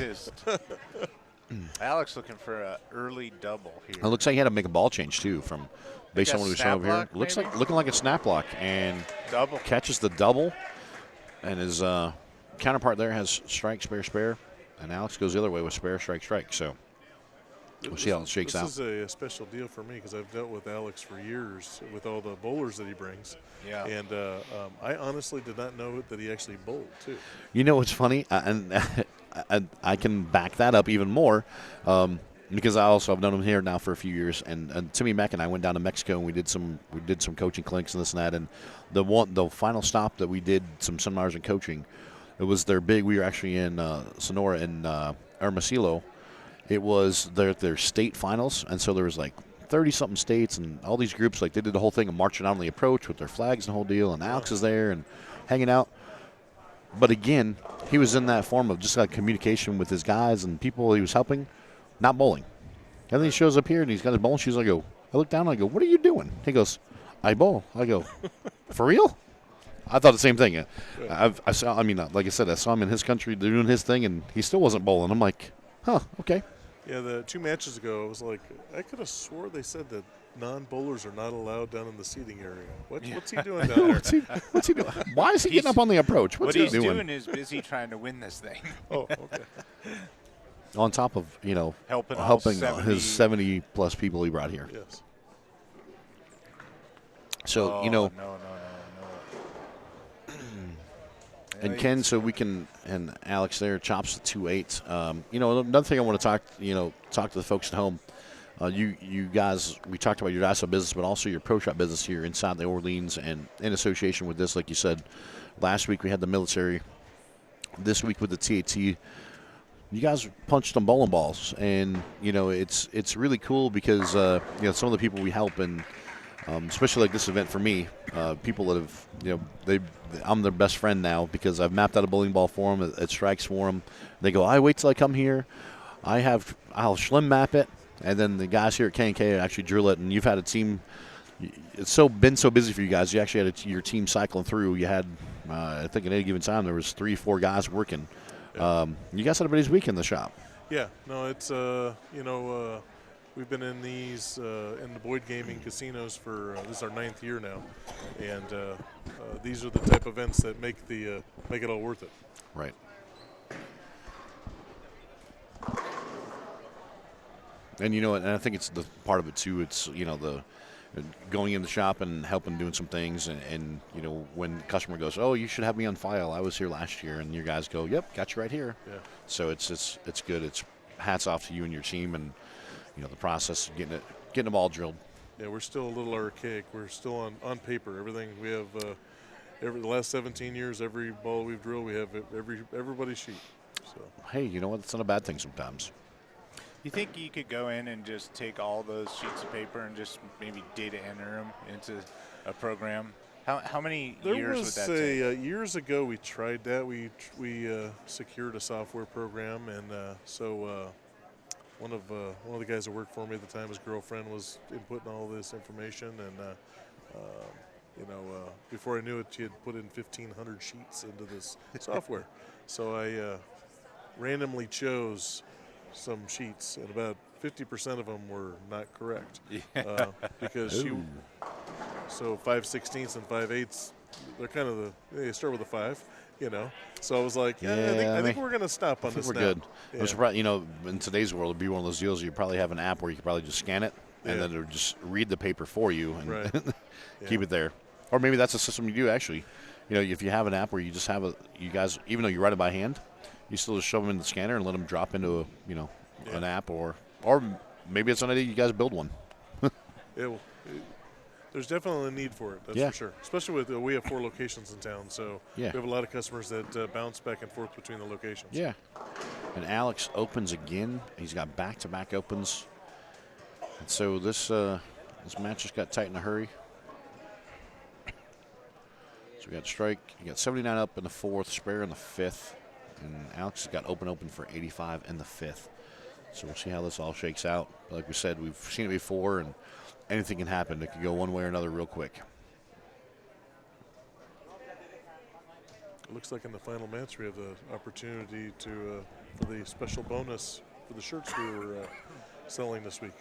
Alex looking for an early double here. It looks like he had to make a ball change too, from based on what we saw over here. Looks looking like a snap block, and double catches the double, and his counterpart there has strike, spare, spare, and Alex goes the other way with spare, strike, strike. So we'll see how it shakes out. This is a special deal for me because I've dealt with Alex for years with all the bowlers that he brings. Yeah. And I honestly did not know that he actually bowled too. You know what's funny, and I can back that up even more. because I've known him here now for a few years, and Timmy Mack and I went down to Mexico and we did some coaching clinics and this and that, and the final stop that we did some seminars and coaching, it was their big. We were actually in Sonora in Hermosillo. It was their state finals, and so there was like 30-something states and all these groups. Like they did the whole thing of marching out on the approach with their flags and the whole deal, and Alex is there and hanging out. But again, he was in that form of just like communication with his guys and people he was helping, not bowling. And then he shows up here and he's got his bowling shoes. I look down and I go, "What are you doing?" He goes, "I bowl." I go, "For real?" I thought the same thing. Like I saw him in his country doing his thing, and he still wasn't bowling. I'm like, "Huh, okay." Yeah, the 2 matches ago, I was like, I could have swore they said that non-bowlers are not allowed down in the seating area. What's he doing down there? what's he doing? Why is he getting up on the approach? What he's doing is busy trying to win this thing. Oh, okay. On top of, helping his 70-plus people he brought here. Yes. So, No. And Ken, so we can, and Alex there chops the 2-8. Another thing I want to talk to the folks at home. You guys, we talked about your ISO business, but also your pro shop business here inside the Orleans, and in association with this, like you said, last week we had the military. This week with the TAT, you guys punched some bowling balls, and it's really cool because some of the people we help, and especially like this event for me, people that have I'm their best friend now because I've mapped out a bowling ball for them. It strikes for them. They go, "I wait till I come here. I'll Schlim map it." And then the guys here at K&K actually drill it, and you've had a team. It's been so busy for you guys. You actually had your team cycling through. You had, I think, at any given time there was 3-4 guys working. Yeah. You guys had a busy week in the shop. Yeah, no, it's we've been in these in the Boyd Gaming casinos for this is our 9th year now, and these are the type of events that make it all worth it. Right. And and I think it's the part of it too. It's the going in the shop and helping doing some things, and when the customer goes, "Oh, you should have me on file. I was here last year," and your guys go, "Yep, got you right here." Yeah. So it's good. It's hats off to you and your team, and the process of getting them all drilled. Yeah, we're still a little archaic. We're still on paper. Everything we have, the last 17 years, every ball we've drilled, we have everybody's sheet. So hey, you know what? It's not a bad thing sometimes. You think you could go in and just take all those sheets of paper and just maybe data enter them into a program? How many years would that take? Years ago we tried that. We secured a software program, and so one of the guys that worked for me at the time, his girlfriend was inputting all this information, and before I knew it, she had put in 1,500 sheets into this software. So I randomly chose some sheets, and about 50% of them were not correct. Because so 5/16 and 5/8, they're kind of they start with a 5, So I was like, I think we're going to stop on this we're now. good. Yeah. I'm surprised, in today's world, it'd be one of those deals you probably have an app where you could probably just scan it, and then it'll just read the paper for you and keep it there. Or maybe that's a system you do, actually. If you have an app where you just have you guys, even though you write it by hand, you still just shove them in the scanner and let them drop into an app, or maybe it's an idea you guys build one. There's definitely a need for it, that's for sure. Especially with we have 4 locations in town, so we have a lot of customers that bounce back and forth between the locations. Yeah. And Alex opens again. He's got back-to-back opens. And so this match just got tight in a hurry. So we got strike. You got 79 up in the 4th, spare in the 5th. And Alex has got open for 85 in the 5th. So we'll see how this all shakes out. Like we said, we've seen it before, and anything can happen. It could go one way or another real quick. It looks like in the final match we have the opportunity for the special bonus for the shirts we were selling this week.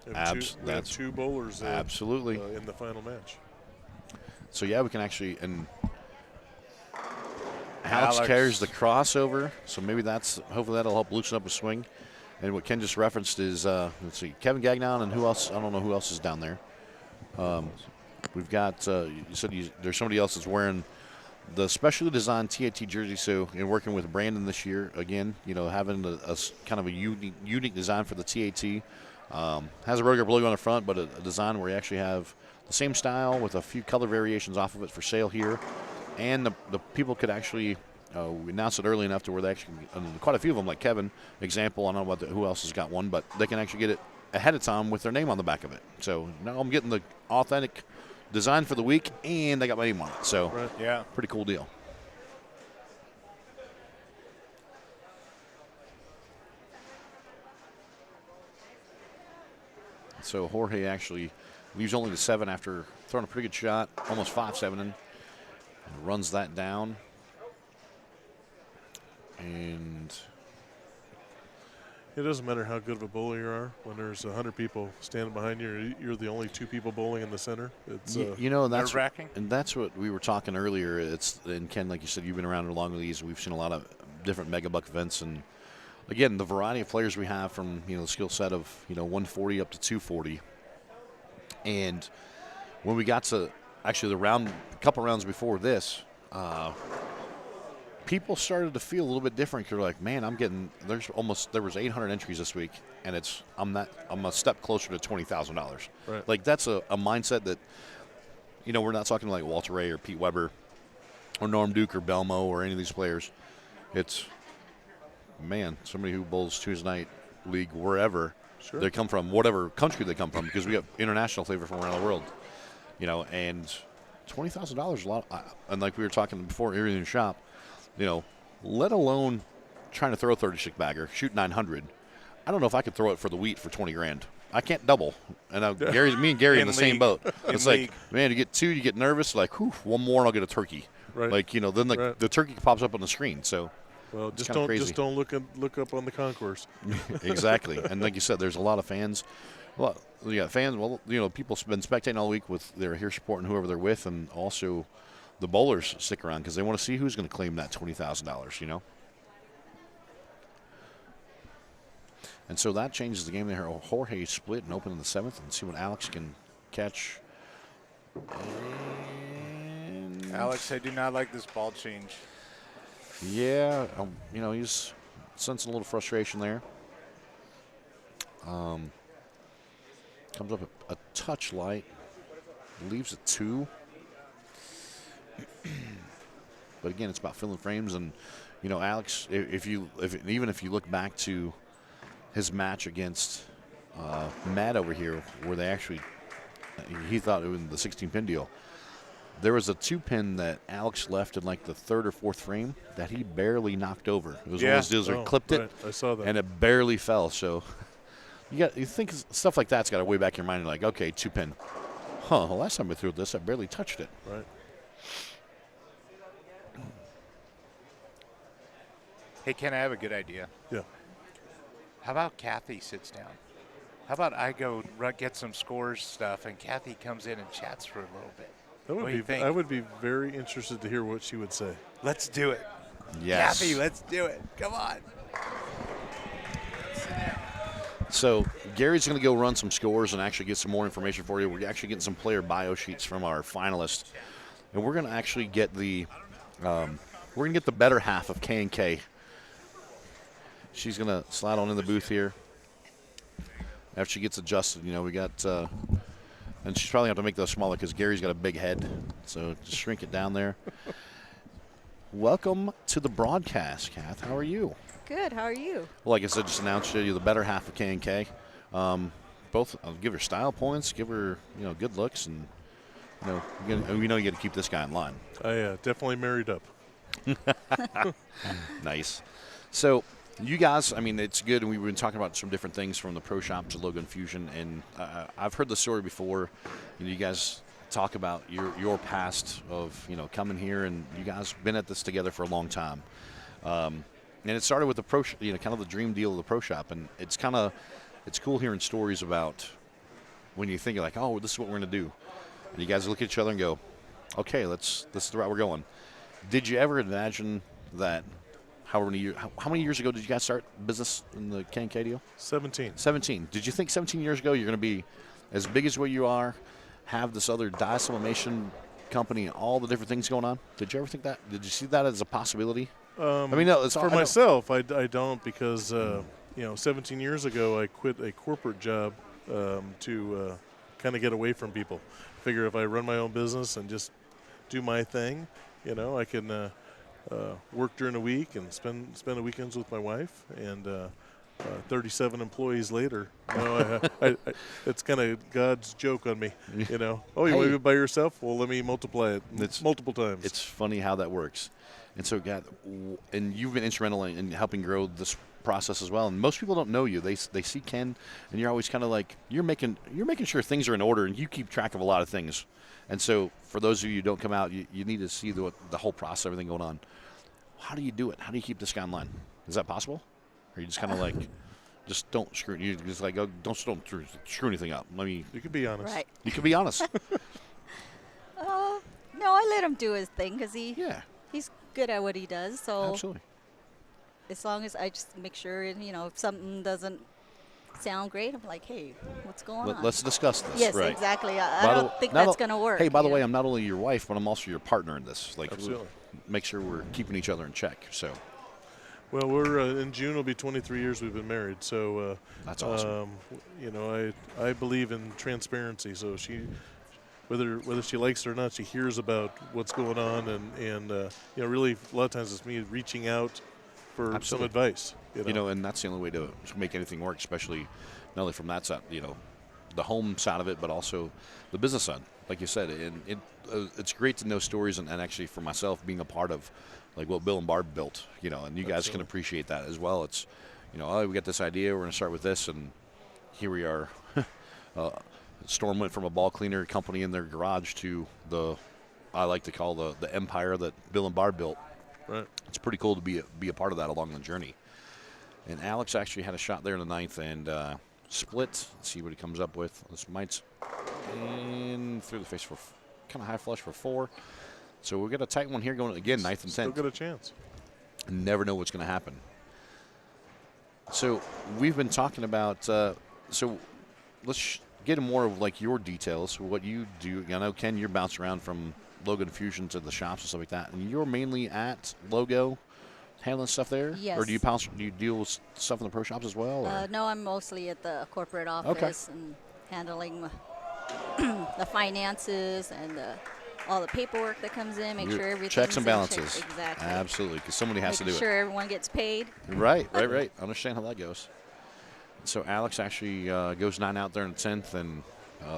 We have 2 bowlers absolutely in the final match. So we can actually, and Alex carries the crossover, so hopefully that'll help loosen up a swing. And what Ken just referenced is, let's see, Kevin Gagnon, and who else? I don't know who else is down there. We've got, you said there's somebody else that's wearing the specially designed TAT jersey. So, working with Brandon this year again, having a kind of a unique design for the TAT. Has a regular logo on the front, but a design where you actually have the same style with a few color variations off of it for sale here. And the people could actually we announced it early enough to where they actually, quite a few of them, like Kevin, example, I don't know who else has got one, but they can actually get it ahead of time with their name on the back of it. So now I'm getting the authentic design for the week, and I got my name on it. So yeah, pretty cool deal. So Jorge actually leaves only the 7 after throwing a pretty good shot, almost 5-7 and runs that down. And it doesn't matter how good of a bowler you are. When there's 100 people standing behind you, you're the only 2 people bowling in the center. It's that's nerve-wracking. And that's what we were talking earlier. And Ken, like you said, you've been around along with these. We've seen a lot of different mega buck events, and again, the variety of players we have from the skill set of 140 up to 240. And when we got to actually the couple rounds before this, people started to feel a little bit different. They're like, man, there was 800 entries this week, and I'm a step closer to $20,000. Right. Like that's a mindset that, we're not talking like Walter Ray or Pete Weber or Norm Duke or Belmo or any of these players. It's, man, somebody who bowls Tuesday night league wherever they come from, whatever country they come from, because we have international flavor from around the world, and $20,000 is a lot. And like we were talking before here in the shop, let alone trying to throw a 36 bagger, shoot 900. I don't know if I could throw it for the wheat for 20 grand. I can't double. And me and Gary in the same boat. It's like, man, you get 2, you get nervous. Like, whew, one more and I'll get a turkey. Right. Like, then the turkey pops up on the screen. So, well, just don't look up on the concourse. Exactly. And like you said, there's a lot of fans. Well, yeah, fans. Well, people have been spectating all week they're here supporting whoever they're with, and also the bowlers stick around because they want to see who's going to claim that $20,000. And so that changes the game there. Jorge split and open in the 7th, and see what Alex can catch. And Alex, I do not like this ball change. Yeah, he's sensing a little frustration there. Comes up a touch light, leaves a 2. But again, it's about filling frames, and Alex, even if you look back to his match against Matt over here, where he thought it was the 16-pin deal. There was a 2-pin that Alex left in like the 3rd or 4th frame that he barely knocked over. It was one of those deals where he clipped it, I saw that, and it barely fell. So you think stuff like that's got to way back in your mind. You're like, okay, 2-pin. Well, last time I threw this, I barely touched it. Right. Hey, Ken, I have a good idea. Yeah. How about Kathy sits down? How about I go get some scores stuff, and Kathy comes in and chats for a little bit? What do you think? I would be very interested to hear what she would say. Let's do it. Yes. Kathy, let's do it. Come on. So Gary's going to go run some scores and actually get some more information for you. We're actually getting some player bio sheets from our finalists, and we're going to actually get the better half of K&K. She's going to slide on in the booth here after she gets adjusted. We got, and she's probably going to have to make those smaller because Gary's got a big head, so just shrink it down there. Welcome to the broadcast, Kath. How are you? Good. How are you? Well, like I said, just announced to you the better half of K&K. Both, I'll give her style points, give her good looks, and you got to keep this guy in line. I definitely married up. Nice. So you guys, it's good, and we've been talking about some different things from the pro shop to logo Infusion, and I've heard the story before. You guys talk about your past of coming here, and you guys been at this together for a long time. And it started with the pro, kind of the dream deal of the pro shop, and it's cool hearing stories about when you think like, oh, this is what we're going to do, and you guys look at each other and go, okay, this is the route we're going. Did you ever imagine that? How many years ago did you guys start business in the K&K deal? 17. 17. Did you think 17 years ago you're going to be as big as what you are, have this other dye sublimation company and all the different things going on? Did you ever think that? Did you see that as a possibility? I mean, no, it's for I myself, I don't because 17 years ago I quit a corporate job to kind of get away from people. Figure if I run my own business and just do my thing, I can work during the week and spend the weekends with my wife. And 37 employees later, it's kind of God's joke on me. Oh, you want to be by yourself? Well, let me multiply it multiple times. It's funny how that works. And so, God, and you've been instrumental in helping grow this process as well. And most people don't know you. They see Ken, and you're always kind of like you're making sure things are in order, and you keep track of a lot of things. And so, for those of you who don't come out, you need to see the whole process, everything going on. How do you do it? How do you keep this guy in line? Is that possible? Or you just kind of like, just don't screw. You just like don't screw anything up. You can be honest. Right. You can be honest. No, I let him do his thing because he's good at what he does. So absolutely. As long as I just make sure, if something doesn't sound great, I'm like, hey, what's going on? Let's discuss this. Yes, right. exactly. I don't think that's going to work. Hey, by the way, I'm not only your wife, but I'm also your partner in this. Absolutely. Make sure we're keeping each other in check. So. Well, we're in June. Will be 23 years we've been married. So that's awesome. I believe in transparency. So whether she likes it or not, she hears about what's going on, and really a lot of times it's me reaching out for some advice. And that's the only way to make anything work, especially not only from that side, the home side of it, but also the business side, like you said. And it's great to know stories, and actually for myself being a part of like what Bill and Barb built, and you guys can appreciate that as well. It's, we got this idea, we're going to start with this, and here we are. Storm went from a ball cleaner company in their garage to I like to call the empire that Bill and Barb built. Right. It's pretty cool to be a part of that along the journey. And Alex actually had a shot there in the ninth and split. Let's see what he comes up with. This might's in through the face for kind of high flush for 4. So we've got a tight one here going again, ninth and 10th. Still got a chance. Never know what's going to happen. So we've been talking about. So let's get more of like your details, what you do. I know, Ken, you're bounced around from Logo Infusion to the shops and stuff like that, and you're mainly at Logo handling stuff there? Yes. Or do you deal with stuff in the pro shops as well? No, I'm mostly at the corporate office and handling the finances and all the paperwork that comes in, make sure everything checks and balances. Exactly. Absolutely, because somebody has to do it. Make sure everyone gets paid. Right. I understand how that goes. So Alex actually goes 9 out there in the 10th, and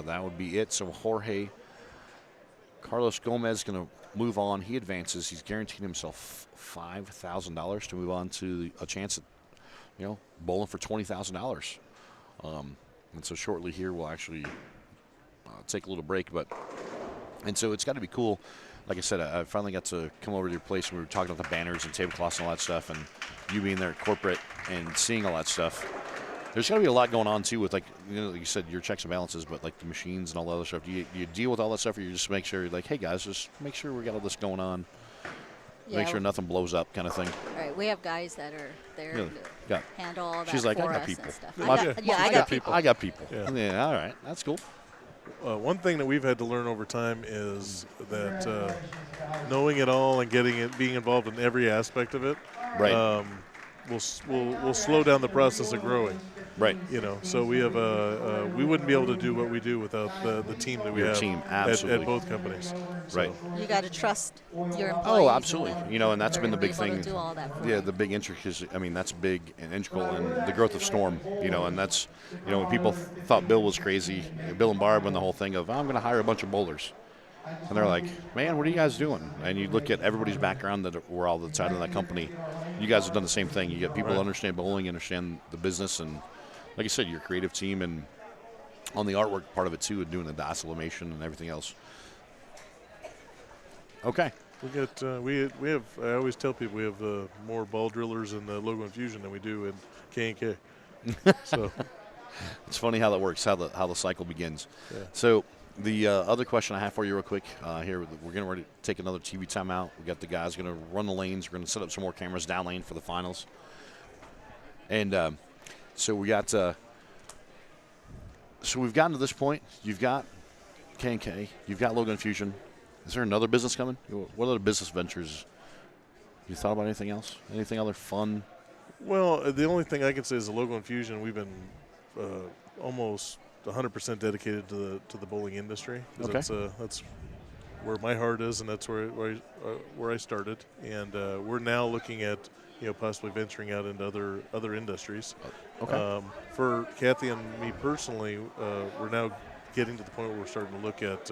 that would be it. So Jorge Carlos Gomez is going to move on. He advances. He's guaranteed himself $5,000 to move on to a chance at, bowling for $20,000. And so shortly here we'll actually take a little break, and so it's got to be cool. Like I said, I finally got to come over to your place when we were talking about the banners and tablecloths and all that stuff, and you being there at corporate and seeing all that stuff. There's got to be a lot going on, too, with, like you said, your checks and balances, but, like, the machines and all the other stuff. Do you deal with all that stuff, or you just make sure, like, hey, guys, just make sure we got all this going on, make sure nothing blows up kind of thing? All right, we have guys that are there to handle all that. She's like, for I got us people. and stuff. I got people. I got people. Yeah. All right, that's cool. One thing that we've had to learn over time is that knowing it all and being involved in every aspect of it, will slow down the process of growing. Right. So we have we wouldn't be able to do what we do without the team that we have at both companies. Right. You got to trust your employees. Oh, absolutely. And that's been the big thing. Do all that for the big intricacies. I mean, that's big and integral in the growth of Storm. And that's, when people thought Bill was crazy, Bill and Barb, and the whole thing of, I'm going to hire a bunch of bowlers. And they're like, man, what are you guys doing? And you look at everybody's background that were all inside of that company. You guys have done the same thing. You get people who understand bowling, understand the business, and like I said, your creative team, and on the artwork part of it too, and doing the dice elimination and everything else. Okay. We have. I always tell people we have more ball drillers in the Logo Infusion than we do in K&K. So it's funny how that works, how the cycle begins. Yeah. So the other question I have for you real quick here, we're getting ready to take another TV timeout. We got the guys going to run the lanes. We're going to set up some more cameras down lane for the finals. And so we got. So we've gotten to this point. You've got K&K. You've got Logo Infusion. Is there another business coming? What other business ventures? You thought about anything else? Anything other fun? Well, the only thing I can say is the logo Infusion. We've been almost 100% dedicated to the bowling industry. Okay. That's where my heart is, and that's where I started. And we're now looking at possibly venturing out into other industries. Okay. For Kathy and me personally, we're now getting to the point where we're starting to look at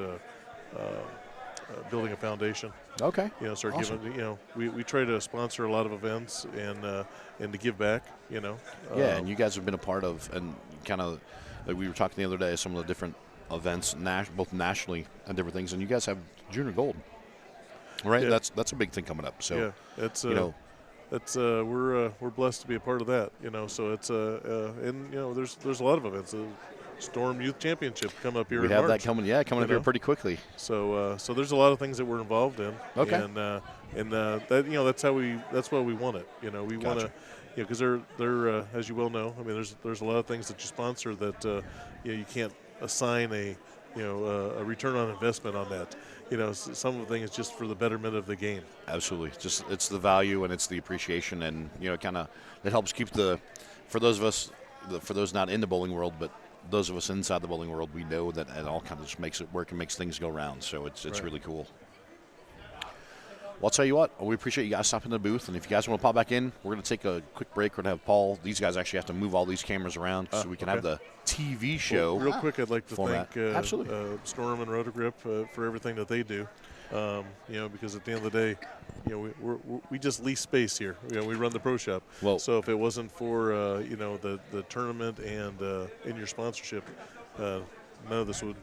building a foundation. Okay. Start Awesome. giving. We try to sponsor a lot of events and to give back. Yeah, and you guys have been a part of, and kind of like we were talking the other day, some of the different events, both nationally and different things, and you guys have junior gold, right? Yeah. That's a big thing coming up. So yeah, it's we're blessed to be a part of that. So it's and there's a lot of events. Storm Youth Championship come up here. We in have March, that coming. Yeah, coming up here pretty quickly. So there's a lot of things that we're involved in. Okay. And that that's why we want it. We want to. Because they're as you well know. I mean, there's a lot of things that you sponsor that you can't assign a return on investment on that. Some of the things just for the betterment of the game. Absolutely, just it's the value and it's the appreciation, and kind of it helps keep for those of us, for those not in the bowling world, but those of us inside the bowling world, we know that it all kind of just makes it work and makes things go round. So it's Right. really cool. Well, I'll tell you what, we appreciate you guys stopping in the booth. And if you guys want to pop back in, we're going to take a quick break. We're going to have Paul. These guys actually have to move all these cameras around so we can have the TV show. Well, real quick, I'd like to format. thank Absolutely. Storm and Roto Grip for everything that they do. Because at the end of the day, we just lease space here. We run the pro shop. Well, so if it wasn't for the tournament and your sponsorship, none of this would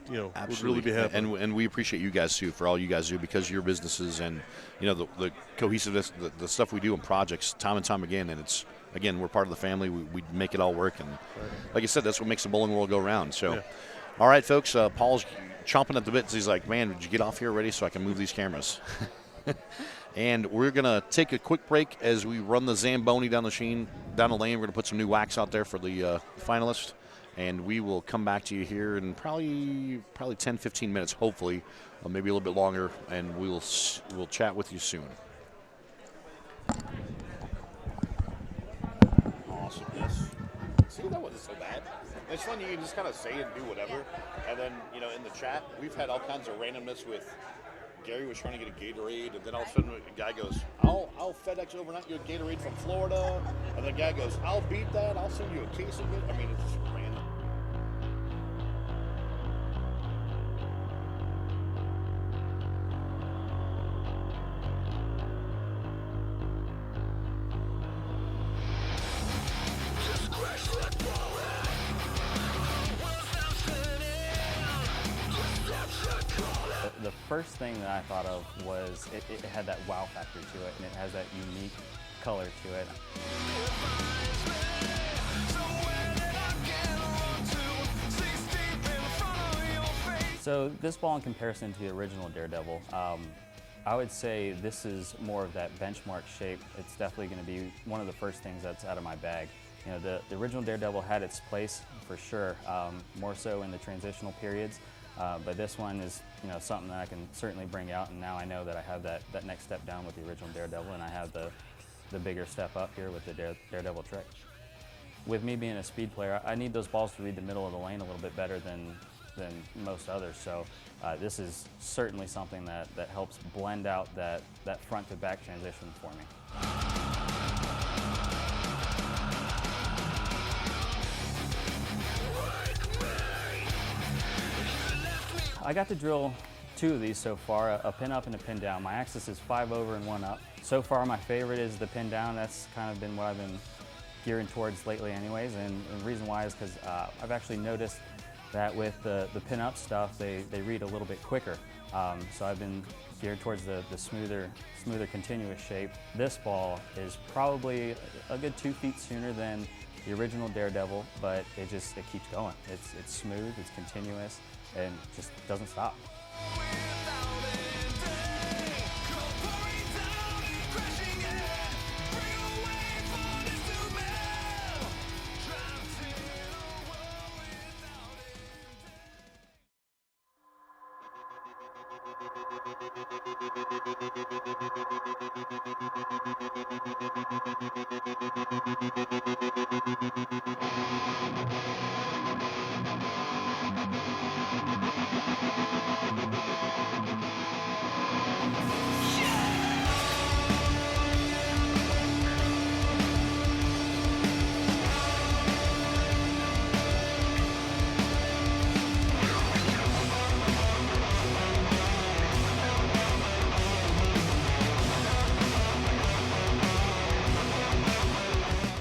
really be happening. And we appreciate you guys too for all you guys do, because your businesses and the cohesiveness, the stuff we do in projects time and time again. And it's again, we're part of the family. We make it all work, and like I said, that's what makes the bowling world go round. So, all right, folks, Paul's chomping at the bits. He's like, man, did you get off here already so I can move these cameras? And we're going to take a quick break as we run the Zamboni down the lane. We're going to put some new wax out there for the finalist. And we will come back to you here in probably 10, 15 minutes, hopefully, or maybe a little bit longer, and we'll chat with you soon. Awesome. Yes. See, that wasn't so bad. It's fun. You can just kind of say and do whatever. And then, in the chat, we've had all kinds of randomness with Gary was trying to get a Gatorade, and then all of a sudden a guy goes, I'll FedEx overnight you a Gatorade from Florida. And the guy goes, I'll beat that. I'll send you a case of it. I mean, it's just random. The first thing that I thought of was it had that wow factor to it, and it has that unique color to it. So this ball, in comparison to the original Daredevil, I would say this is more of that benchmark shape. It's definitely going to be one of the first things that's out of my bag. The original Daredevil had its place for sure, more so in the transitional periods. But this one is, something that I can certainly bring out, and now I know that I have that next step down with the original Daredevil, and I have the bigger step up here with the Daredevil trick. With me being a speed player, I need those balls to read the middle of the lane a little bit better than most others. So this is certainly something that helps blend out that front to back transition for me. I got to drill 2 of these so far, a pin up and a pin down. My axis is 5 over and 1 up. So far my favorite is the pin down. That's kind of been what I've been gearing towards lately anyways, and the reason why is because I've actually noticed that with the pin up stuff, they read a little bit quicker. So I've been geared towards the smoother continuous shape. This ball is probably a good 2 feet sooner than the original Daredevil, but it keeps going. It's smooth, it's continuous, and just doesn't stop.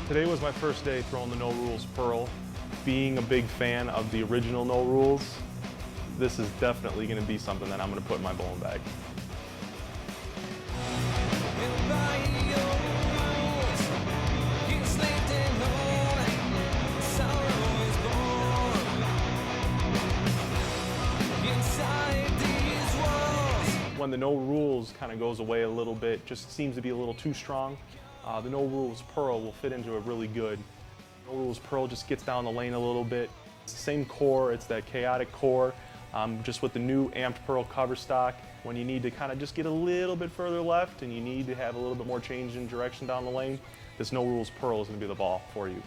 Today was my first day throwing the No Rules Pearl. Being a big fan of the original No Rules, this is definitely going to be something that I'm going to put in my bowling bag. When the No Rules kind of goes away a little bit, just seems to be a little too strong. The No Rules Pearl will fit into it really good. No Rules Pearl just gets down the lane a little bit. It's the same core, it's that chaotic core, just with the new amped Pearl cover stock. When you need to kind of just get a little bit further left and you need to have a little bit more change in direction down the lane, this No Rules Pearl is going to be the ball for you.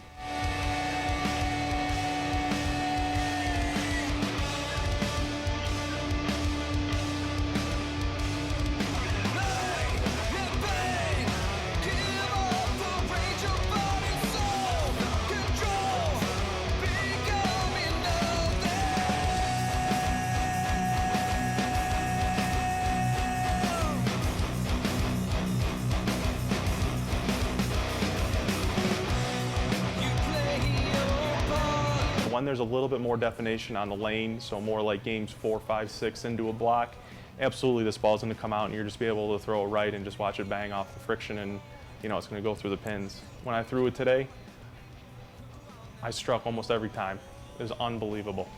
When there's a little bit more definition on the lane, so more like games 4, 5, 6 into a block, absolutely this ball's going to come out and you're just be able to throw it right and just watch it bang off the friction, and you know it's going to go through the pins. When I threw it today, I struck almost every time. It was unbelievable.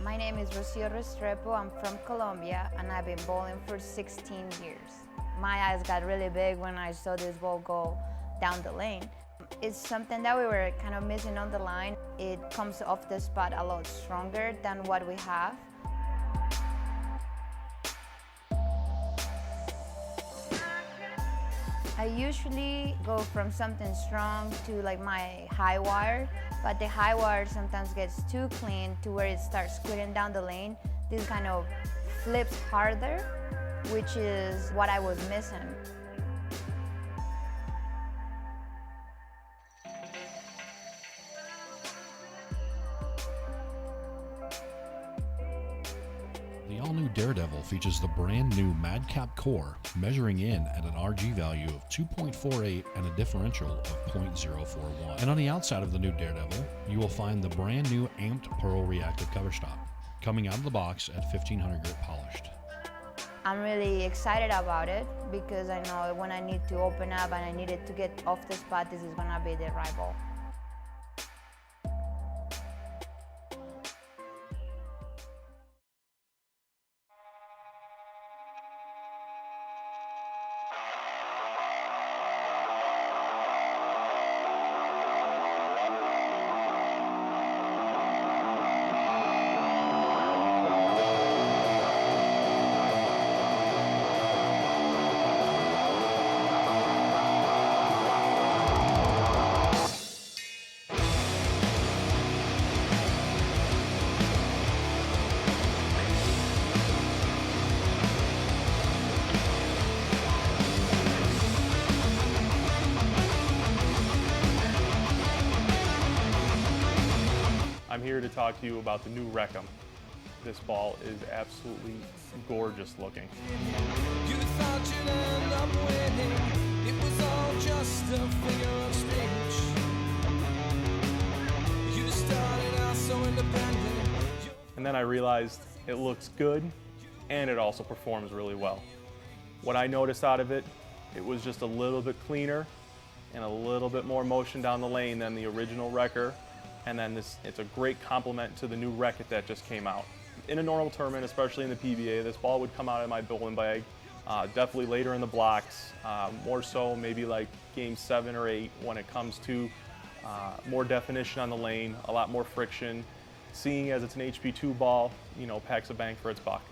My name is Restrepo. I'm from Colombia and I've been bowling for 16 years. My eyes got really big when I saw this ball go down the lane. It's something that we were kind of missing on the line. It comes off the spot a lot stronger than what we have. I usually go from something strong to like my high wire, but the high wire sometimes gets too clean to where it starts squirting down the lane. This kind of flips harder, which is what I was missing. The all-new Daredevil features the brand new Madcap core, measuring in at an RG value of 2.48 and a differential of 0.041. And on the outside of the new Daredevil, you will find the brand new amped Pearl reactive cover stop, coming out of the box at 1500 grit polished. I'm really excited about it because I know when I need to open up and I need it to get off the spot, this is gonna be the right ball. I'm here to talk to you about the new Reckham. This ball is absolutely gorgeous looking. You thought you'd end up winning. It was all just a figure of speech. You started out so independent. And then I realized it looks good and it also performs really well. What I noticed out of it, it was just a little bit cleaner and a little bit more motion down the lane than the original Wrecker. And then it's a great complement to the new Wreck-It that just came out. In a normal tournament, especially in the PBA, this ball would come out of my bowling bag, definitely later in the blocks, more so maybe like game 7 or 8 when it comes to more definition on the lane, a lot more friction. Seeing as it's an HP2 ball, you know, packs a bang for its buck.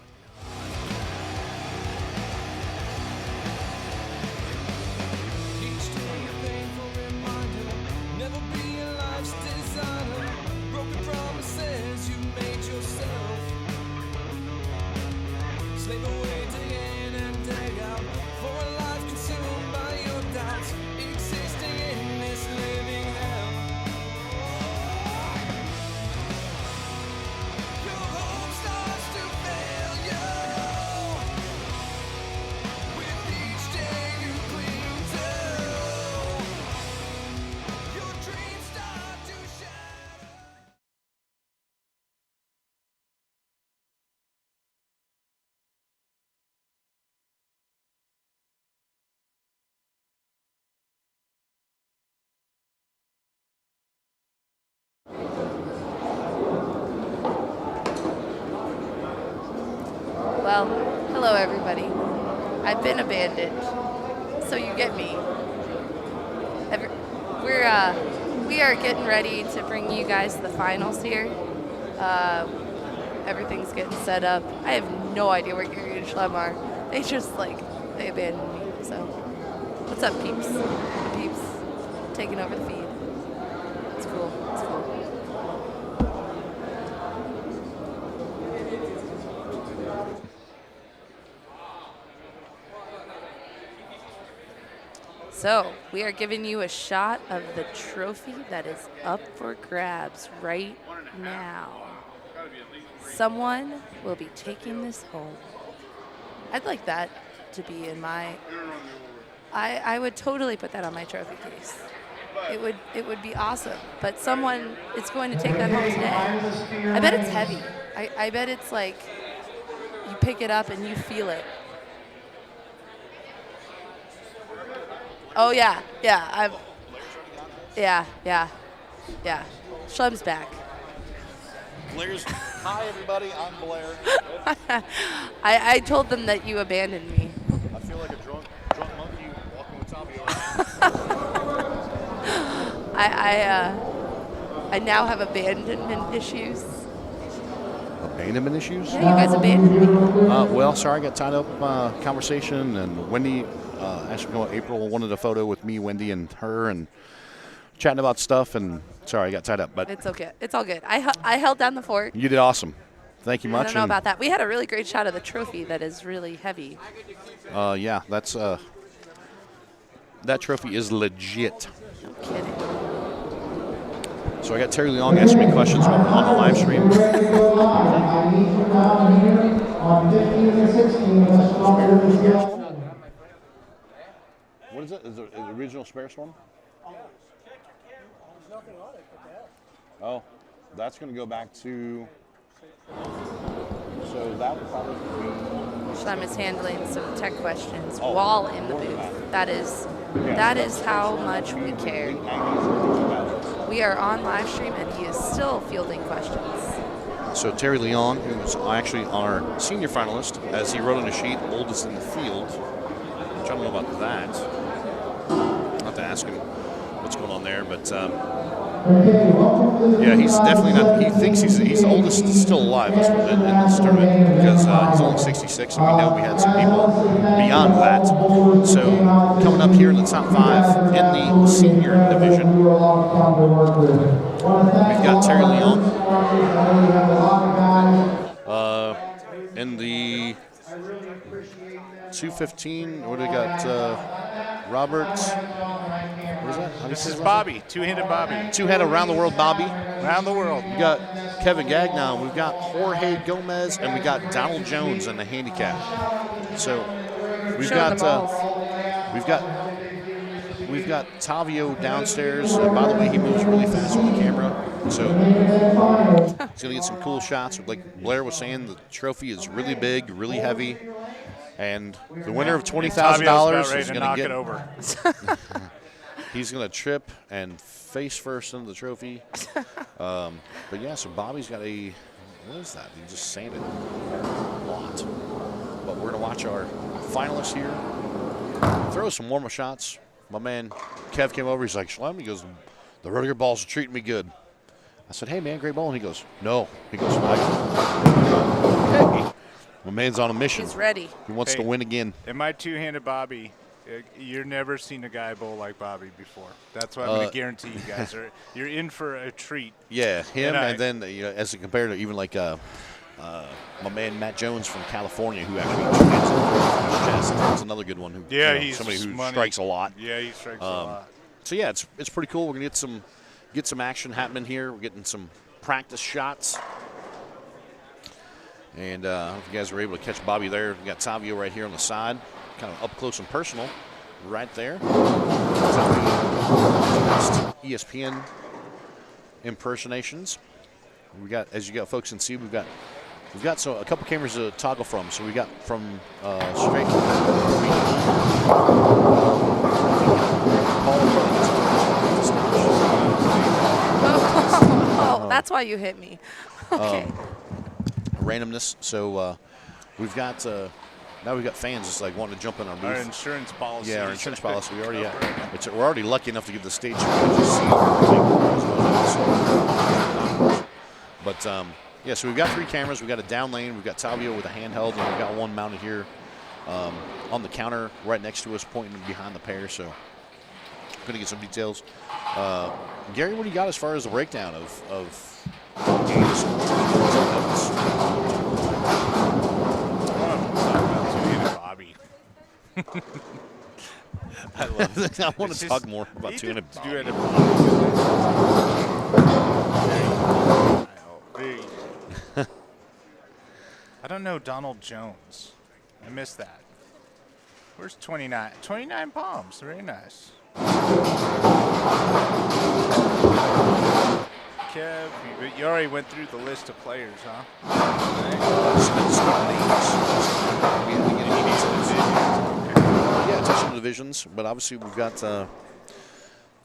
Well, hello everybody. I've been abandoned, so you get me. We are getting ready to bring you guys the finals here. Everything's getting set up. I have no idea where Gary and Schlem are. They abandoned me. So, what's up, peeps? Peeps, taking over the feed. It's cool. It's cool. So, we are giving you a shot of the trophy that is up for grabs right now. Someone will be taking this home. I'd like that to be in my... I would totally put that on my trophy case. It would be awesome. But someone is going to take that home today. I bet it's heavy. I bet it's like you pick it up and you feel it. Oh yeah. Schlem's back. Blair's. Hi everybody, I'm Blair. I told them that you abandoned me. I feel like a drunk monkey walking with Tommy. I now have abandonment issues. Abandonment issues? Yeah, you guys abandoned me. Well, sorry, I got tied up conversation, and Wendy, April wanted a photo with me, Wendy, and her, and chatting about stuff, and sorry, I got tied up. But it's okay. It's all good. I held down the fort. You did awesome. Thank you much. I don't know about that. We had a really great shot of the trophy that is really heavy. Yeah, that's that trophy is legit. No kidding. So I got Terry Leong asking me questions on the live stream. What is it? Is it the original spare storm? Oh, that's going to go back to. So that would probably be. Schlem is handling some tech questions while in the booth. That is how much we care. We are on live stream and he is still fielding questions. So Terry Leong, who's actually our senior finalist, as he wrote on a sheet, oldest in the field. Which I don't know about that. I'll have to ask him what's going on there, but yeah, he's definitely not. He thinks he's the oldest still alive in this tournament because he's only 66, and we know we had some people beyond that. So coming up here in the top 5 in the senior division, we've got Terry Leong. In the 215. What do we got? Roberts. What is that? This is Bobby, two-handed Bobby. Two-handed around the world Bobby. Around the world. We got Kevin Gagnon. We've got Jorge Gomez, and we got Donald Jones in the handicap. So we've got Tavio downstairs. By the way, he moves really fast with the camera, so he's gonna get some cool shots. Like Blair was saying, the trophy is really big, really heavy, and the winner of $20,000 is gonna get it over. He's gonna trip and face first into the trophy. But yeah, so Bobby's got a, what is that? He just sanded a lot. But we're gonna watch our finalists here throw some warm-up shots. My man Kev came over. He's like, Shlem, he goes, the Roto balls are treating me good. I said, hey, man, great ball. And he goes, no. He goes, okay. My man's on a mission. He's ready. He wants to win again. In my two-handed Bobby, you've never seen a guy bowl like Bobby before. That's what I'm going to guarantee you guys. You're in for a treat. Yeah, him, and then as a compared to even like my man Matt Jones from California, who actually that's another good one. Who, he's somebody who money. Strikes a lot. Yeah, he strikes a lot. So yeah, it's pretty cool. We're gonna get some action happening here. We're getting some practice shots. And I don't know if you guys were able to catch Bobby there. We got Tavio right here on the side, kind of up close and personal, right there. ESPN impersonations. We got, as you got folks can see, we've got a couple cameras to toggle from. So we got from straight. Oh, that's why you hit me. Okay. Randomness. So we've got now we've got fans just like wanting to jump in our booth. Our insurance policy. Yeah, our insurance policy. We're already lucky enough to get the stage. But yeah, so we've got 3 cameras. We've got a down lane. We've got Tavio with a handheld, and we've got one mounted here on the counter right next to us, pointing behind the pair. So I'm going to get some details. Gary, what do you got as far as the breakdown of games? Bobby. I love it. I want to talk more about two-handed Bobby. I don't know Donald Jones. I missed that. Where's 29? 29 palms. Very nice. Kev, you already went through the list of players, huh? Yeah, touching the divisions, but obviously we've got,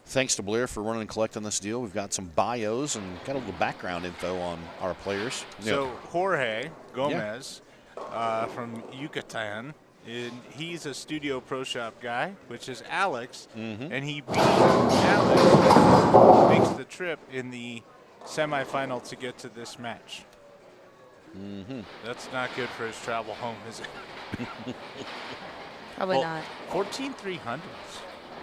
thanks to Blair for running and collecting this deal, we've got some bios and got a little background info on our players. So Jorge Gomez from Yucatan, and he's a Studio Pro Shop guy, which is Alex, and he beat Alex, makes the trip in the semifinal to get to this match. That's not good for his travel home, is it? Probably not. 14 300s.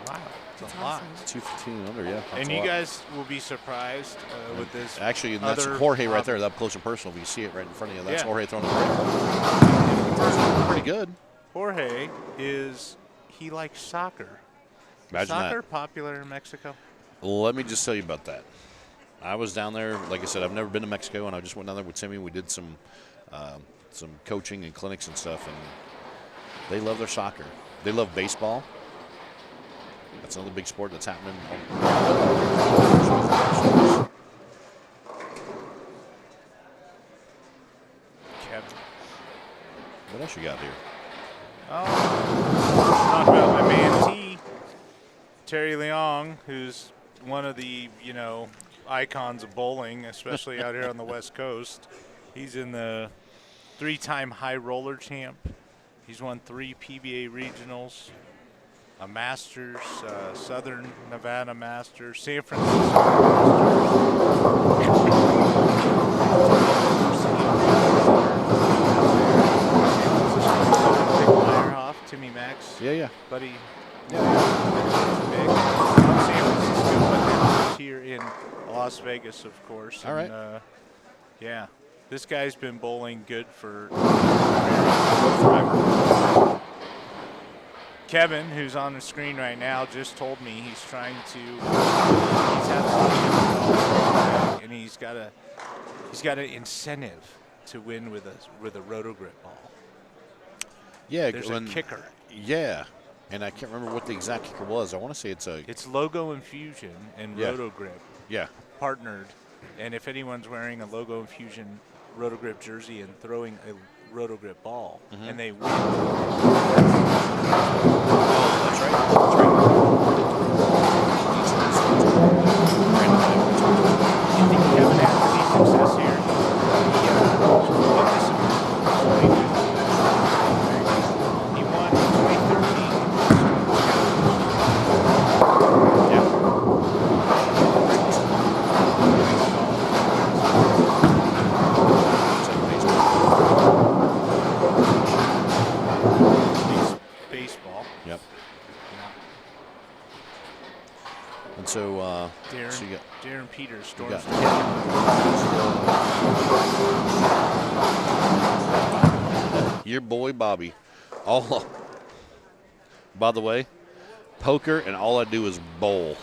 Wow, that's a lot. 215 under, yeah. And you guys will be surprised with this. Actually, that's Jorge right there, up close and personal. If you see it right in front of you, that's Jorge throwing the pretty good. Jorge he likes soccer. Imagine soccer that. Popular in Mexico? Let me just tell you about that. I was down there, like I said, I've never been to Mexico, and I just went down there with Timmy. We did some coaching and clinics and stuff, and they love their soccer. They love baseball. That's another big sport that's happening. Kevin. What else you got here? Talk about my man Terry Leong, who's one of the, icons of bowling, especially out here on the West Coast. He's in the 3-time high roller champ. He's won 3 PBA regionals, a Masters, Southern Nevada Masters, San Francisco Meyerhoff, Timmy Max. Yeah. Buddy. Big. San Francisco, but then here in Las Vegas, of course. All right. Yeah. This guy's been bowling good for forever. Kevin, who's on the screen right now, just told me he's trying to. He's had a lot of different, and he's got an incentive to win with a Roto Grip ball. Yeah, there's a kicker. Yeah, and I can't remember what the exact kicker was. I want to say it's Logo Infusion and Roto Grip. Yeah, partnered, and if anyone's wearing a Logo Infusion Roto Grip jersey and throwing a Roto Grip ball, and they win. That's right. That's right. I think Kevin had any success here. He won 2013. Baseball. Yep. And so, Darren, so you got Darren Peters, you Storm. got your boy Bobby. All. By the way, poker, and all I do is bowl.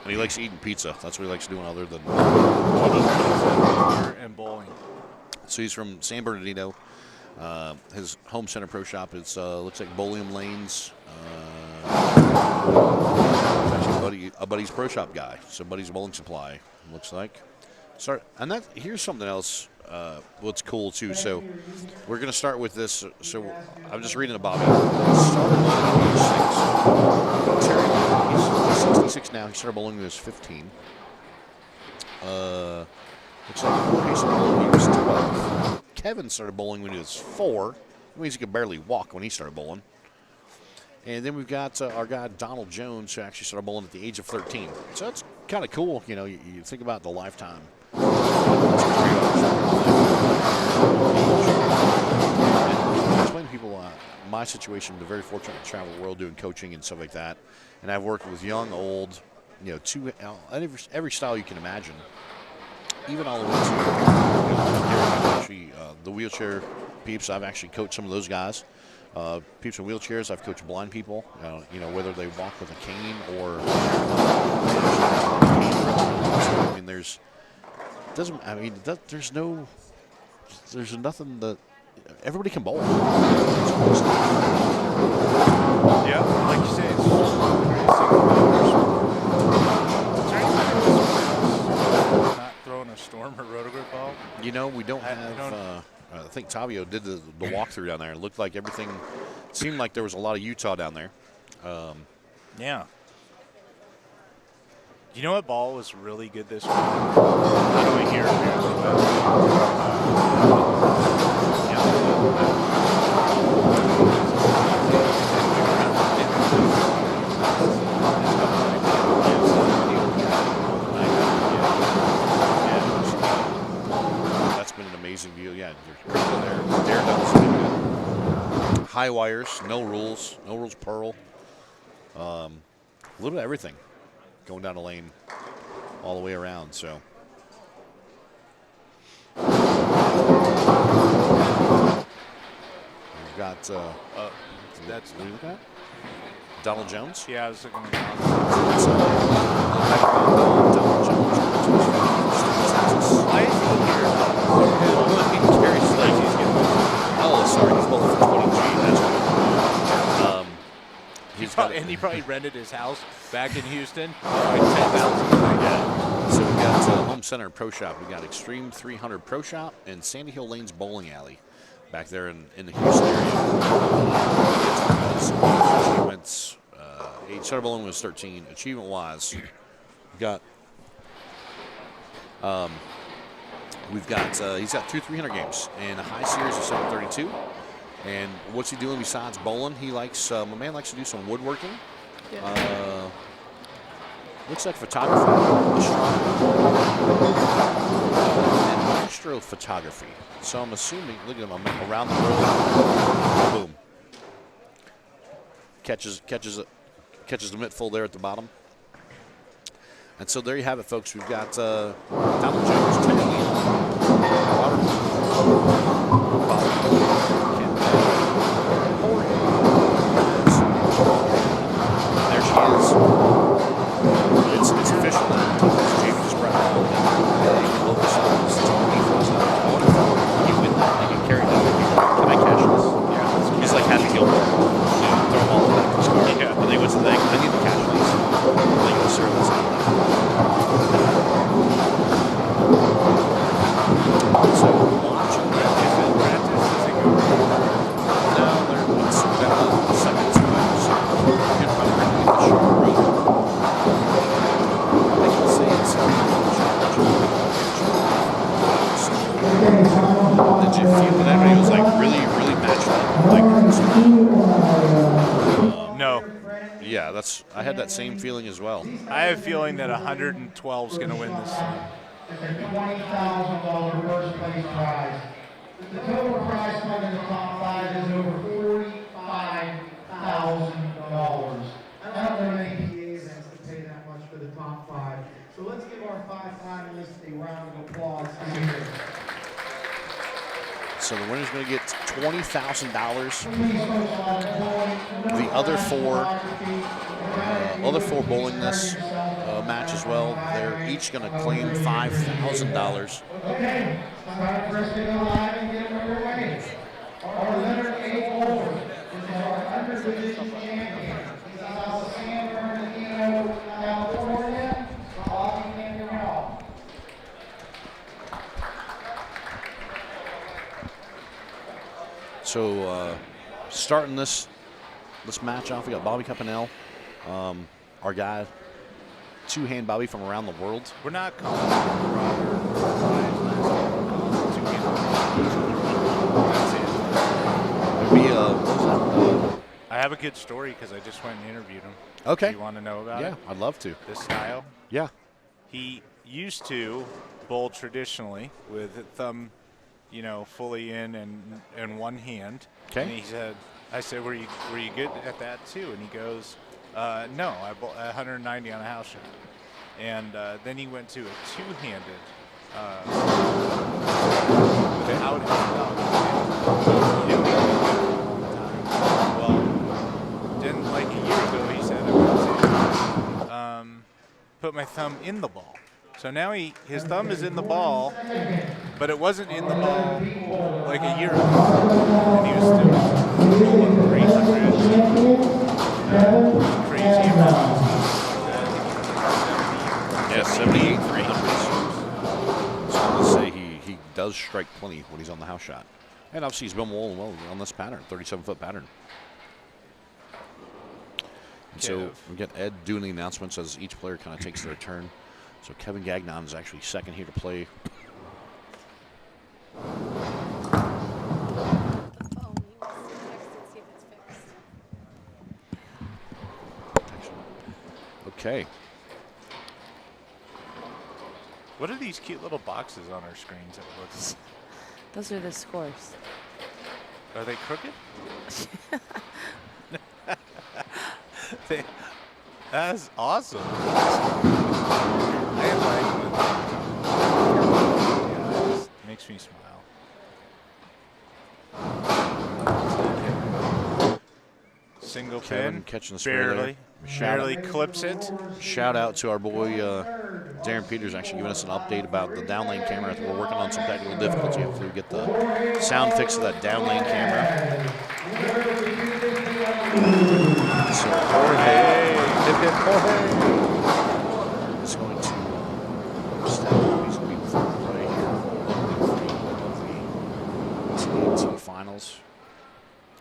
And he likes eating pizza. That's what he likes doing other than Beer and bowling. So he's from San Bernardino. His home center pro shop is looks like Bowling Lanes. Actually, a buddy's pro shop guy. So Buddy's Bowling Supply looks like. And that here's something else. What's cool too. So we're gonna start with this. So I'm just reading about it. Started bowling at age 6. Terry, he's 66 now. He started bowling when he was 15. Looks like Jorge started bowling when he was 12. Kevin started bowling when he was 4. That means he could barely walk when he started bowling. And then we've got our guy Donald Jones, who actually started bowling at the age of 13. So that's kind of cool. You know, you think about the lifetime. And explain to people my situation. I'm very fortunate to travel the world doing coaching and stuff like that. And I've worked with young, old, you know, every style you can imagine. Even all the way to the wheelchair peeps. I've actually coached some of those guys. Peeps in wheelchairs. I've coached blind people. You know, whether they walk with a cane or. I mean, there's nothing that everybody can bowl. Yeah, like you say, it's not throwing a Storm or Roto Grip ball. You know, we don't have. I think Tavio did the walkthrough down there. It looked like everything seemed like there was a lot of Utah down there. Yeah. You know what ball was really good this week? How do we hear it? That's been an amazing view. Yeah, Daredevil's been good. High wires, no rules pearl. A little bit of everything. Going down the lane all the way around, so. We've got, that's what do you look at? Donald Jones? Yeah, I was looking at Donald Jones. Why is he here? Oh, sorry, he's bowling for 20G. And he probably rented his house back in Houston. Like 10,000. So we've got Home Center Pro Shop. We've got Extreme 300 Pro Shop and Sandy Hill Lanes Bowling Alley back there in the Houston area. He started bowling when he was 13. Achievement-wise, we've got he's got 2 300 games and a high series of 732. And what's he doing besides bowling? He likes, my man likes to do some woodworking. Yeah. Looks like photography. And astrophotography. So I'm assuming, look at him, I'm around the world. Boom. Catches the mitt full there at the bottom. And so there you have it, folks. We've got Donald Jones, Did you feel that everybody was like really matched up? Like, No. Yeah, I had that same feeling as well. I have a feeling that 112 is going to win this thing. It's a $20,000 first place prize. The total prize fund in the top 5 is over $45,000. I don't know many PA events that pay that much for the top 5. So let's give our 5 finalists a round of applause here. So the winner's going to get $20,000. The other four bowling this match as well, they're each going to claim $5,000. Okay, time for us to go live and get them underway. Our Leonard A. Bowler is our under-division champion. He's out of San Bernardino, California. Bobby Canderell. So starting this match off, we got Bobby Campanell, our guy, two-hand Bobby from around the world. We're not calling Robert. I have a good story because I just went and interviewed him. Okay. Do you want to know about it? Yeah, I'd love to. This style? Yeah. He used to bowl traditionally with thumb, fully in and one hand. Okay. And he said, I said, were you good at that too? And he goes, no, I bowled 190 on a house shot. And then he went to a two-handed without his thumb. Well, then like a year ago, he said, I went to put my thumb in the ball. So now his thumb is in the ball, but it wasn't in the ball like a year ago. And he was still bowling 300. Crazy amount. Yeah, 78 300s. So let's say he does strike plenty when he's on the house shot. And obviously he's been bowling well on this pattern, 37-foot pattern. And so we get Ed doing the announcements as each player kind of takes their turn. So Kevin Gagnon is actually second here to play. Okay. What are these cute little boxes on our screens that it looks? Those are the scores. Are they crooked? That's awesome. I like it. It makes me smile. Single Kevin pin, catching the spare barely clips it. Shout out to our boy Darren Peters, actually giving us an update about the down lane camera. We're working on some technical difficulty. Hopefully we get the sound fix of that down lane camera. So Jorge is going to step up. He's going to be third play here. TAT Finals.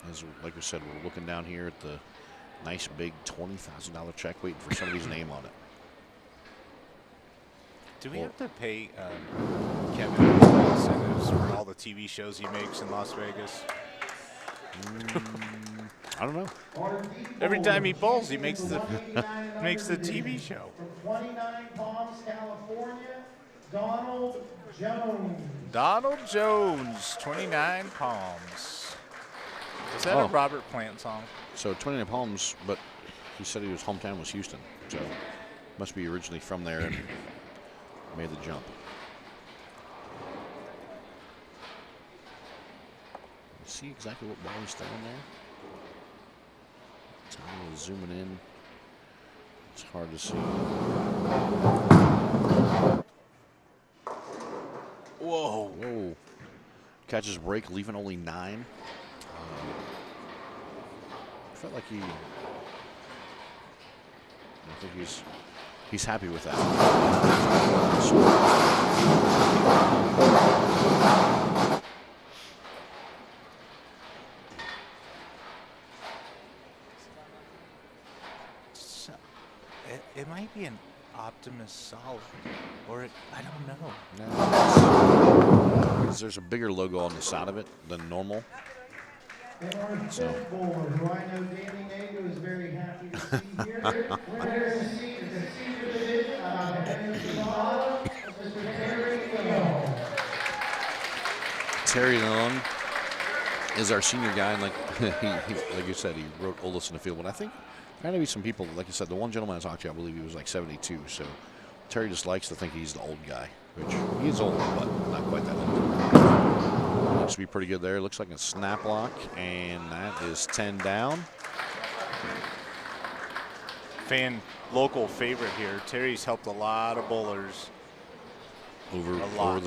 As like we said, we're looking down here at the nice big $20,000 check, waiting for somebody's name on it. Do we have to pay Kevin incentives for all the TV shows he makes in Las Vegas? I don't know. Every time he bowls, he makes the TV show. From 29 Palms, California, Donald Jones. Donald Jones, 29 Palms. Is that a Robert Plant song? So 29 Palms, but he said his hometown was Houston, so must be originally from there and made the jump. See exactly what ball he's throwing there. Time is zooming in. It's hard to see. Whoa! Whoa! Catches break, leaving only 9. Felt like I think he's happy with that. So, it might be an Optimus Solid, or I don't know. No, there's a bigger logo on the side of it than normal. And our fifth bowler, who I know Danny Nago is very happy to see here. Winner is the senior division out of Nevada, Mr. Terry Young. Terry Young is our senior guy, and like like you said, he wrote oldest in the field. But I think there to be some people, like you said, the one gentleman I talked to, I believe he was like 72. So Terry just likes to think he's the old guy, which he is old, but not quite that old. Looks to be pretty good there. Looks like a snap lock, and that is 10 down. Local favorite here. Terry's helped a lot of bowlers. Over the top.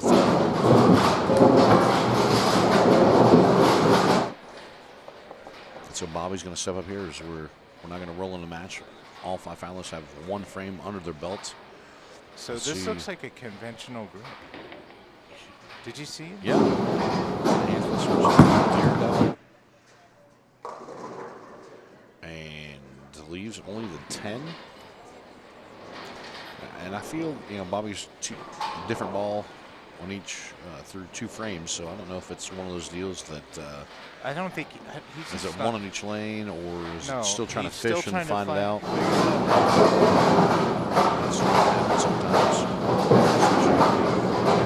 So Bobby's going to step up here as we're not going to roll in the match. All 5 finalists have 1 frame under their belt. So this looks like a conventional grip. Did you see it? Yeah. And leaves only the 10. And I feel, Bobby's different ball on each through 2 frames, so I don't know if it's one of those deals that I don't think he's is it one on each lane, or is it still trying to still fish and find it out?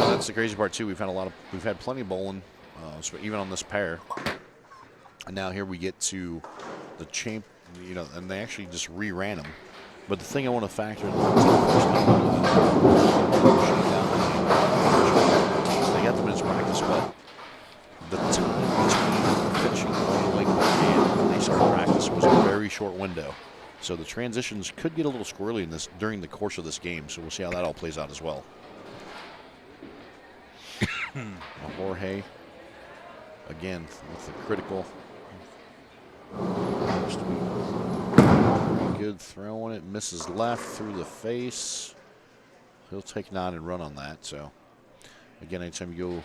That's the crazy part too. We've had plenty of bowling, even on this pair. And now here we get to the champ, and they actually just reran them. But the thing I want to factor in, they got them in his practice, but the time between finishing all the way and when they started practice was a very short window. So the transitions could get a little squirrely in this during the course of this game. So we'll see how that all plays out as well. Now Jorge, again, with the critical. Good throwing it, misses left through the face. He'll take 9 and run on that. So again, anytime you go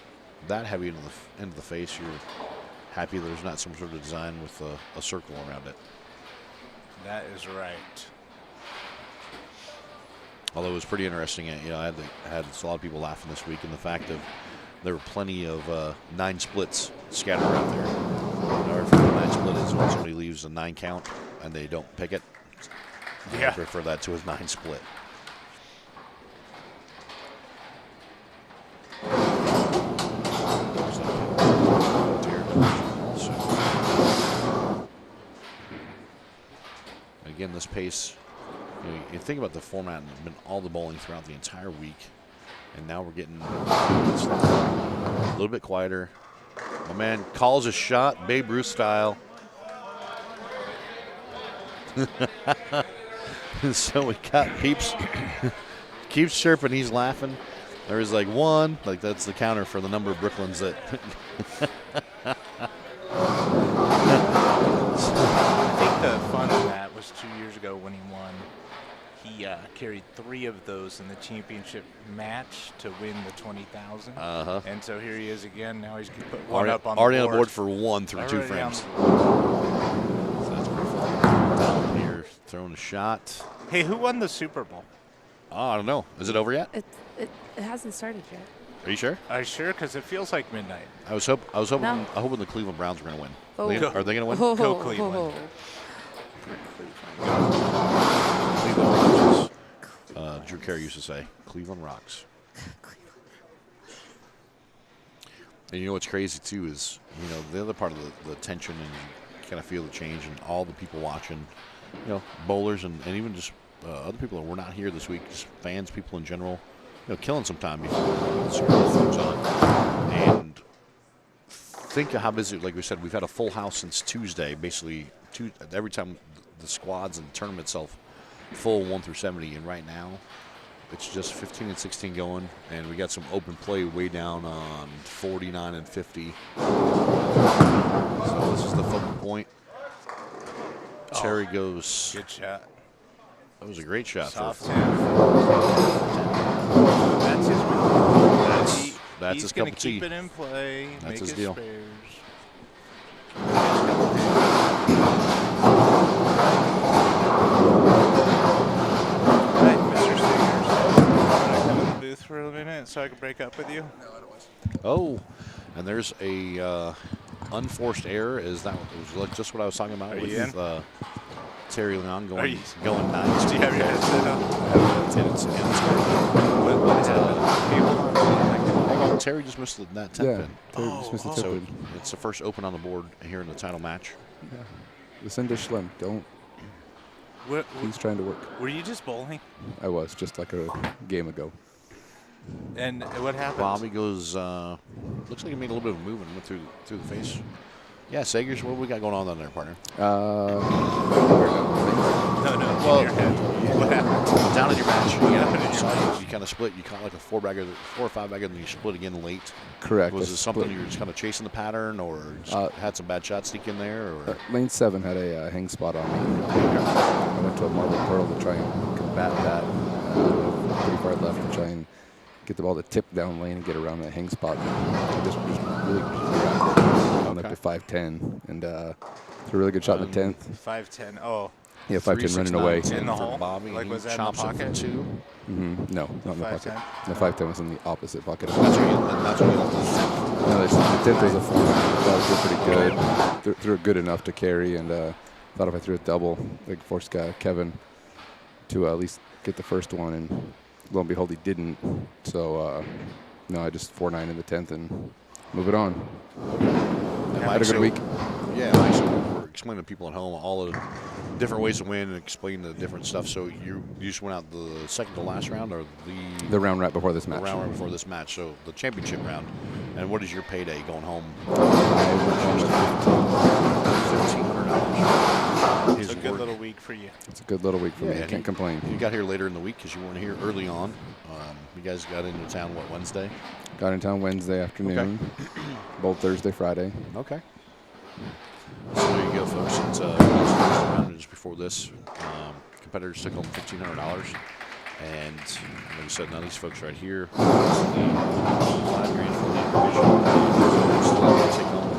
that heavy into the face, you're happy there's not some sort of design with a circle around it. That is right. Although it was pretty interesting, I had a lot of people laughing this week in the fact that there were plenty of 9 splits scattered around there. Our 9 split is when somebody leaves a 9 count and they don't pick it. I prefer that to a 9 split. Again, this pace, you think about the format and been all the bowling throughout the entire week, and now we're getting a little bit quieter. My man calls a shot, Babe Ruth style. So we got Peeps keeps chirping, he's laughing. There's like 1, like that's the counter for the number of Brooklyns that. I think the fun of that was 2 years ago when he won. He carried 3 of those in the championship match to win the 20,000. And so here he is again. Now he's going to put 1 up on the board. Already on the board for 1 through 2 frames. So that's pretty fun. Down here, throwing a shot. Hey, who won the Super Bowl? Oh, I don't know. Is it over yet? It hasn't started yet. Are you sure? Are you sure? Because it feels like midnight. I was hoping No. the Cleveland Browns were going to win. Oh. Are they going to win? Go Cleveland. Cleveland rocks. Drew Carey used to say, Cleveland rocks. And you know what's crazy too is, the other part of the tension, and you kind of feel the change, and all the people watching, bowlers and even just other people that were not here this week, just fans, people in general, killing some time before the Super Bowl comes on. And think of how busy, like we said, we've had a full house since Tuesday, basically every time the squads and the tournament itself full 1 through 70, and right now it's just 15 and 16 going, and we got some open play way down on 49 and 50. So this is the focal point. Terry goes. Good shot. That was a great shot. Soft for That's his. That's his cup of tea. He's going to keep it in play. That's make his deal. Spares. Hi, Mr. Singers. Want to come in the booth for a minute so I can break up with you? Oh, And there's a unforced error. Is that was just what I was talking about with Terry Leon going nice? Do you have your headset on? Hang on, Terry just missed that 10 pin. Terry just missed the 10 pin. It's the first open on the board here in the title match. Yeah. Listen to Schlemm. Don't. He's trying to work. Were you just bowling? I was, just like a game ago. And what happened? Bobby goes, looks like he made a little bit of a move and went through the face. Yeah, Sagers, what we got going on down there, partner? No. Well, what happened? Down in your match, you kind of split. You caught like a 4 or 5 bagger, and then you split again late. Correct. Was it something you were just kind of chasing the pattern, or just had some bad shots sneak in there? Or? Lane 7 had a hang spot on me. I went to a marble pearl to try and combat that. Pretty far left to try and get the ball to tip down lane and get around that hang spot. I just really grabbed it. Up to 5'10", and it's a really good shot in the 10th. 5'10". Oh. Yeah, 5'10", running away. In the hole? Bobby, like, was that in the chops pocket? it for 2. No, not in the pocket. The 5'10" was in the opposite pocket. That's what you No, the 10th was a 4. That was pretty good. Threw it good enough to carry, and thought if I threw a double, like forced Kevin to at least get the first one, and lo and behold, he didn't. So, no, I just 4-9 in the 10th and move it on. Had a good week. Yeah, Mike, so we're explaining to people at home all the different ways to win and explain the different stuff. So you just went out the second to last round, or the round right before this match? The round right before this match. So the championship round. And what is your payday going home? $1,500. It's a good little week for you. It's a good little week for me. I can't complain. You got here later in the week because you weren't here early on. You guys got into town, Wednesday? Got in town Wednesday afternoon. Okay. Both Thursday, Friday. Okay. So there you go, folks. It's just before this. Competitors took home $1,500. And like I said, now these folks right here, $5 grand for the Infusion. Take home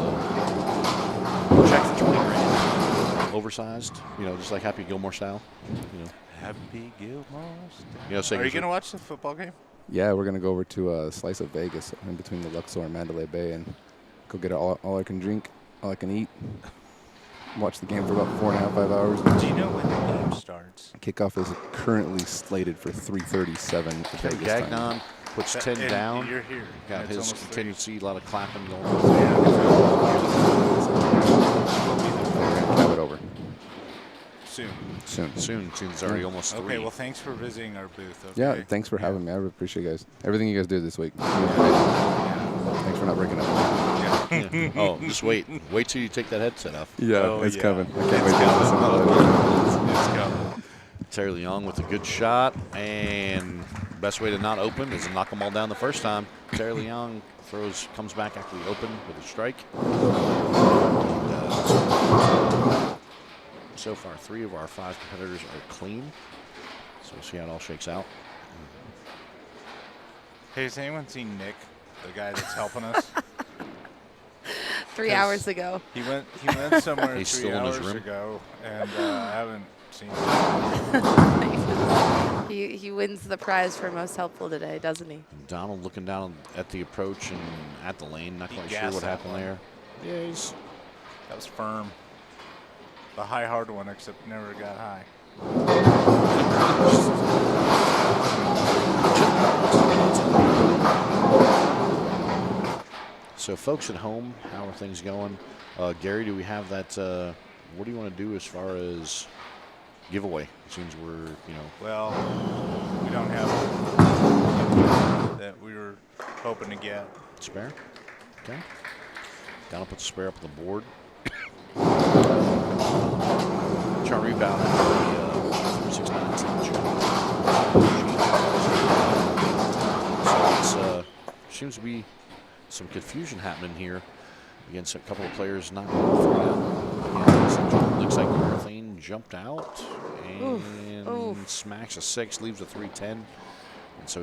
the check for $20 grand. Oversized, just like Happy Gilmore style. Happy Gilmore style. Are you going to watch the football game? Yeah, we're going to go over to a Slice of Vegas in between the Luxor and Mandalay Bay and go get all I can drink, all I can eat. Watch the game for about 4.5, 5 hours. Do you know when the game starts? Kickoff is currently slated for 3:37. Okay, Gagnon puts 10 down. You're here. Got his contingency, a lot of clapping going on. Have it over. Soon. It's already almost 3. Okay, well, thanks for visiting our booth. Okay? Yeah, thanks for having me. I really appreciate you guys. Everything you guys do this week. Thanks for not breaking up. Yeah. Oh, just wait. Wait till you take that headset off. Yeah, it's coming. I can't wait to It's coming. Terry Leong with a good shot, and best way to not open is to knock them all down the first time. Terry Leong comes back after the open with a strike. So far, 3 of our 5 competitors are clean. So we'll see how it all shakes out. Hey, has anyone seen Nick, the guy that's helping us? 3 hours ago. He went somewhere He's 3 still in his hours room? ago, and I haven't seen him. He wins the prize for most helpful today, doesn't he? Donald looking down at the approach and at the lane, not quite sure gassed what that happened one. there. Yeah, that was firm. The high hard one, except never got high. So folks at home, how are things going? Gary, do we have that, what do you want to do as far as giveaway? It seems we're, Well, we don't have that we were hoping to get. Spare? Okay. Down, put the spare up on the board. Chart rebound at the 369 So it seems to be some confusion happening here against a couple of players not going out. Looks like Marathane jumped out and smacks a 6, leaves a 310, and so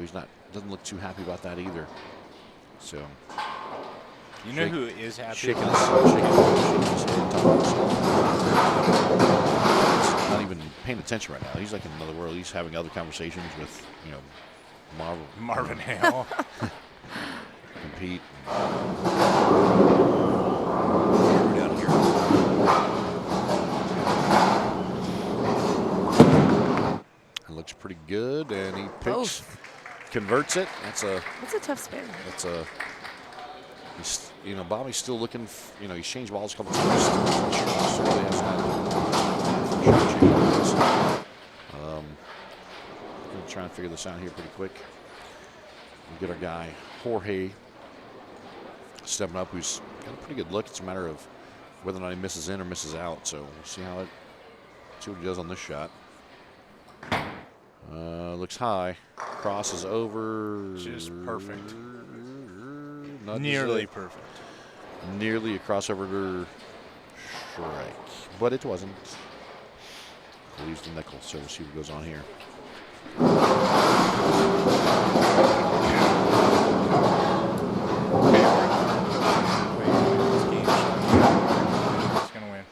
doesn't look too happy about that either. So you know who is happy? Shaking his head, not even paying attention right now. He's like in another world. He's having other conversations with, Marvin Hale. compete. Down here. It looks pretty good, and he picks, converts it. That's a tough spin. That's a. You know, Bobby's still looking. You know, he's changed balls a couple times. So really has I'm gonna try and figure this out here pretty quick. We get our guy Jorge stepping up, who's got a pretty good look. It's a matter of whether or not he misses in or misses out. So we'll see how see what he does on this shot. Looks high. Crosses over. Just perfect. Not Nearly perfect. Nearly a crossover strike, but it wasn't. Leaves the nickel, so we'll see what goes on here. Who's gonna win?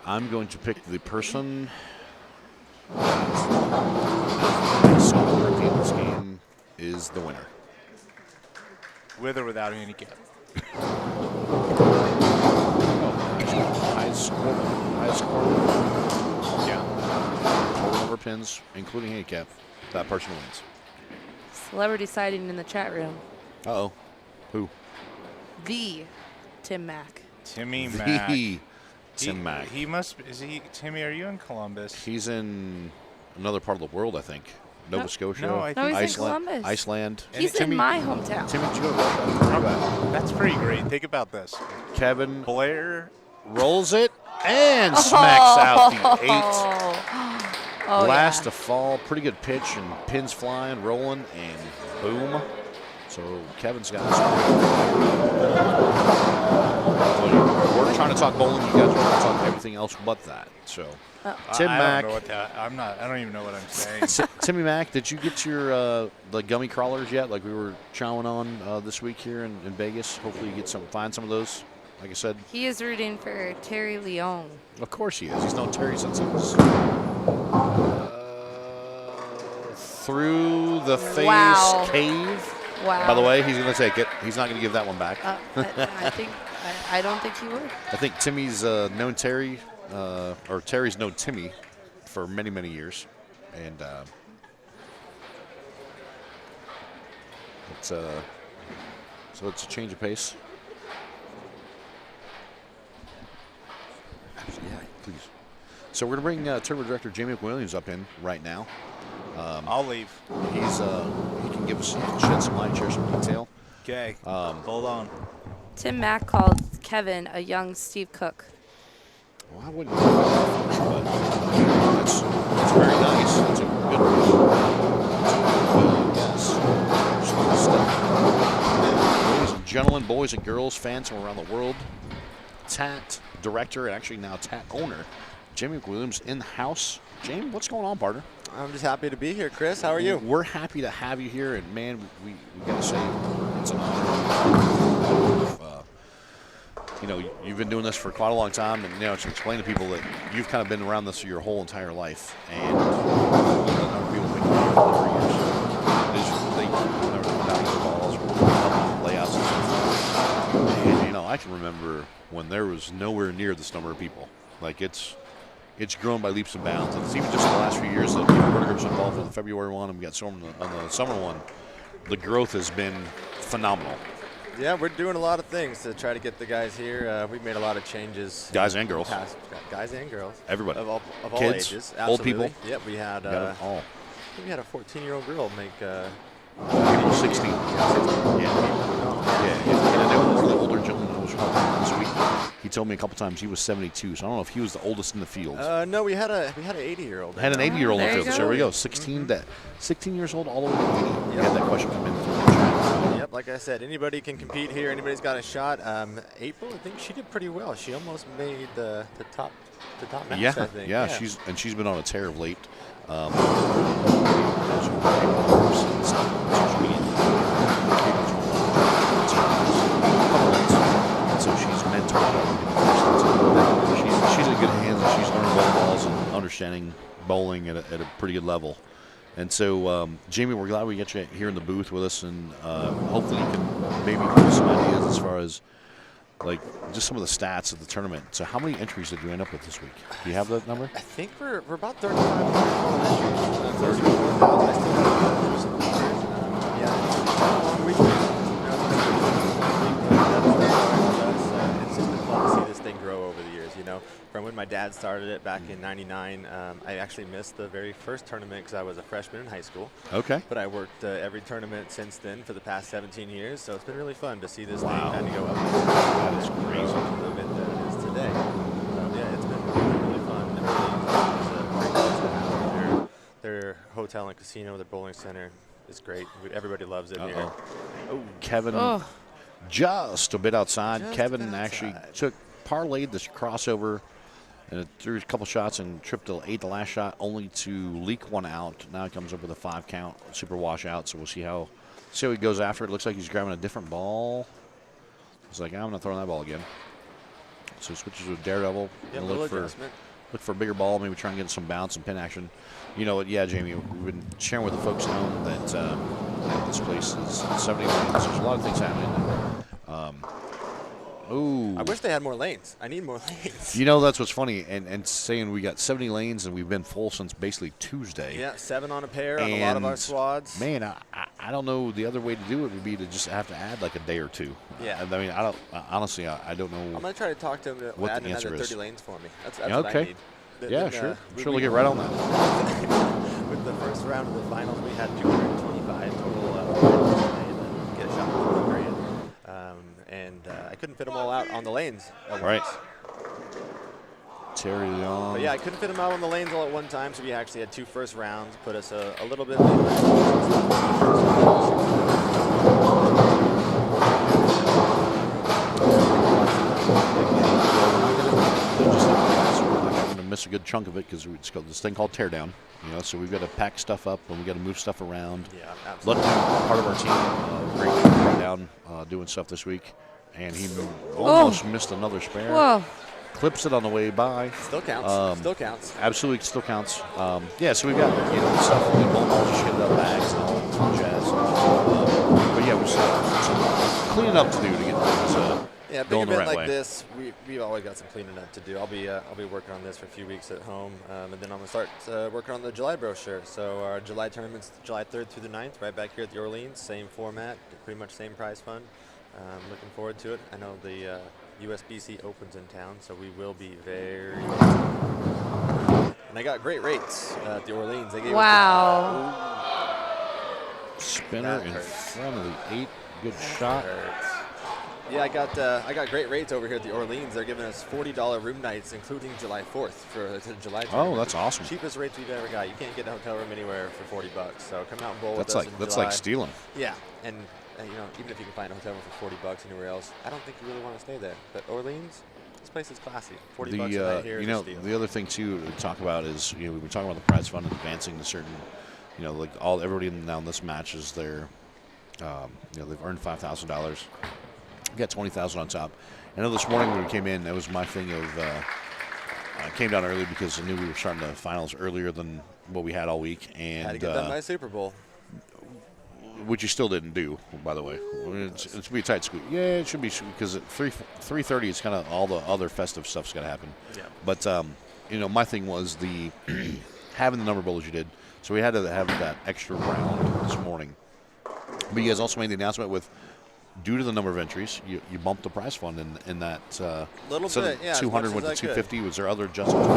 I'm going to pick the person. So this game is the winner. With or without a handicap? Highest score. Yeah. Total number of pins, including handicap. That person wins. Celebrity sighting in the chat room. Uh-oh. Who? The Tim Mack. Timmy Mack. Tim Mack. He must. Is he? Timmy, are you in Columbus? He's in another part of the world, I think. Nova Scotia. No, I think he's in Columbus. Iceland. He's in my hometown. Timmy, did you go to Russia? That's pretty great. Think about this. Kevin Blair rolls it and smacks out the 8. Oh, Last to fall. Pretty good pitch and pins flying, rolling, and boom. So Kevin's got we're trying to talk bowling. You guys are trying to talk everything else but that. So Tim Mack. I don't even know what I'm saying. Timmy Mack, did you get your the gummy crawlers yet? Like we were chowing on this week here in Vegas. Hopefully you get find some of those. Like I said, He is rooting for Terry Leone. of course he is. He's known Terry since he was through the phase cave. Wow. By the way, he's going to take it. He's not going to give that one back. I don't think he would. I think Timmy's known Terry, or Terry's known Timmy for many, many years. And so it's a change of pace. Yeah, please. So we're going to bring Tournament Director Jamie McWilliams up in right now. I'll leave. He can give us shed some light, share some detail. Okay. Hold on. Tim Mack called Kevin a young Steve Cook. Well, I wouldn't. But that's very nice. That's a good yes. Ladies and gentlemen, boys and girls, fans from around the world, TAT Director and actually now TAT owner, Jamie McWilliams in the house. Jamie, what's going on, partner? I'm just happy to be here, Chris. How are you? We're happy to have you here, and man, we got to say it's an honor. You've been doing this for quite a long time, and to explain to people that you've kind of been around this your whole entire life, and other people think you've been for years. They never come down to the balls or layouts and stuff. And I can remember when there was nowhere near this number of people. Like it's grown by leaps and bounds. And it's even just in the last few years that Roto Group's involved with the February one, and we got some on the summer one. The growth has been phenomenal. Yeah, we're doing a lot of things to try to get the guys here. We've made a lot of changes. Guys and girls. Guys and girls. Everybody. Of all Kids, ages. old Absolutely. people. Yep, we had all. We had a 14-year-old girl make. 16. Yeah. And then one of the older gentlemen who was this week, he told me a couple times he was 72. So I don't know if he was the oldest in the field. No, we had an 80-year-old. Had an 80-year-old in the field. So there we go. 16 years old all the way to 80. Yep. We had that question come in through the chat. Yep, like I said, anybody can compete here. Anybody's got a shot. April, I think she did pretty well. She almost made the top match, Yeah, I think. yeah. She's been on a tear of late. So she's mentored. She's in good hands. She's learning bowling balls and understanding bowling at a pretty good level. And so, Jamie, we're glad we get you here in the booth with us, and hopefully you can maybe give us some ideas as far as like just some of the stats of the tournament. So how many entries did you end up with this week? Do you have that number? I think we're about 3,500 entries. 34,000. I still have to do some numbers. Yeah, it's been a long week. It's just been fun to see this thing grow over the years. You know, from when my dad started it back in '99, I actually missed the very first tournament because I was a freshman in high school. Okay. But I worked every tournament since then for the past 17 years, so it's been really fun to see this thing kind of go up. That is crazy. The event that it is today. Yeah, it's been really fun. The Orleans is a great place to have. Their hotel and casino, their bowling center is great. Everybody loves it here. Oh, Kevin, just a bit outside. Kevin actually parlayed this crossover and threw a couple shots and tripped to 8 the last shot, only to leak one out. Now he comes up with a 5 count, super washout. So we'll see how he goes after it. Looks like he's grabbing a different ball. He's like, I'm not throwing that ball again. So he switches to a daredevil. Yeah, look for a bigger ball, maybe try and get some bounce and pin action. You know what? Yeah, Jamie, we've been sharing with the folks at home that this place is 70 lanes. There's a lot of things happening. I wish they had more lanes. I need more lanes. You know, that's what's funny. And saying we got 70 lanes and we've been full since basically Tuesday. Yeah, 7 on a pair on a lot of our squads. Man, I don't know. The other way to do it would be to just have to add like a day or two. Yeah. I mean, honestly, I don't know. I'm going to try to talk to them to add another 30 lanes for me. That's yeah, what I need. Yeah, sure. I'm sure we'll get right on that. With the first round of the finals, we had 225 total get a shot at the grand. And I couldn't fit them all out on the lanes at right. once. Terry Young. But yeah, I couldn't fit them out on the lanes all at one time, so we actually had 2 first rounds, put us a little bit later. Miss a good chunk of it because it's got this thing called teardown. You know, so we've got to pack stuff up and we got to move stuff around. Yeah, absolutely. Luckily, part of our team, great right down doing stuff this week, and he almost missed another spare. Whoa. Clips it on the way by. Still counts. Still counts. Absolutely, still counts. Yeah, so we've got stuff. We just hit up bags and all jazz. But yeah, we're some cleaning up to do to get things. Yeah, big event like this, we've always got some cleaning up to do. I'll be working on this for a few weeks at home, and then I'm gonna start working on the July brochure. So our July tournament's July 3rd through the 9th, right back here at the Orleans. Same format, pretty much same prize fund. Looking forward to it. I know the USBC opens in town, so we will be very. And I got great rates at the Orleans. They gave spinner in front of the 8. Good shot. Yeah, I got great rates over here at the Orleans. They're giving us $40 room nights, including July 4th for the July tournament. Oh, that's awesome. Cheapest rates we've ever got. You can't get a hotel room anywhere for $40. So come out and bowl with us in That's July. like stealing. Yeah, and you know, even if you can find a hotel room for $40 anywhere else, I don't think you really want to stay there. But Orleans, this place is classy. $40 a night here is a steal. The other thing too to talk about is we've been talking about the prize fund advancing to certain, like everybody now in this match is there. They've earned $5,000. We got $20,000 on top. I know this morning when we came in, that was my thing of I came down early because I knew we were starting the finals earlier than what we had all week, and had to get done by Super Bowl, which you still didn't do, by the way. It's be a tight squeeze. Yeah, it should be because at 3:30, it's kind of all the other festive stuff's got to happen. Yeah. But my thing was the having the number bowl as you did, so we had to have that extra round this morning. But you guys also made the announcement with. Due to the number of entries, you bumped the prize fund in that. Little bit, yeah. 200 went to 250. Was there other adjustments?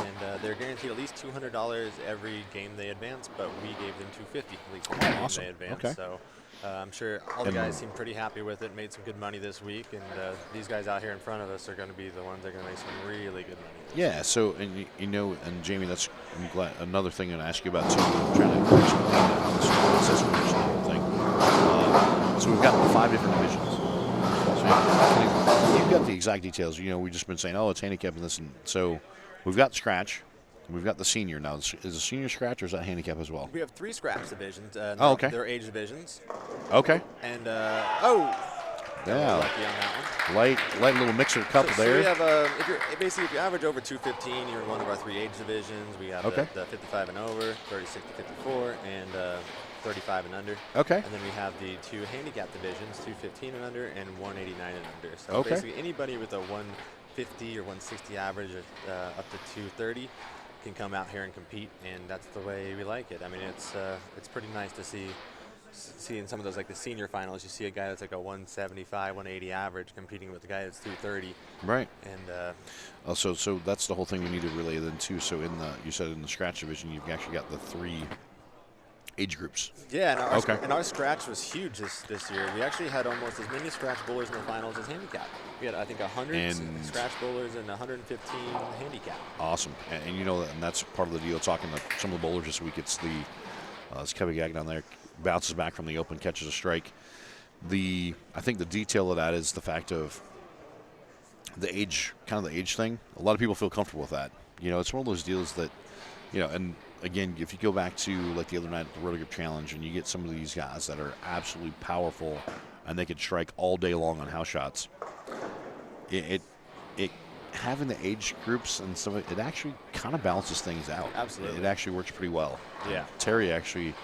And they're guaranteed at least $200 every game they advance, but we gave them $250 at least every game they advance. Okay. So. I'm sure all the guys seem pretty happy with it, made some good money this week, and these guys out here in front of us are going to be the ones that are going to make some really good money. Yeah, so, and Jamie, that's I'm glad, another thing I'm going to ask you about, too. I'm trying to explain how the scoring system works and the whole thing. So we've got 5 different divisions. So you've got the exact details. We've just been saying, it's handicap and this. And so we've got scratch. We've got the senior now. Is the senior scratch or is that handicap as well? We have 3 scratch divisions. Oh, okay. They're age divisions. Okay. And Yeah. lucky on that one. Light little mixer cup So there. we have if you average over 215, you're in one of our 3 age divisions. We have the 55 and over, 36 to 54, and 35 and under. Okay. And then we have the 2 handicap divisions, 215 and under, and 189 and under. So Okay. basically anybody with a 150 or 160 average up to 230 can come out here and compete, and that's the way we like it. I mean, it's pretty nice to see in some of those, like the senior finals, you see a guy that's like a 175, 180 average competing with a guy that's 230. Right. And so that's the whole thing we need to relay then too. So you said in the scratch division, you've actually got the 3 age groups. yeah, and our scratch was huge this year. We actually had almost as many scratch bowlers in the finals as handicap. We had, I think, 100 scratch bowlers and 115 handicap. Awesome. And you know, and that's part of the deal. Talking to some of the bowlers this week, it's Kevin Gagnon down there, bounces back from the open, catches a strike. I think the detail of that is the fact of the age, kind of the age thing. A lot of people feel comfortable with that. You know, it's one of those deals that, you know, and again, if you go back to like the other night at the Roto Grip Challenge and you get some of these guys that are absolutely powerful and they could strike all day long on house shots, it having the age groups and some of it actually kind of balances things out. Absolutely. It actually works pretty well. Yeah. Terry actually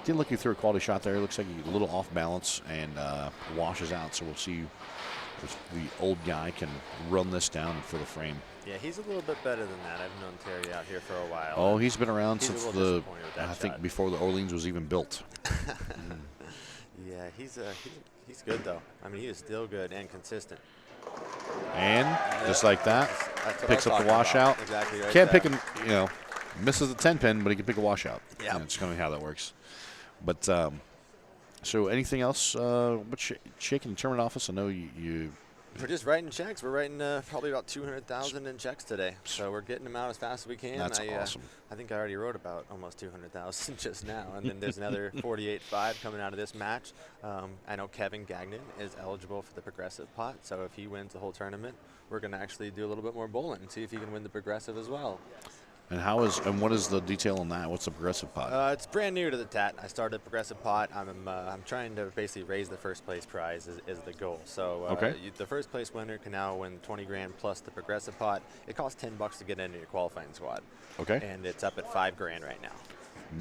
didn't look, he threw a quality shot there. It looks like he's a little off balance and washes out. So we'll see if the old guy can run this down for the frame. Yeah, he's a little bit better than that. I've known Terry out here for a while. Oh, he's been around he's since I think shot. before the Orleans was even built. Yeah, he's good though. I mean, he is still good and consistent. And just like that, That's what picks I'm up the talking washout. about. Exactly right Can't there. pick him, you know, misses the 10 pin, but he can pick a washout. Yeah, that's kind of how that works. But so anything else? What's shaking the tournament office? I know you. We're just writing checks. We're writing probably about 200,000 in checks today. So we're getting them out as fast as we can. That's awesome. I think I already wrote about almost 200,000 just now. And then there's another 48.5 coming out of this match. I know Kevin Gagnon is eligible for the progressive pot. So if he wins the whole tournament, we're going to actually do a little bit more bowling and see if he can win the progressive as well. And what is the detail on that? What's the progressive pot? It's brand new to the TAT. I started progressive pot. I'm trying to basically raise the first place prize is the goal. So the first place winner can now win 20 grand plus the progressive pot. It costs $10 to get into your qualifying squad. Okay. And it's up at 5 grand right now.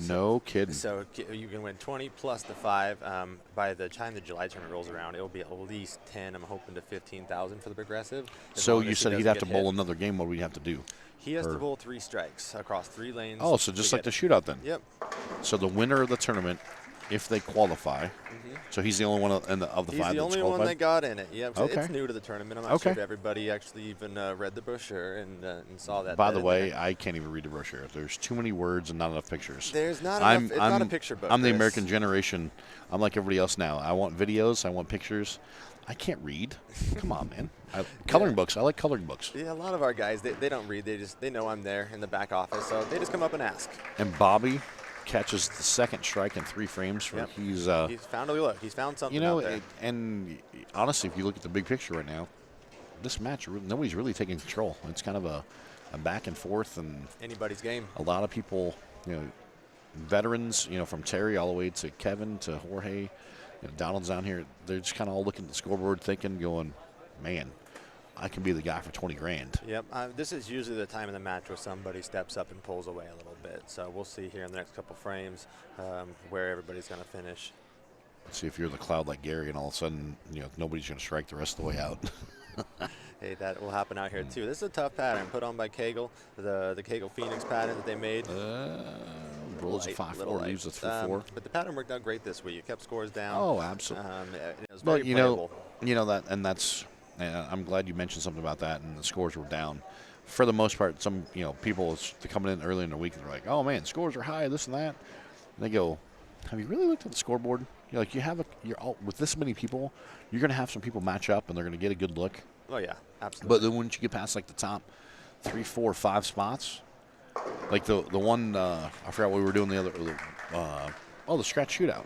No kidding. So you can win 20 plus the 5. By the time the July tournament rolls around, it'll be at least 10. I'm hoping to 15,000 for the progressive. So you said he'd have to bowl another game. What would he have to do? He has to bowl 3 strikes across 3 lanes. Oh, so just like the shootout then. Yep. So the winner of the tournament, if they qualify, so he's the only one of the 5 He's the only one that got in it. Yeah, it's new to the tournament. I'm not sure if everybody actually even read the brochure and saw that. By the way, I can't even read the brochure. There's too many words and not enough pictures. There's not enough. It's not a picture book. I'm the American generation. I'm like everybody else now. I want videos. I want pictures. I can't read. Come on, man. Coloring books. I like coloring books. Yeah, a lot of our guys, they don't read. They know I'm there in the back office, so they just come up and ask. And Bobby catches the second strike in 3 frames. He's found a look. He's found something. You know, out there. and honestly, if you look at the big picture right now, this match, nobody's really taking control. It's kind of a back and forth, and anybody's game. A lot of people, you know, veterans, you know, from Terry all the way to Kevin to Jorge, you know, Donald's down here. They're just kind of all looking at the scoreboard, thinking, going, "Man, I can be the guy for 20 grand." Yep. This is usually the time in the match where somebody steps up and pulls away a little bit. So we'll see here in the next couple frames where everybody's going to finish. Let's see if you're the cloud like Gary, and all of a sudden, you know, nobody's going to strike the rest of the way out. Hey, that will happen out here too. This is a tough pattern put on by Kegel, the Kegel Phoenix pattern that they made. Rolls a 5-4, leaves a 3-4. But the pattern worked out great this week. It kept scores down. Oh, absolutely. It was very playable. you know that, and that's. I'm glad you mentioned something about that, and the scores were down. For the most part, some people coming in early in the week, they're like, "Oh man, scores are high, this and that." And they go, "Have you really looked at the scoreboard? You're like, with this many people, you're going to have some people match up, and they're going to get a good look." Oh yeah, absolutely. But then once you get past like the top 3, 4, 5 spots, like the one I forgot what we were doing the other, the scratch shootout,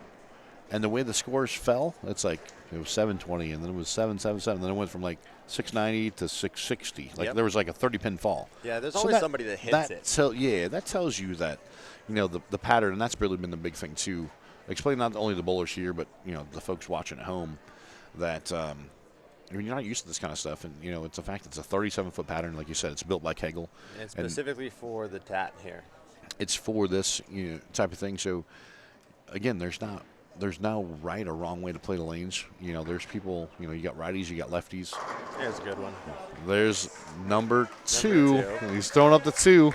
and the way the scores fell, it's like it was 7-20, and then it was 7-7-7, then it went from like 690 to 660. Like Yep. there was like a 30-pin fall. Yeah, there's always somebody that hits it. That tells you that, the pattern, and that's really been the big thing too. Explain not only the bowlers here, but the folks watching at home, that you're not used to this kind of stuff, and it's a fact. It's a 37-foot pattern, like you said. It's built by Kegel, and specifically for the TAT here. It's for this type of thing. So again, there's no right or wrong way to play the lanes. There's people. You got righties, you got lefties. There's a good one. There's number two. He's throwing up the 2.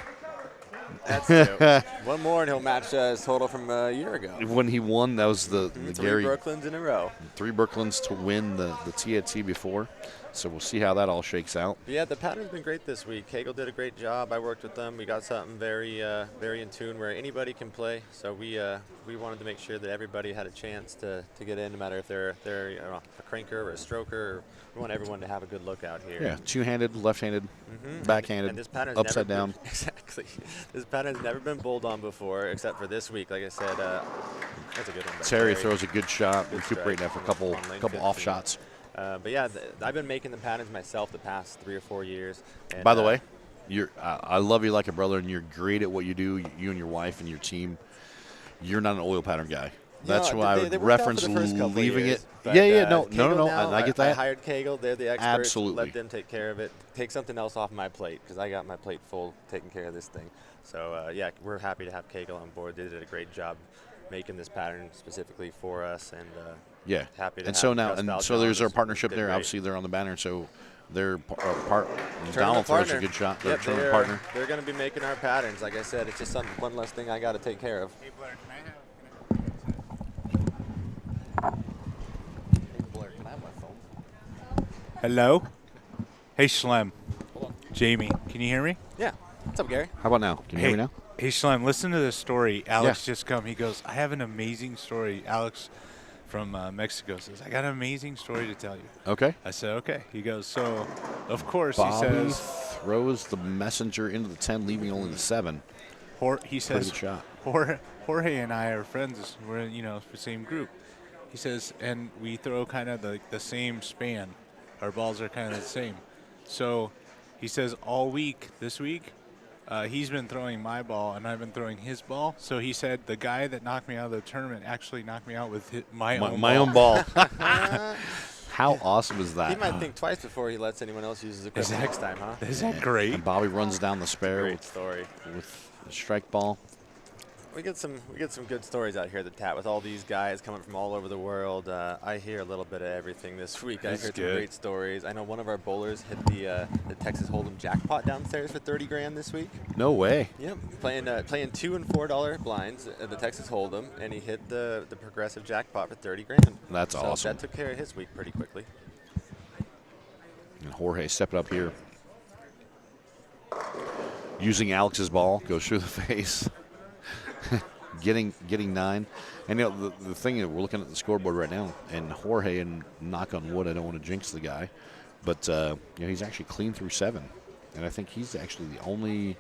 That's 2. One more, and he'll match his total from a year ago. When he won, that was the 3 Gary Brooklyns in a row. 3 Brooklyns to win the TAT before. So we'll see how that all shakes out. But yeah, the pattern's been great this week. Hagel did a great job. I worked with them. We got something very in tune where anybody can play. So we wanted to make sure that everybody had a chance to get in, no matter if they're a cranker or a stroker. We want everyone to have a good look out here. Yeah, two-handed, left-handed, backhanded, and this pattern's upside never down. Exactly. This pattern's never been bowled on before, except for this week. Like I said, that's a good one. Terry throws a good shot, recuperating after a couple off shots. But yeah, I've been making the patterns myself the past 3 or 4 years. And, by the way, I love you like a brother, and you're great at what you do. You and your wife and your team. You're not an oil pattern guy. That's why I would reference leaving it. But, no. Now, I get that. I hired Kegel. They're the experts. Absolutely. Let them take care of it. Take something else off my plate, because I got my plate full taking care of this thing. So, yeah, we're happy to have Kegel on board. They did a great job making this pattern specifically for us, and yeah, happy to and have so now, Gus and Val so there's Jones our partnership did there. great. Obviously, they're on the banner, so they're part. Tournament Donald throws partner. a good shot. Yep, They're partner. They're going to be making our patterns. Like I said, it's just one less thing I got to take care of. Hey, Blair, can I have Hello? Hey, Schlem. Jamie, can you hear me? Yeah. What's up, Gary? How about now? Can you hear me now? Hey, Schlem, listen to this story. Alex just come. He goes, I have an amazing story. Alex from Mexico says, I got an amazing story to tell you. Okay. I said, okay. He goes, so, of course, Bobby he says. Throws the messenger into the 10, leaving only the 7. He says, Pretty good shot. Jorge and I are friends. We're in, the same group. He says, and we throw kind of the same span. Our balls are kind of the same. So he says all week, this week, he's been throwing my ball and I've been throwing his ball. So he said the guy that knocked me out of the tournament actually knocked me out with my own ball. How awesome is that? He might think twice before he lets anyone else use his equipment next time, huh? Is that great? And Bobby runs down the spare Great story. with a strike ball. We get some good stories out here at the TAT with all these guys coming from all over the world. I hear a little bit of everything this week. I heard some great stories. I know one of our bowlers hit the Texas Hold'em jackpot downstairs for $30,000 this week. No way. Yep, playing $2 and $4 blinds at the Texas Hold'em, and he hit the progressive jackpot for $30,000. That's so awesome. That took care of his week pretty quickly. And Jorge stepping up here, using Alex's ball, goes through the face. getting 9, and the thing is, we're looking at the scoreboard right now, and Jorge, and knock on wood, I don't want to jinx the guy, but he's actually clean through 7, and I think he's actually the only.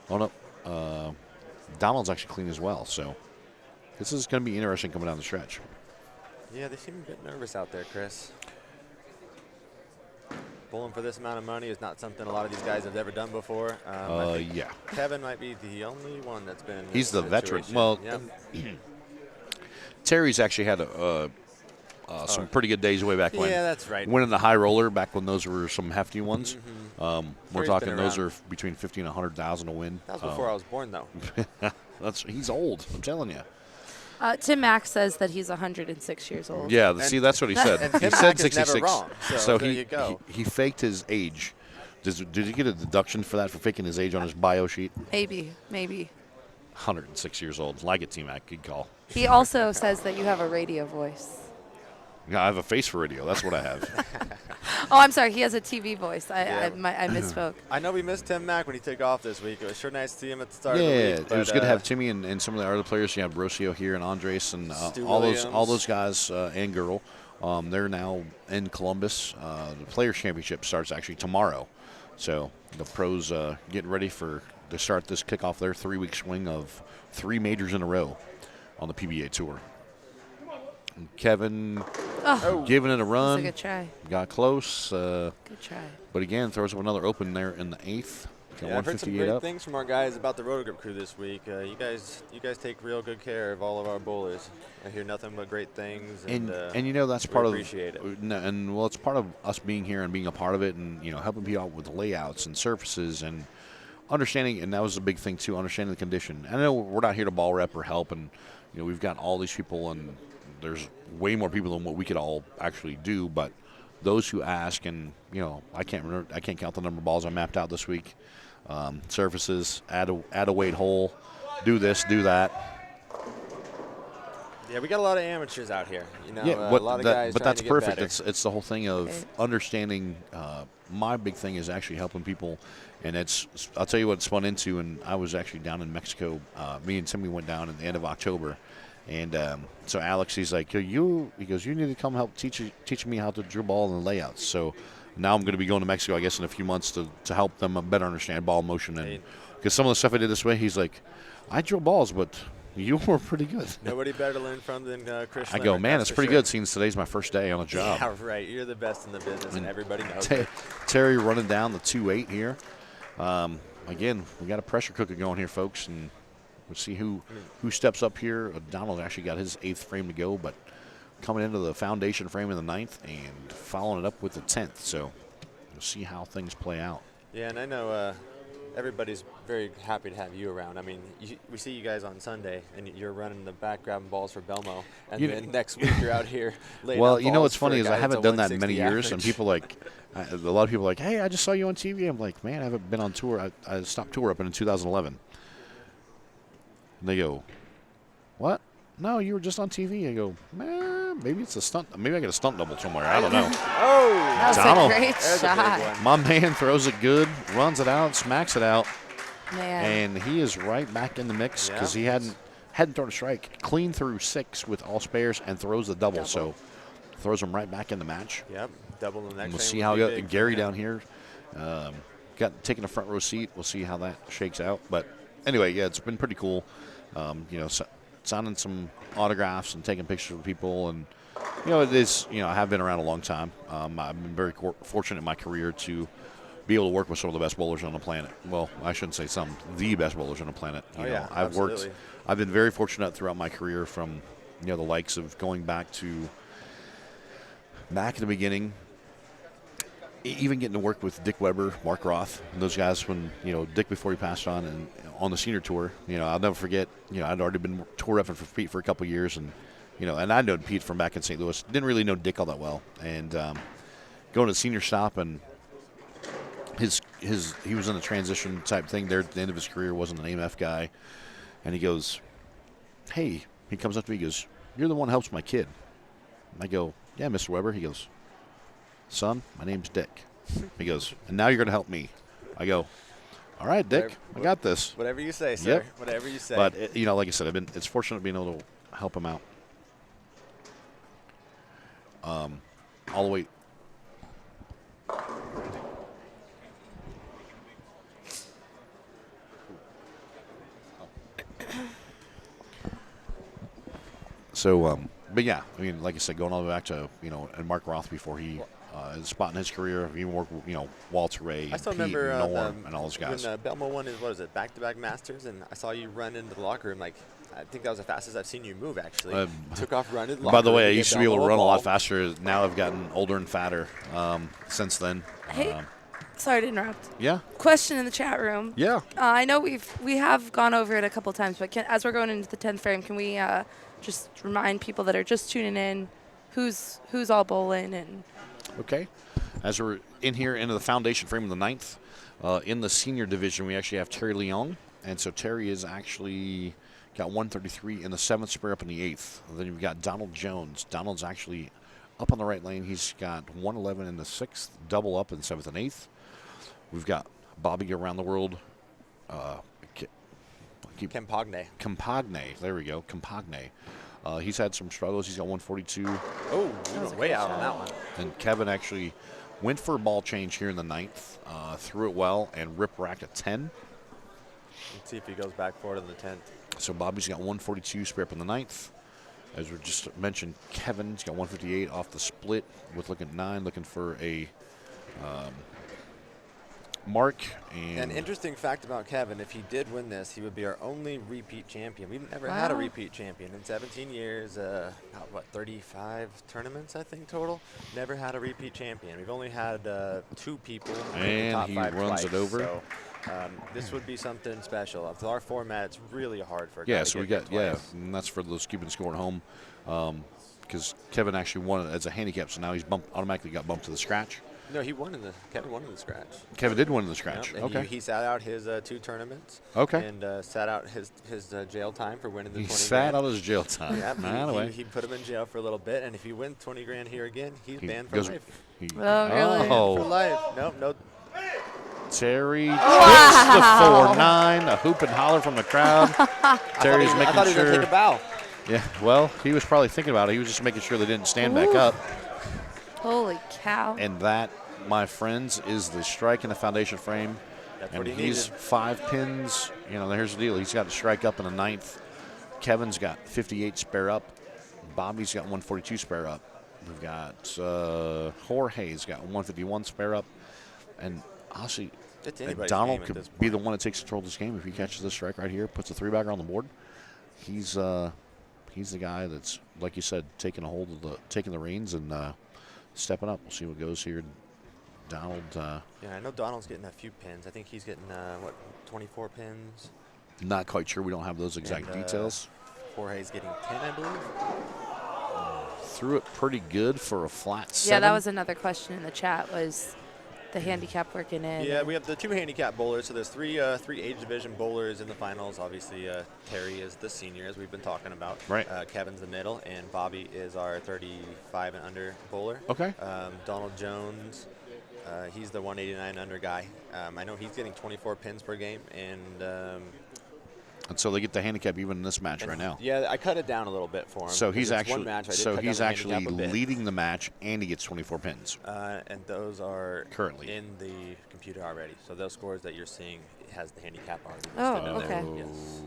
Oh no, Donald's actually clean as well. So this is going to be interesting coming down the stretch. Yeah, they seem a bit nervous out there, Chris. Bowling for this amount of money is not something a lot of these guys have ever done before. Yeah. Kevin might be the only one that's been. He's the veteran. Well, yep. Terry's actually had some pretty good days way back when. Yeah, that's right. Winning the high roller back when those were some hefty ones. Mm-hmm. We're talking those are between 50 and 100,000 to win. That was before I was born, though. He's old. I'm telling you. Tim Mack says that he's 106 years old. Yeah, see, that's what he said. And he Tim said Mack is 66. never wrong, so there you go. He faked his age. Did he get a deduction for that, for faking his age on his bio sheet? Maybe. 106 years old. Like it, T-Mac. Good call. He also says that you have a radio voice. Yeah, I have a face for radio. That's what I have. Oh, I'm sorry. He has a TV voice. I misspoke. I know we missed Tim Mack when he took off this week. It was sure nice to see him at the start of the Yeah, week. it was good to have Timmy and some of the other players. You have Rocio here and Andres and all those guys and girl. They're now in Columbus. The Players Championship starts actually tomorrow. So the pros getting ready to start this kickoff their 3-week swing of 3 majors in a row on the PBA Tour. And Kevin. giving it a run. That's a good try. Got close. Good try. But again, throws up another open there in the 8th. Got Yeah, I've heard some 158 great up. things from our guys about the Roto Grip crew this week. You guys take real good care of all of our bowlers. I hear nothing but great things, And that's we part of appreciate it. It's part of us being here and being a part of it, and helping people out with layouts and surfaces and understanding. And that was a big thing too, understanding the condition. I know we're not here to ball rep or help, and we've got all these people, and there's way more people than what we could all actually do. But those who ask, and I can't count the number of balls I mapped out this week. Surfaces, add a weight hole, do this, do that. Yeah, we got a lot of amateurs out here. A lot of guys. But trying that's to get perfect. better. It's the whole thing of understanding. My big thing is actually helping people, and I'll tell you what it's spun into. And I was actually down in Mexico. Me and Timmy went down at the end of October, and so Alex, he's like, he goes, you need to come help teach me how to drill ball and layouts. So now I'm going to be going to Mexico, I guess, in a few months to help them better understand ball motion. And because some of the stuff I did this way, he's like, I drill balls, but you were pretty good. Nobody better to learn from than Chris. I go, Schlemmer, man, that's it's for pretty sure. good since today's my first day on a job. Yeah, right. You're the best in the business, and everybody knows it. Terry running down the 2-8 here. Again, we got a pressure cooker going here, folks, and we'll see who steps up here. Donald actually got his 8th frame to go, but coming into the foundation frame in the 9th and following it up with the 10th. So we'll see how things play out. Yeah, and I know everybody's very happy to have you around. I mean, we see you guys on Sunday, and you're running the back grabbing balls for Belmo, and then next week you're out here laying Well, out what's balls funny for a is guy I haven't that's a done that in many 160 years, and average. people a lot of people are like, hey, I just saw you on TV. I'm like, man, I haven't been on tour. I stopped tour up in 2011. And they go, what? No, you were just on TV. I go, man, maybe it's a stunt. Maybe I get a stunt double somewhere. I don't know. That was Donald, a great shot. my man throws it good, runs it out, smacks it out. Man. And he is right back in the mix because he hadn't thrown a strike. Clean through 6 with all spares and throws the double. So throws him right back in the match. Yep, double the next. And we'll see how Gary down here taking a front row seat. We'll see how that shakes out. But anyway, yeah, it's been pretty cool. Signing some autographs and taking pictures with people, and it is. I have been around a long time. I've been very fortunate in my career to be able to work with some of the best bowlers on the planet. Well, I shouldn't say some, the best bowlers on the planet. I've been very fortunate throughout my career from, the likes of going back in the beginning, even getting to work with Dick Weber, Mark Roth, and those guys when, Dick before he passed on and on the senior tour, I'll never forget, I'd already been tour repping for Pete for a couple of years, and, and I'd known Pete from back in St. Louis. Didn't really know Dick all that well. And going to the senior stop, and he was in a transition type thing there at the end of his career, wasn't an AMF guy. And he goes, hey, he comes up to me, he goes, you're the one who helps my kid. And I go, yeah, Mr. Weber. He goes, son, my name's Dick. He goes, and now you're going to help me. I go, all right, Dick, I got this. Whatever you say, sir. Yep. Whatever you say. But, like I said, it's fortunate being able to help him out. All the way. So, but yeah, I mean, like I said, going all the way back to, and Mark Roth before he spot in his career, he worked with, Walter Ray, I still and Pete remember and Norm and all those guys. when Belmo won his, back-to-back Masters, and I saw you run into the locker room. Like, I think that was the fastest I've seen you move, actually. Took off running. By the way, I used to be able to run a lot faster. Now I've gotten older and fatter since then. Hey, sorry to interrupt. Yeah. Question in the chat room. Yeah. I know we have gone over it a couple times, but as we're going into the 10th frame, can we just remind people that are just tuning in who's all bowling and. Okay. As we're in here into the foundation frame of the 9th, in the senior division, we actually have Terry Leong. And so Terry is actually got 133 in the 7th, spare up in the 8th. And then you've got Donald Jones. Donald's actually up on the right lane. He's got 111 in the 6th, double up in 7th and 8th. We've got Bobby around the world. Campagne. There we go. Campagne. He's had some struggles. He's got 142. Oh, he was way out on that one. And Kevin actually went for a ball change here in the 9th, threw it well, and rip-racked a 10. Let's see if he goes back forward in the 10th. So Bobby's got 142 spare up in the 9th. As we just mentioned, Kevin's got 158 off the split with looking at 9, looking for a mark. And an interesting fact about Kevin, if he did win this, he would be our only repeat champion. We've never had a repeat champion in 17 years, about 35 tournaments, I think, total. Never had a repeat champion. We've only had 2 people in the top 5 runs twice, it over. So this would be something special. With our format, it's really hard for a guy Yeah, to so we get got, there twice. and that's for those keeping score at home. Because Kevin actually won it as a handicap, so now he's automatically got bumped to the scratch. No, Kevin won in the scratch. Kevin did win in the scratch. Yep, and okay. He sat out his 2 tournaments. Okay. And sat out his jail time for winning the 20 He grand. sat out his jail time. Yeah, he put him in jail for a little bit, and if he wins 20 grand here again, he's banned for life. Really? For life. No. Terry chips the 4-9, a hoop and holler from the crowd. Terry's making I thought he was sure. going to take a bow. Yeah, well, he was probably thinking about it. He was just making sure they didn't stand back up. Holy cow. And that, my friends, is the strike in the foundation frame. That's and what he he's needed. 5 pins. You know, here's the deal. He's got to strike up in the 9th. Kevin's got 58 spare up. Bobby's got 142 spare up. We've got Jorge's got 151 spare up. And honestly, Donald could be the one that takes control of this game if he catches this strike right here, puts a 3-bagger on the board. He's the guy that's, like you said, taking the reins and stepping up. We'll see what goes here. Donald. Yeah, I know Donald's getting a few pins. I think he's getting 24 pins. Not quite sure. We don't have those exact details. Jorge's getting 10, I believe. Threw it pretty good for a flat 7. Yeah, that was another question in the chat. Was the handicap working in? Yeah, we have the 2 handicap bowlers. So there's 3 age division bowlers in the finals. Obviously, Terry is the senior, as we've been talking about. Right. Kevin's the middle, and Bobby is our 35 and under bowler. Okay. Donald Jones, he's the 189 under guy. I know he's getting 24 pins per game, and so they get the handicap even in this match right now. Yeah, I cut it down a little bit for him. So he's actually actually leading the match, and he gets 24 pins. And those are currently in the computer already. So those scores that you're seeing has the handicap already. Oh, listed in okay. there. Yes.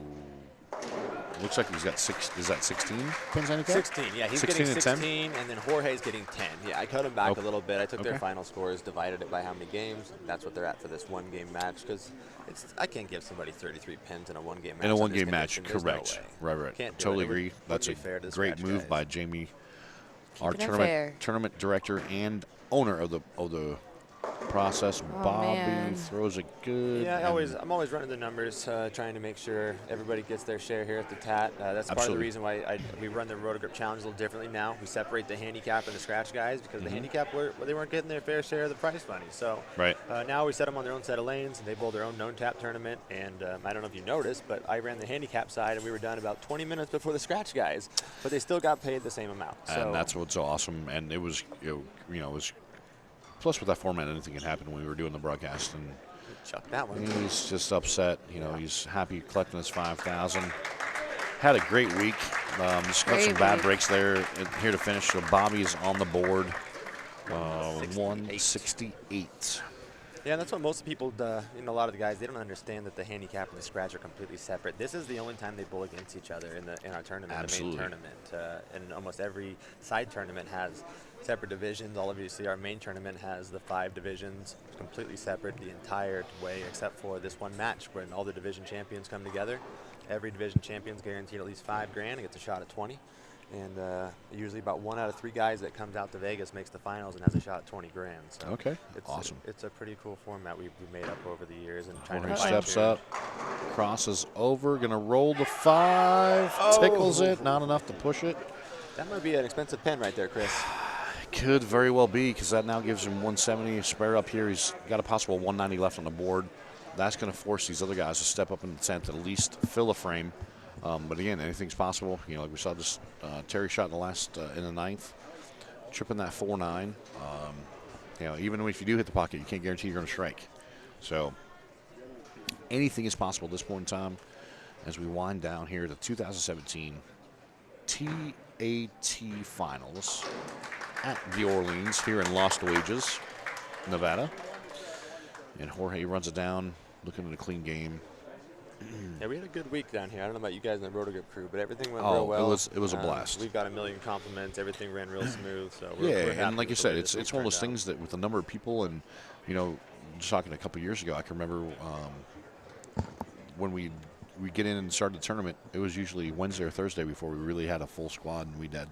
Looks like he's got 6. Is that 16 pins handicap? 16. Yeah, he's 16 getting and 16, and then Jorge's getting 10. Yeah, I cut him back a little bit. I took their Okay. final scores, divided it by how many games. And that's what they're at for this 1-game match, because I can't give somebody 33 pins in a 1-game match. In a on this 1-game match, condition. There's correct. no way. Right. Can't do Totally it. agree. That's a fair to the great scratch move guys. by Jamie, our Keeping it fair. tournament director and owner of the process. Oh, Bobby man. throws it good. Yeah, I'm always running the numbers, trying to make sure everybody gets their share here at the TAT. That's part of the reason why we run the Roto Grip Challenge a little differently now. We separate the handicap and the scratch guys because the handicap they weren't getting their fair share of the prize money. So now we set them on their own set of lanes, and they bowl their own known tap tournament. And I don't know if you noticed, but I ran the handicap side, and we were done about 20 minutes before the scratch guys, but they still got paid the same amount. And that's what's awesome. And it was, it was. Plus, with that format, anything can happen when we were doing the broadcast. And chuck that one. He's just upset. He's happy collecting his 5,000. Had a great week. Just got some bad breaks there. Here to finish. So Bobby's on the board. 168. Yeah, that's what most people, a lot of the guys, they don't understand that the handicap and the scratch are completely separate. This is the only time they bowl against each other in our tournament, Absolutely. the main tournament. And almost every side tournament has separate divisions. Obviously, our main tournament has the 5 divisions, completely separate the entire way, except for this one match when all the division champions come together. Every division champion's guaranteed at least $5 grand and gets a shot at 20. And usually about 1 out of 3 guys that comes out to Vegas makes the finals and has a shot at 20 grand. So okay, it's awesome. It's a pretty cool format we've made up over the years. And Jorge steps up, crosses over, gonna roll the 5, tickles it, not enough to push it. That might be an expensive pen right there, Chris. Could very well be, because that now gives him 170 spare up here. He's got a possible 190 left on the board. That's going to force these other guys to step up in the 10th, at least fill a frame. But again, anything's possible. Like we saw this Terry shot in the last in the 9th, tripping that 4-9. Even if you do hit the pocket, you can't guarantee you're going to strike. So anything is possible at this point in time as we wind down here the 2017 TAT Finals at the Orleans here in Lost Wages, Nevada. And Jorge runs it down, looking at a clean game. Yeah, we had a good week down here. I don't know about you guys in the Roto Grip crew, but everything went Oh, real well. it was a blast. We've got a million compliments. Everything ran real smooth. So Yeah, we're and happy like you with the said, way it's this week one of those turned out. things that with the number of people and, just talking a couple years ago, I can remember when we get in and start the tournament, it was usually Wednesday or Thursday before we really had a full squad and we'd had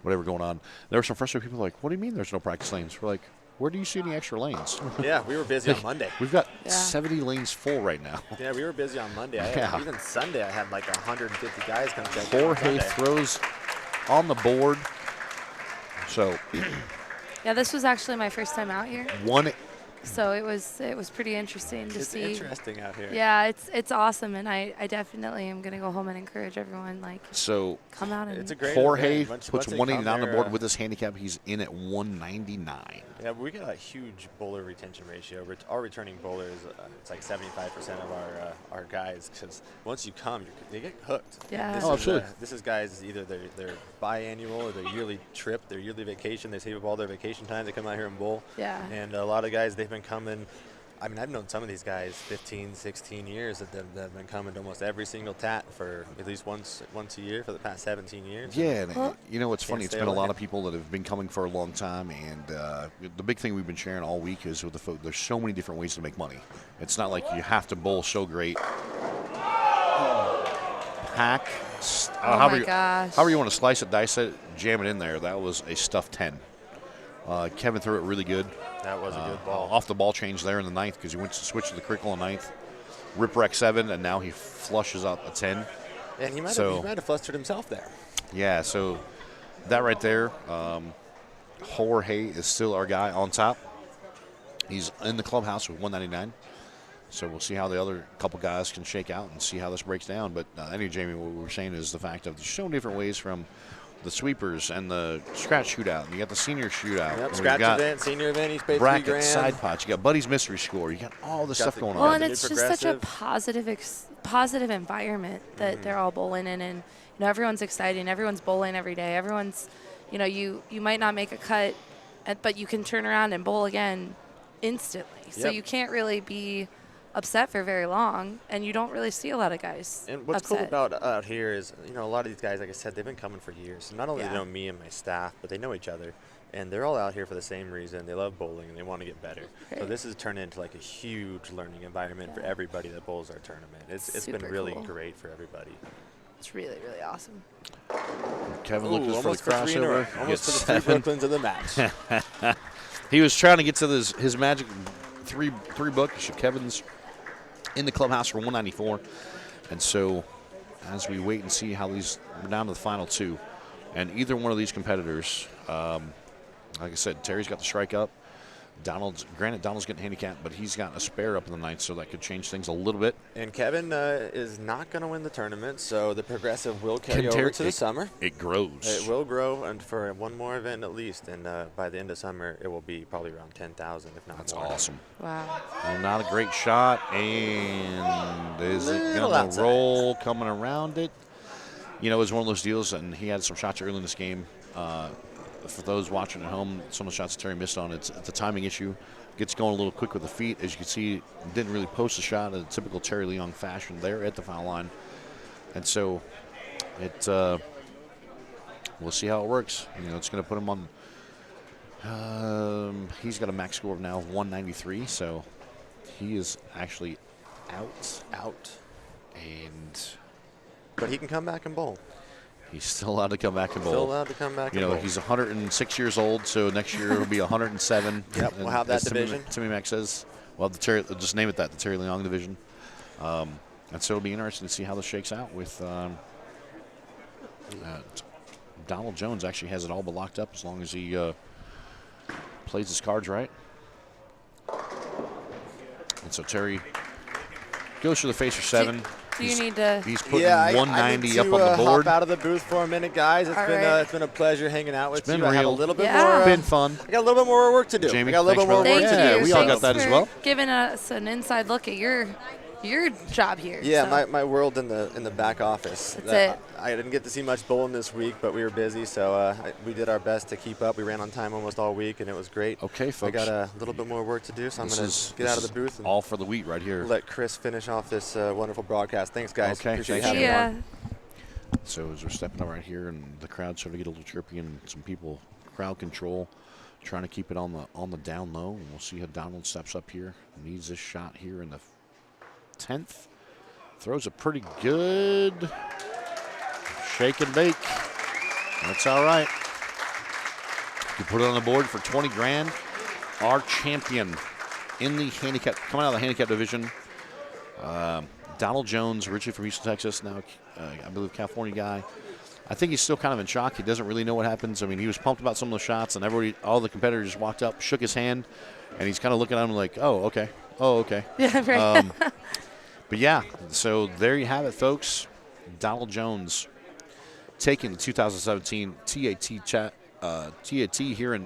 whatever going on. There were some frustrated people like, what do you mean there's no practice lanes? We're like, where do you see any extra lanes? Yeah, we were busy on Monday. We've got 70 lanes full right now. Yeah, we were busy on Monday. Even Sunday, I had like 150 guys come check. Jorge throws on the board. So Yeah, this was actually my first time out here. So it was pretty interesting to see. It's interesting out here. Yeah, it's awesome, and I definitely am gonna go home and encourage everyone come out and. It's a great Jorge event. puts Once they 189 on come the there, board with his handicap. He's in at 199. Yeah, we got a huge bowler retention ratio. Our returning bowlers, it's like 75% of our guys, because once you come, they get hooked. Yeah. Absolutely. This is guys either their biannual or their yearly trip, their yearly vacation. They save up all their vacation time. They come out here and bowl. Yeah. And a lot of guys, they've been coming. I mean, I've known some of these guys 15, 16 years that have been coming to almost every single TAT for at least once a year for the past 17 years. Yeah, and you know what's funny? It's stay been a away. lot of people that have been coming for a long time, and the big thing we've been sharing all week is with the folks, there's so many different ways to make money. It's not like you have to bowl so great. Pack. Oh my gosh. However you want to slice it, dice it, jam it in there. That was a stuffed 10. Kevin threw it really good. That was a good ball. Off the ball change there in the ninth because he went to switch to the crickle in ninth. Rip wreck 7, and now he flushes up a 10. And he might have flustered himself there. Yeah, so that right there, Jorge is still our guy on top. He's in the clubhouse with 199. So we'll see how the other couple guys can shake out and see how this breaks down. But anyway, Jamie, what we were saying is the fact of there's so many different ways from the sweepers and the scratch shootout. And you got the senior shootout. Yep, scratch event, senior event, each paid bracket, $3,000. side pots. You got Buddy's mystery score. You got all this stuff going on. Well, and it's just such a positive environment that they're all bowling in, and everyone's exciting. Everyone's bowling every day. Everyone's, you might not make a cut, but you can turn around and bowl again instantly. So you can't really be upset for very long, and you don't really see a lot of guys And what's upset. cool about out here is, a lot of these guys, like I said, they've been coming for years. So not only do they know me and my staff, but they know each other. And they're all out here for the same reason. They love bowling, and they want to get better. So this has turned into like a huge learning environment for everybody that bowls our tournament. It's been really great for everybody. It's really, really awesome. Kevin looking for the almost for three in a row. crossover. Almost Gets for the 3 7. Brooklyns of the match. He was trying to get to his magic three book. So Kevin's in the clubhouse for 194. And so as we wait and see how we're down to the final 2. And either one of these competitors, like I said, Terry's got the strike up. Donald's getting handicapped, but he's got a spare up in the ninth, so that could change things a little bit. And Kevin is not going to win the tournament, so the progressive will carry over to the summer. It grows. It will grow, and for one more event at least. And by the end of summer, it will be probably around 10,000, if not That's more. awesome. Wow. Well, not a great shot, and is it Little going to outside. roll coming around it? It was one of those deals, and he had some shots early in this game. For those watching at home, some of the shots Terry missed on, it's a timing issue. Gets going a little quick with the feet. As you can see, didn't really post the shot in a typical Terry Leong fashion there at the foul line. And so we'll see how it works. It's going to put him on. He's got a max score of now of 193, so he is actually out. But he can come back and bowl. He's still allowed to come back and bowl. Still allowed to come back and bowl. He's 106 years old, so next year he'll be 107. Yep, we'll have that as division. Timmy Mack says, well, just name it that, the Terry Leong division. And so it'll be interesting to see how this shakes out with Donald Jones actually has it all but locked up as long as he plays his cards right. And so Terry goes for the face for 7. Do you need to? He's putting I 190 need up to, on the board. hop out of the booth for a minute, guys. It's been a pleasure hanging out with It's been you. I have a real. little bit Yeah. more. It's been fun. I got a little bit more work to do. Jamie, I got a little bit more work Thank to you. do. Yeah, we all Thanks got that as for well. Giving us an inside look at your your job here. Yeah, so. my world in the back office. That's it. I didn't get to see much bowling this week, but we were busy, so we did our best to keep up. We ran on time almost all week, and it was great. Okay, folks. I got a little bit more work to do, so I'm going to get out of the booth and all for the wheat right here. let Chris finish off this wonderful broadcast. Thanks, guys. Okay, Appreciate thanks. having me on. So as we're stepping up right here, and the crowd's starting to get a little chirpy, and some people crowd control, trying to keep it on the down low. And we'll see how Donald steps up here. Needs this shot here in the 10th. Throws a pretty good shake and bake. That's all right. You put it on the board for 20 grand. Our champion in the handicap, coming out of the handicap division, Donald Jones, originally from Houston, Texas, now I believe California guy. I think he's still kind of in shock. He doesn't really know what happens. I mean, he was pumped about some of the shots, and all the competitors just walked up, shook his hand, and he's kind of looking at him like, oh, okay. Oh, okay. Yeah, right. But yeah, so there you have it, folks. Donald Jones taking the 2017 TAT here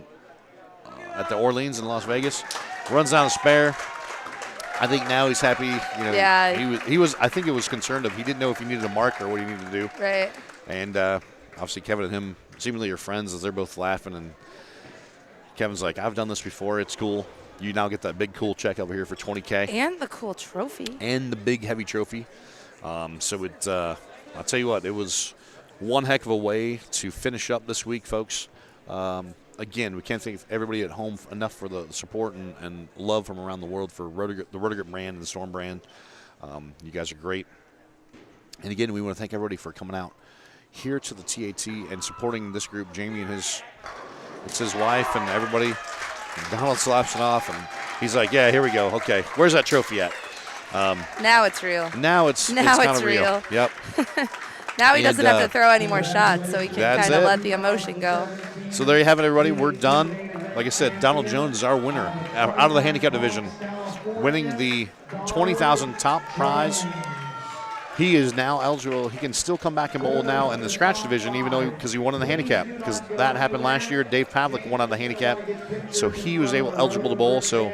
at the Orleans in Las Vegas. Runs down a spare. I think now he's happy. You know, yeah. He was. I think it was concerned of. He didn't know if he needed a mark or what he needed to do. Right. And obviously Kevin and him seemingly are friends as they're both laughing. And Kevin's like, "I've done this before. It's cool. You now get that big cool check over here for 20K and the cool trophy and the big heavy trophy." So it. I'll tell you what. It was one heck of a way to finish up this week, folks. Again, we can't thank everybody at home enough for the support and love from around the world for the Roto Grip brand and the Storm brand. You guys are great. And again, we want to thank everybody for coming out here to the TAT and supporting this group. Jamie and his wife and everybody. And Donald slaps it off, and he's like, "Yeah, here we go. Okay, where's that trophy at?" Now it's real. Now it's kind of real. Yep. Now he doesn't have to throw any more shots, so he can kind of let the emotion go. So there you have it, everybody. We're done. Like I said, Donald Jones is our winner out of the handicap division, winning the $20,000 top prize. He is now eligible. He can still come back and bowl now in the scratch division, even though because he won in the handicap. Because that happened last year. Dave Pavlik won on the handicap, so he was eligible to bowl. So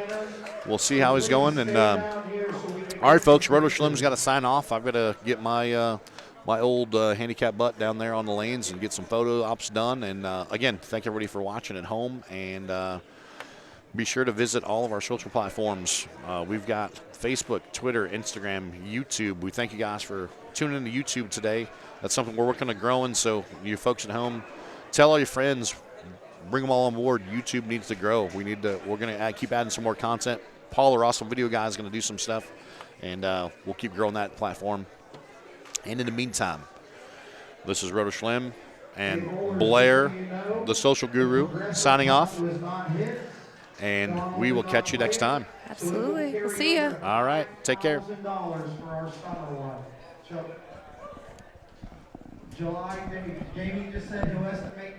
we'll see how he's going. And all right, folks, Roto Schlim's got to sign off. I've got to get my my old handicap butt down there on the lanes and get some photo ops done. And again, thank everybody for watching at home, and be sure to visit all of our social platforms. We've got Facebook, Twitter, Instagram, YouTube. We thank you guys for tuning into YouTube today. That's something we're working on growing, so you folks at home, tell all your friends, bring them all on board. YouTube needs to grow. We're going to keep adding some more content. Paul, our awesome video guy, is going to do some stuff, and we'll keep growing that platform. And in the meantime, this is Roto Schlim and Blair, the social guru, signing off. And we will catch you next time. Absolutely. We'll see you. All right. Take care. July, Jamie just said he'll estimate